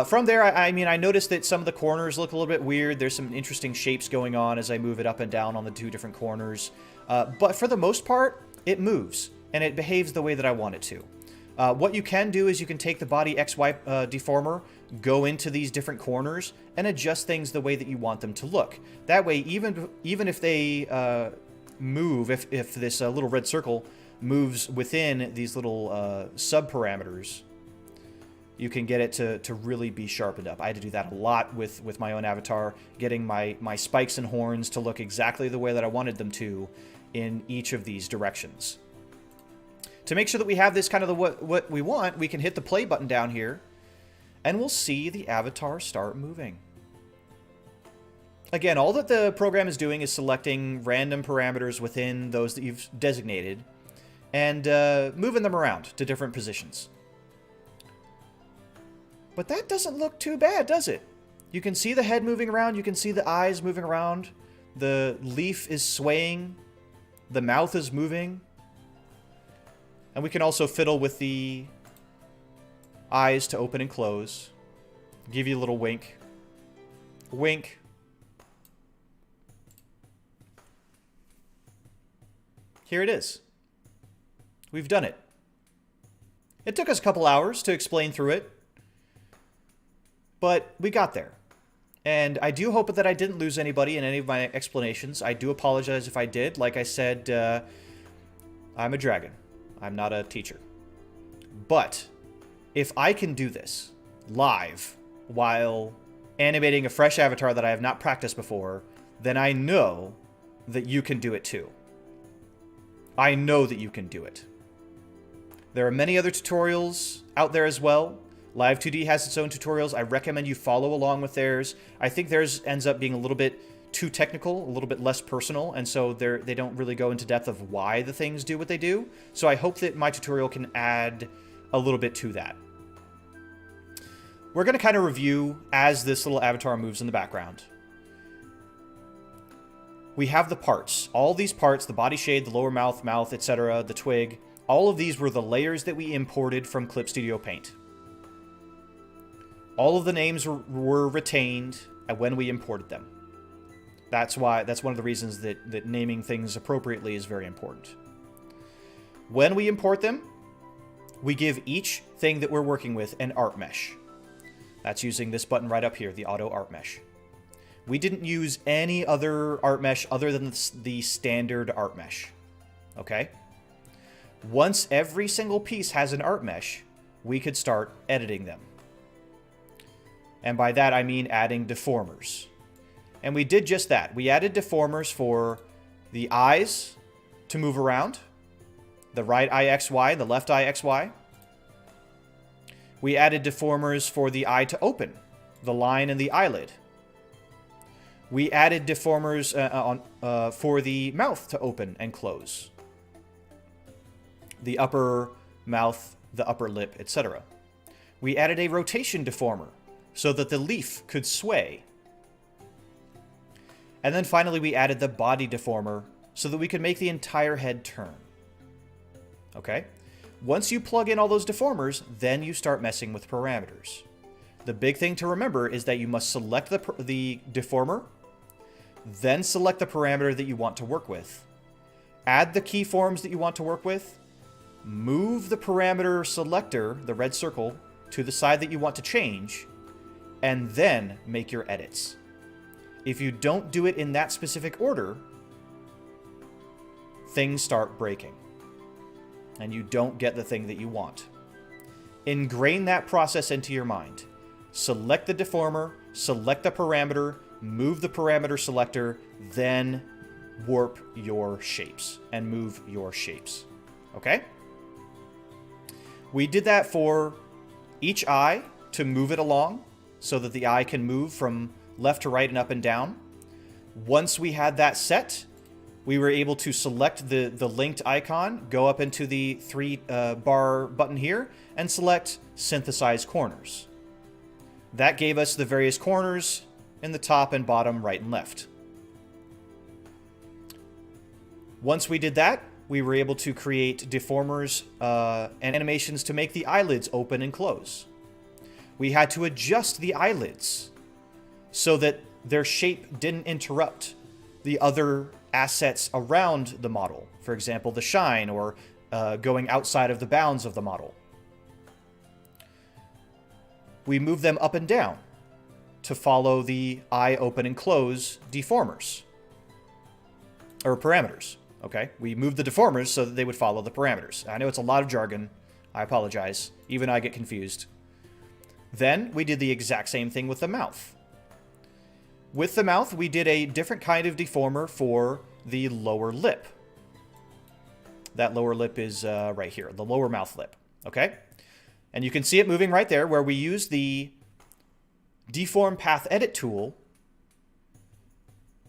From there, I mean, I noticed that some of the corners look a little bit weird. There's some interesting shapes going on as I move it up and down on the two different corners. But for the most part, it moves, and it behaves the way that I want it to. What you can do is you can take the body XY deformer, go into these different corners, and adjust things the way that you want them to look. That way, even if they move, if this little red circle moves within these little sub-parameters, you can get it to really be sharpened up. I had to do that a lot with my own avatar, getting my spikes and horns to look exactly the way that I wanted them to in each of these directions. To make sure that we have this kind of what we want, we can hit the play button down here, and we'll see the avatar start moving. Again, all that the program is doing is selecting random parameters within those that you've designated, and moving them around to different positions. But that doesn't look too bad, does it? You can see the head moving around, you can see the eyes moving around, the leaf is swaying, the mouth is moving. And we can also fiddle with the eyes to open and close. Give you a little wink. Wink. Here it is. We've done it. It took us a couple hours to explain through it, but we got there. And I do hope that I didn't lose anybody in any of my explanations. I do apologize if I did. Like I said, I'm a dragon. I'm not a teacher. But if I can do this live while animating a fresh avatar that I have not practiced before, then I know that you can do it too. I know that you can do it. There are many other tutorials out there as well. Live2D has its own tutorials. I recommend you follow along with theirs. I think theirs ends up being a little bit too technical, a little bit less personal, and so they don't really go into depth of why the things do what they do. So I hope that my tutorial can add a little bit to that. We're going to kind of review as this little avatar moves in the background. We have the parts. All these parts, the body shade, the lower mouth, etc., the twig, all of these were the layers that we imported from Clip Studio Paint. All of the names were retained when we imported them. That's one of the reasons that naming things appropriately is very important. When we import them, we give each thing that we're working with an art mesh. That's using this button right up here, the auto art mesh. We didn't use any other art mesh other than the standard art mesh. Okay? Once every single piece has an art mesh, we could start editing them. And by that I mean adding deformers. And we did just that. We added deformers for the eyes to move around, the right eye XY, the left eye XY. We added deformers for the eye to open, the line and the eyelid. We added deformers for the mouth to open and close, the upper mouth, the upper lip, etc. We added a rotation deformer so that the leaf could sway. And then finally we added the body deformer so that we could make the entire head turn. Okay? Once you plug in all those deformers, then you start messing with parameters. The big thing to remember is that you must select the deformer, then select the parameter that you want to work with, add the keyforms that you want to work with, move the parameter selector, the red circle, to the side that you want to change, and then make your edits. If you don't do it in that specific order, things start breaking, and you don't get the thing that you want. Ingrain that process into your mind. Select the deformer, select the parameter, move the parameter selector, then warp your shapes and move your shapes. Okay? We did that for each eye to move it along so that the eye can move from left to right and up and down. Once we had that set, we were able to select the linked icon, go up into the 3-bar button here, and select Synthesize Corners. That gave us the various corners in the top and bottom, right and left. Once we did that, we were able to create deformers and animations to make the eyelids open and close. We had to adjust the eyelids so that their shape didn't interrupt the other assets around the model. For example, the shine, or going outside of the bounds of the model. We move them up and down to follow the eye open and close deformers. Or parameters, okay? We moved the deformers so that they would follow the parameters. I know it's a lot of jargon. I apologize. Even I get confused. Then we did the exact same thing with the mouth. With the mouth, we did a different kind of deformer for the lower lip. That lower lip is right here, the lower mouth lip, okay? And you can see it moving right there, where we use the Deform Path Edit tool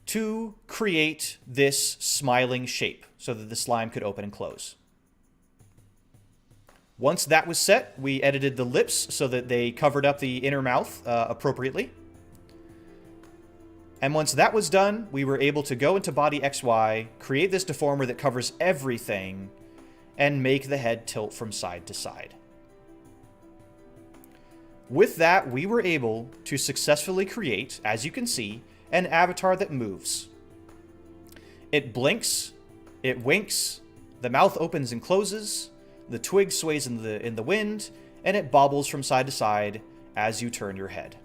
to create this smiling shape so that the slime could open and close. Once that was set, we edited the lips so that they covered up the inner mouth appropriately. And once that was done, we were able to go into Body XY, create this deformer that covers everything, and make the head tilt from side to side. With that, we were able to successfully create, as you can see, an avatar that moves. It blinks, it winks, the mouth opens and closes, the twig sways in the wind, and it bobbles from side to side as you turn your head.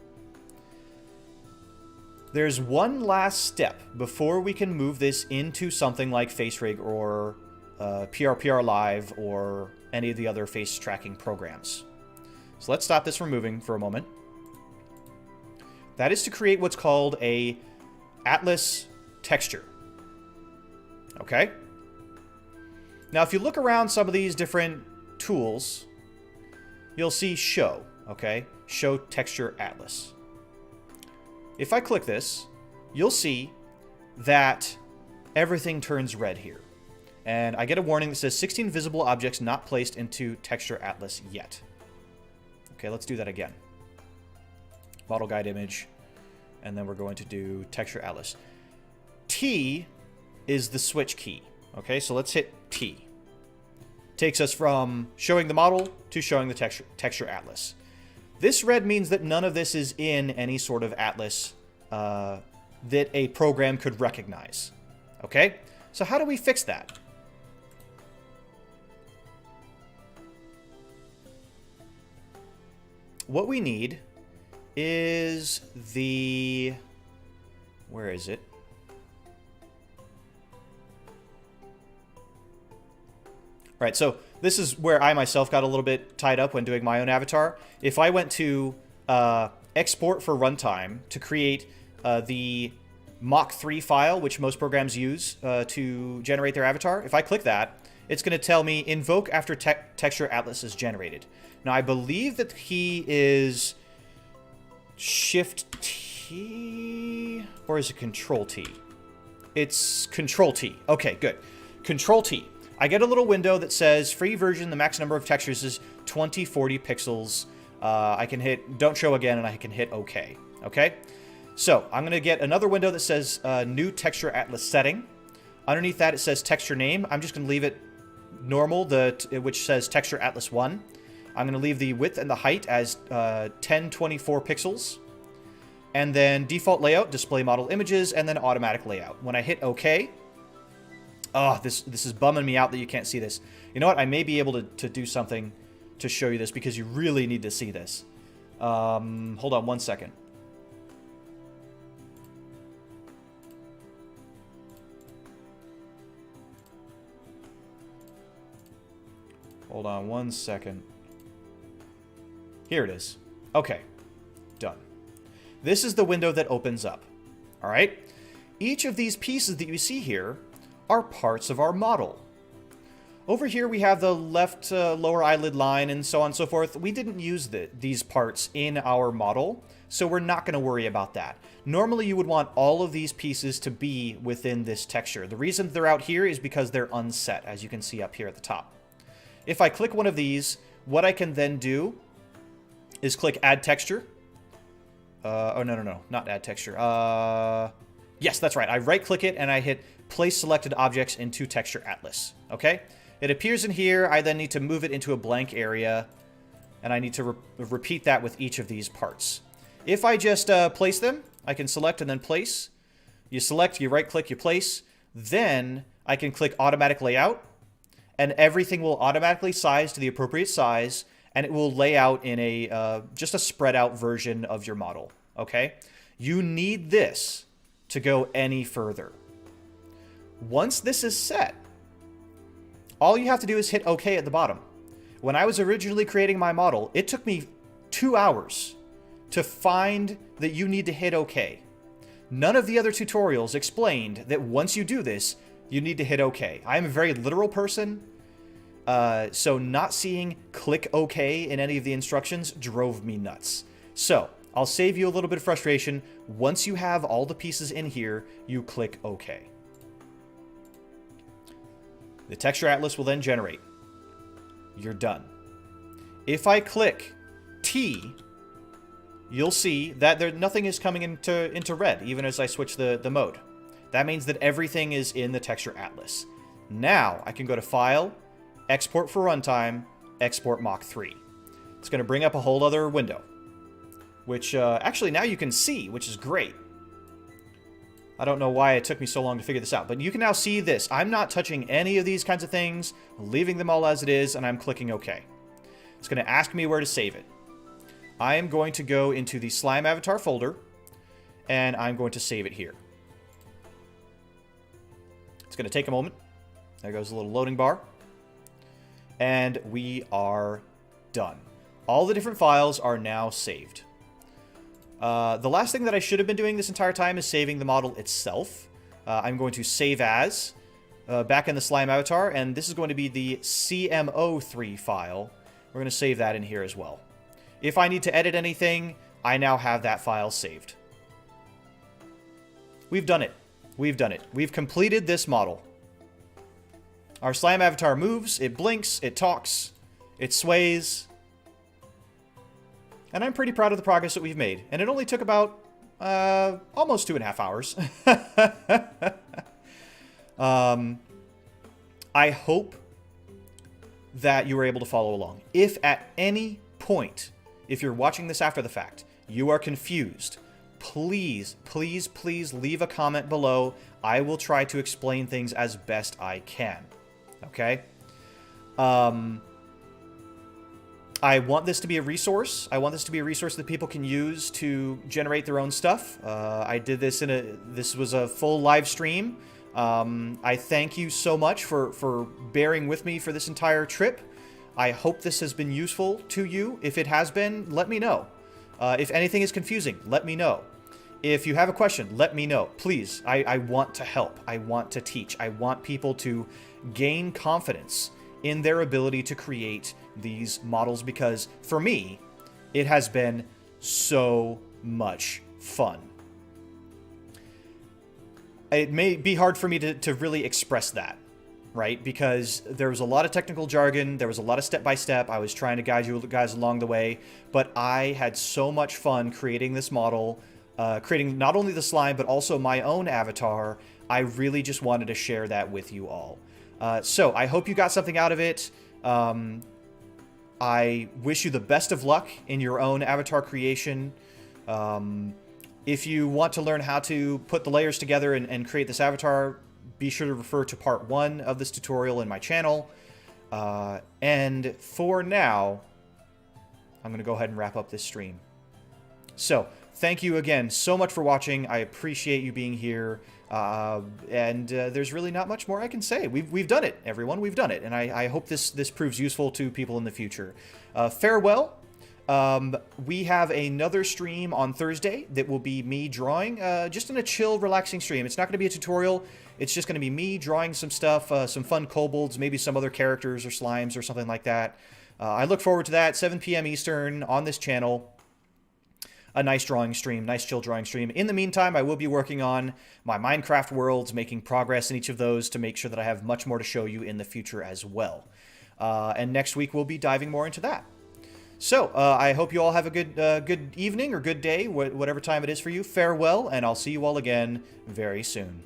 There's one last step before we can move this into something like FaceRig or PRPR Live or any of the other face tracking programs. So let's stop this from moving for a moment. That is to create what's called a Atlas texture. Okay? Now, if you look around some of these different tools, you'll see Show, okay? Show Texture Atlas. If I click this, you'll see that everything turns red here. And I get a warning that says 16 visible objects not placed into Texture Atlas yet. Okay, let's do that again. Model guide image, and then we're going to do Texture Atlas. T is the switch key. Okay, so let's hit T. Takes us from showing the model to showing the texture atlas. This red means that none of this is in any sort of atlas that a program could recognize. Okay, so how do we fix that? What we need is the... where is it? Right, so this is where I myself got a little bit tied up when doing my own avatar. If I went to export for runtime to create the Mach 3 file, which most programs use to generate their avatar, if I click that, it's going to tell me invoke after texture atlas is generated. Now, I believe that he is Shift T, or is it Control T? It's Control T. Okay, good. Control T. I get a little window that says free version, the max number of textures is 2040 pixels. I can hit don't show again, and I can hit OK. Okay? So I'm going to get another window that says new texture atlas setting. Underneath that, it says texture name. I'm just going to leave it normal, which says texture atlas 1. I'm going to leave the width and the height as 1024 pixels. And then default layout, display model images, and then automatic layout. When I hit OK... oh, this is bumming me out that you can't see this. You know what? I may be able to do something to show you this because you really need to see this. Hold on one second. Hold on one second. Here it is. Okay. Done. This is the window that opens up. All right? Each of these pieces that you see here are parts of our model. Over here we have the left lower eyelid line and so on and so forth. We didn't use these parts in our model, so we're not going to worry about that. Normally you would want all of these pieces to be within this texture. The reason they're out here is because they're unset, as you can see up here at the top. If I click one of these, what I can then do is click Add Texture. Oh, no, not Add Texture. Yes, that's right. I right-click it and I hit Place Selected Objects into Texture Atlas. Okay? It appears in here. I then need to move it into a blank area, and I need to repeat that with each of these parts. If I just place them, I can select and then place. You select, you right-click, you place. Then I can click Automatic Layout, and everything will automatically size to the appropriate size, and it will lay out in a just a spread-out version of your model. Okay? You need this to go any further. Once this is set, all you have to do is hit OK at the bottom. When I was originally creating my model, it took me 2 hours to find that you need to hit OK. None of the other tutorials explained that once you do this, you need to hit OK. I am a very literal person, so not seeing click OK in any of the instructions drove me nuts. So, I'll save you a little bit of frustration. Once you have all the pieces in here, you click OK. The texture atlas will then generate. You're done. If I click T, you'll see that nothing is coming into red, even as I switch the mode. That means that everything is in the texture atlas. Now, I can go to File, Export for Runtime, Export Mach 3. It's going to bring up a whole other window, which actually now you can see, which is great. I don't know why it took me so long to figure this out, but you can now see this. I'm not touching any of these kinds of things, leaving them all as it is, and I'm clicking OK. It's going to ask me where to save it. I am going to go into the Slime Avatar folder, and I'm going to save it here. It's going to take a moment. There goes a little loading bar. And we are done. All the different files are now saved. The last thing that I should have been doing this entire time is saving the model itself. I'm going to save as back in the Slime Avatar, and this is going to be the CMO3 file. We're going to save that in here as well. If I need to edit anything, I now have that file saved. We've done it. We've done it. We've completed this model. Our Slime Avatar moves, it blinks, it talks, it sways. And I'm pretty proud of the progress that we've made. And it only took about almost 2.5 hours. I hope that you were able to follow along. If at any point, if you're watching this after the fact, you are confused, please, please, please leave a comment below. I will try to explain things as best I can. Okay? I want this to be a resource. I want this to be a resource that people can use to generate their own stuff. I did this this was a full live stream. I thank you so much for bearing with me for this entire trip. I hope this has been useful to you. If it has been, let me know. If anything is confusing, let me know. If you have a question, let me know. Please, I want to help. I want to teach. I want people to gain confidence in their ability to create these models, because for me, it has been so much fun. It may be hard for me to really express that, right? Because there was a lot of technical jargon, there was a lot of step-by-step, I was trying to guide you guys along the way, but I had so much fun creating this model, creating not only the slime, but also my own avatar. I really just wanted to share that with you all. So I hope you got something out of it. I wish you the best of luck in your own avatar creation. If you want to learn how to put the layers together and create this avatar, be sure to refer to part 1 of this tutorial in my channel. And for now, I'm going to go ahead and wrap up this stream. So, thank you again so much for watching. I appreciate you being here. There's really not much more I can say. We've done it, everyone. We've done it. And I hope this proves useful to people in the future. Farewell. We have another stream on Thursday that will be me drawing, just in a chill, relaxing stream. It's not going to be a tutorial. It's just going to be me drawing some stuff, some fun kobolds, maybe some other characters or slimes or something like that. I look forward to that, 7 p.m. Eastern on this channel. A nice drawing stream, nice chill drawing stream. In the meantime, I will be working on my Minecraft worlds, making progress in each of those to make sure that I have much more to show you in the future as well. And next week we'll be diving more into that. So, I hope you all have a good evening or good day, whatever time it is for you. Farewell, and I'll see you all again very soon.